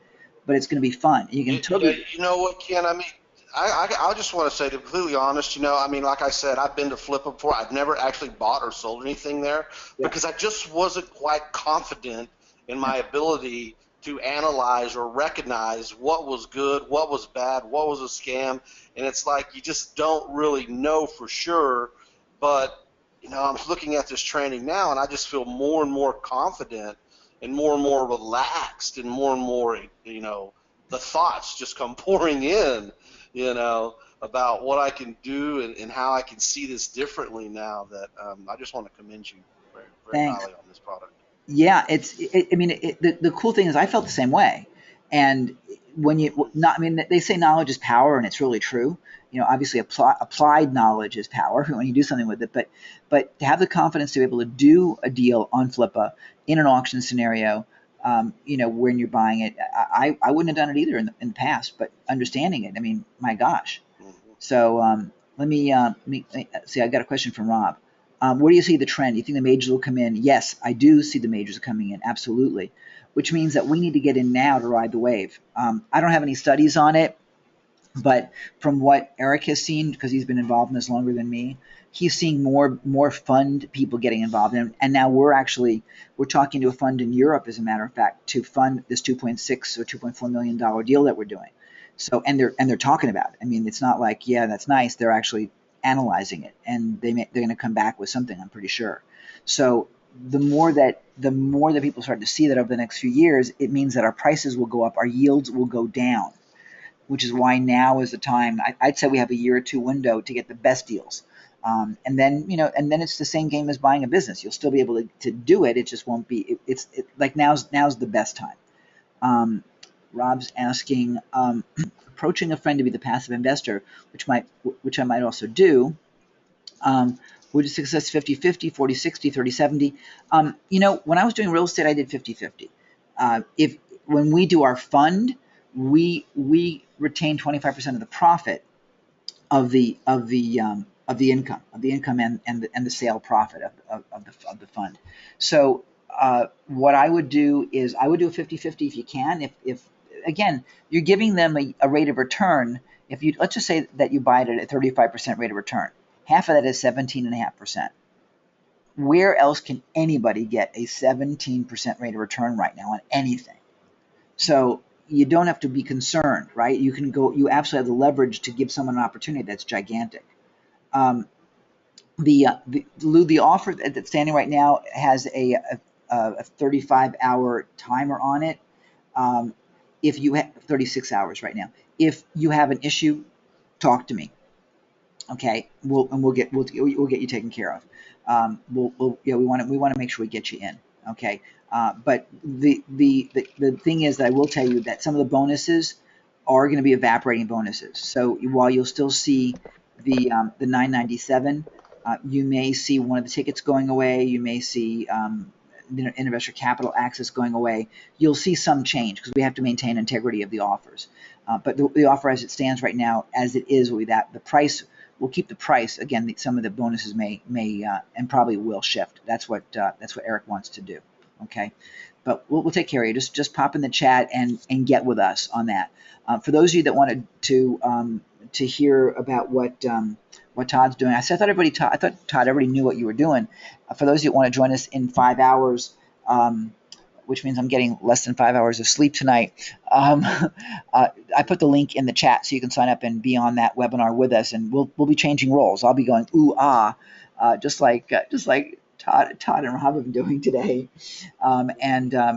but it's going to be fun. You can totally. You know what, Ken? I mean, I just want to say, to be completely honest, I mean, like I said, I've been to Flippa before. I've never actually bought or sold anything there because I just wasn't quite confident in my ability to analyze or recognize what was good, what was bad, what was a scam, and it's like you just don't really know for sure. But I'm looking at this training now, and I just feel more and more confident and more relaxed, and more, the thoughts just come pouring in, about what I can do and how I can see this differently now. That I just want to commend you very, very highly on this product. Yeah, I mean, the cool thing is I felt the same way. And when you not, I mean, they say knowledge is power, and it's really true. Obviously, applied knowledge is power when you do something with it. But to have the confidence to be able to do a deal on Flippa in an auction scenario, when you're buying it, I wouldn't have done it either in the past. But understanding it, I mean, my gosh. Mhm. So let me see. I got a question from Rob. Where do you see the trend? You think the majors will come in? Yes, I do see the majors coming in, absolutely. Which means that we need to get in now to ride the wave. I don't have any studies on it, but from what Eric has seen, because he's been involved in this longer than me, he's seeing more fund people getting involved in. And now we're talking to a fund in Europe, as a matter of fact, to fund this 2.6 or 2.4 million dollar deal that we're doing. So and they're talking about it. I mean, it's not like, yeah, that's nice. They're actually analyzing it, and they're going to come back with something, I'm pretty sure. So the more that people start to see that over the next few years, it means that our prices will go up, our yields will go down, which is why now is the time. I'd say we have a year or two window to get the best deals. And then it's the same game as buying a business. You'll still be able to do it. It just won't be. Like now's the best time. Rob's asking, approaching a friend to be the passive investor, which I might also do. Would success 50-50, 40-60, 30-70? When I was doing real estate, I did 50-50. If When we do our fund, we retain 25% of the profit of the income and the sale profit of the fund. So what I would do is I would do a 50-50 if you can. If again, you're giving them a rate of return. If you Let's just say that you buy it at a 35% rate of return, half of that is 17.5%. Where else can anybody get a 17% rate of return right now on anything? So you don't have to be concerned, right? You absolutely have the leverage to give someone an opportunity that's gigantic. Um, the offer that's standing right now has a 35-hour timer on it. If you have 36 hours right now, if you have an issue, talk to me. Okay, we'll get you taken care of. We want to make sure we get you in. Okay, but the thing is that I will tell you that some of the bonuses are going to be evaporating bonuses. So while you'll still see the 997, you may see one of the tickets going away. You may see investor capital access going away. You'll see some change because we have to maintain integrity of the offers. But the offer as it stands right now, as it is, will be that the price. We'll keep the price. Again, some of the bonuses may and probably will shift. That's what Eric wants to do. Okay, but we'll take care of you. Just pop in the chat and get with us on that. For those of you that wanted to hear about what Todd's doing, I thought Todd already knew what you were doing. For those of you that want to join us in 5 hours, which means I'm getting less than 5 hours of sleep tonight. I put the link in the chat so you can sign up and be on that webinar with us, and we'll be changing roles. I'll be going ooh just like Todd and Rob have been doing today. I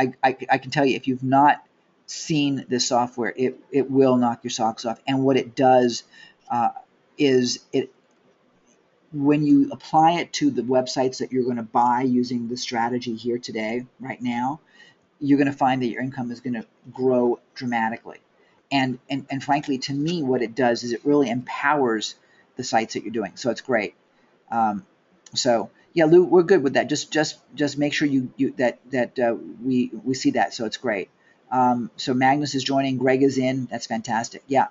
can tell you, if you've not seen this software, it will knock your socks off. And what it does is it when you apply it to the websites that you're going to buy using the strategy here today, right now, you're going to find that your income is going to grow dramatically. And frankly, to me, what it does is it really empowers the sites that you're doing. So it's great. So yeah, Lou, we're good with that. Just make sure we see that. So it's great. So Magnus is joining. Greg is in. That's fantastic. Yeah.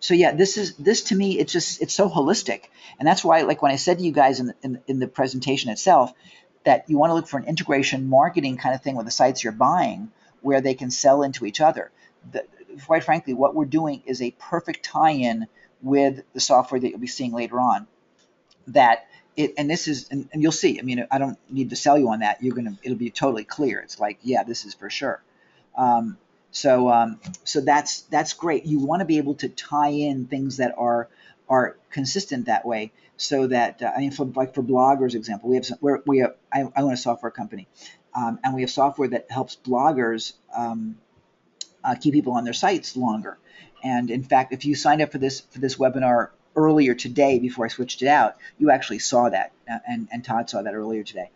So yeah, this to me, it's so holistic, and that's why, like when I said to you guys in the presentation itself, that you want to look for an integration marketing kind of thing with the sites you're buying, where they can sell into each other. Quite frankly, what we're doing is a perfect tie-in with the software that you'll be seeing later on. And you'll see. I mean, I don't need to sell you on that. It'll be totally clear. It's like, yeah, this is for sure. So that's great. You want to be able to tie in things that are consistent that way, so that for bloggers, example, I own a software company, and we have software that helps bloggers keep people on their sites longer. And in fact, if you signed up for this webinar earlier today, before I switched it out, you actually saw that, and Todd saw that earlier today.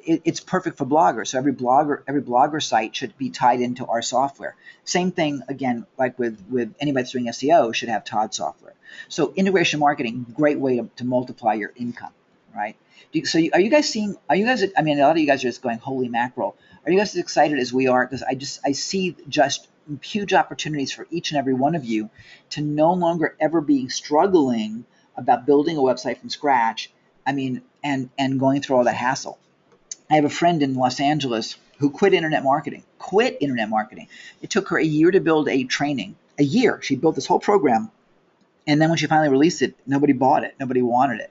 it's perfect for bloggers. So every blogger site should be tied into our software. Same thing again, like with anybody that's doing SEO should have Todd software. So integration marketing, great way to multiply your income, right? Are you guys seeing? Are you guys? I mean, a lot of you guys are just going, holy mackerel. Are you guys as excited as we are? Because I see just huge opportunities for each and every one of you to no longer ever being struggling about building a website from scratch. I mean, and going through all that hassle. I have a friend in Los Angeles who quit internet marketing. It took her a year to build a training. A year. She built this whole program. And then when she finally released it, nobody bought it. Nobody wanted it.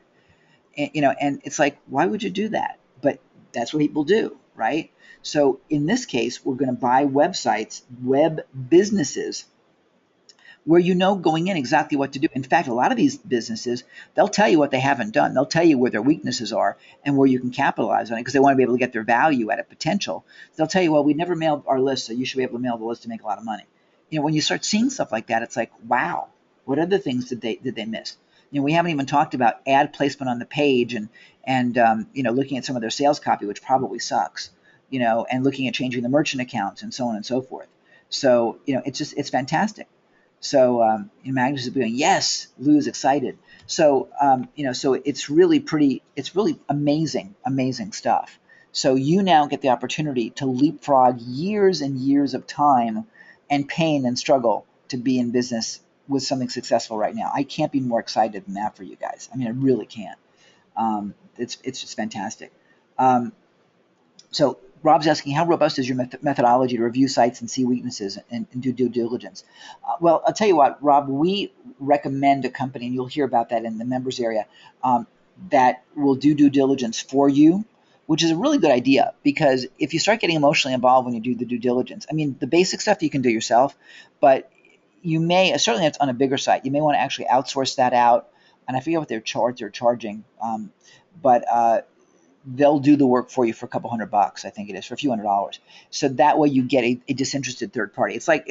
And it's like, why would you do that? But that's what people do, right? So in this case, we're going to buy websites, web businesses, where going in exactly what to do. In fact, a lot of these businesses, they'll tell you what they haven't done. They'll tell you where their weaknesses are and where you can capitalize on it because they want to be able to get their value at it, potential. They'll tell you, well, we never mailed our list, so you should be able to mail the list to make a lot of money. When you start seeing stuff like that, it's like, wow, what other things did they miss? We haven't even talked about ad placement on the page and looking at some of their sales copy, which probably sucks, and looking at changing the merchant accounts and so on and so forth. So, it's fantastic. So Magnus is going, yes, Lou's excited. So, so it's really amazing stuff. So you now get the opportunity to leapfrog years and years of time and pain and struggle to be in business with something successful right now. I can't be more excited than that for you guys. I mean, I really can't. It's just fantastic. So Rob's asking, how robust is your methodology to review sites and see weaknesses and do due diligence? Well, I'll tell you what, Rob, we recommend a company, and you'll hear about that in the members area, that will do due diligence for you, which is a really good idea, because if you start getting emotionally involved when you do the due diligence, I mean, the basic stuff you can do yourself, but you may, certainly it's on a bigger site, you may want to actually outsource that out, and I forget what they're charging, but they'll do the work for you for a couple $100, I think it is, for a few $100s. So that way you get a disinterested third party. It's like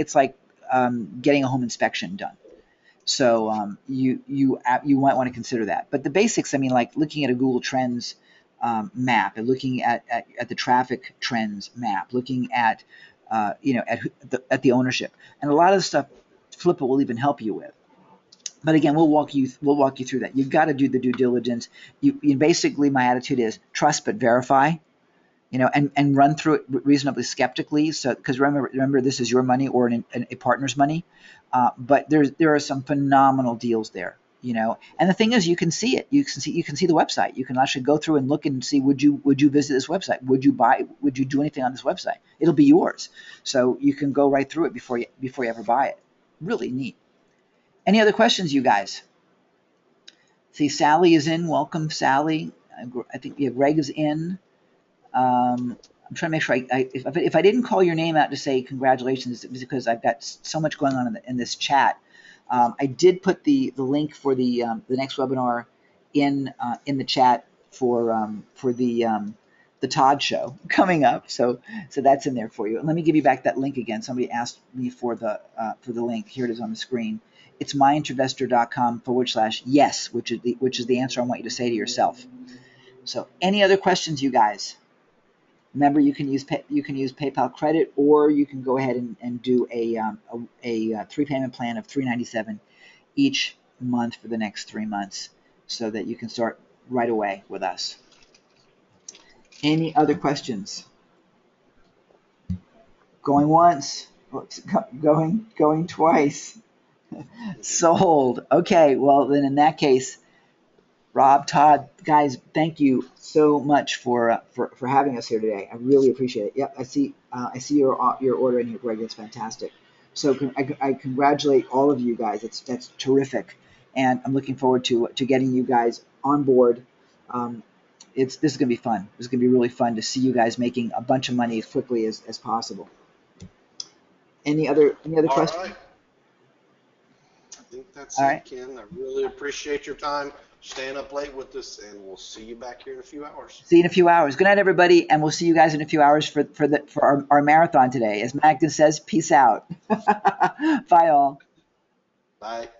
getting a home inspection done. So you might want to consider that. But the basics, I mean, like looking at a Google Trends map and looking at the traffic trends map, looking at at the ownership, and a lot of the stuff Flippa will even help you with. But again, we'll walk you through that. You've got to do the due diligence. You basically, my attitude is trust but verify, and run through it reasonably skeptically. So, because remember, this is your money or a partner's money. But there are some phenomenal deals there, And the thing is, you can see it. You can see the website. You can actually go through and look and see, would you visit this website? Would you do anything on this website? It'll be yours. So you can go right through it before you ever buy it. Really neat. Any other questions, you guys? See, Sally is in. Welcome, Sally. I think Greg is in. I'm trying to make sure if I didn't call your name out to say congratulations, it's because I've got so much going on in this chat. I did put the link for the next webinar in the chat for the Todd show coming up. So that's in there for you. And let me give you back that link again. Somebody asked me for the link. Here it is on the screen. It's myintervestor.com/yes, which is the answer I want you to say to yourself. So any other questions, you guys? Remember, you can use PayPal credit, or you can go ahead and do a 3-payment plan of $397 each month for the next 3 months, so that you can start right away with us. Any other questions? Going once, going twice. Sold. Okay, well then in that case, Rob, Todd, guys, thank you so much for having us here today. I really appreciate it. Yep, I see your order in here, Greg. That's fantastic. So I congratulate all of you guys. That's terrific, and I'm looking forward to getting you guys on board. This is gonna be fun. This is gonna be really fun to see you guys making a bunch of money as quickly as possible. Any other questions? Right. I think that's all it, right. Ken. I really appreciate your time staying up late with us, and we'll see you back here in a few hours. See you in a few hours. Good night, everybody, and we'll see you guys in a few hours for our marathon today. As Magden says, peace out. Bye, all. Bye.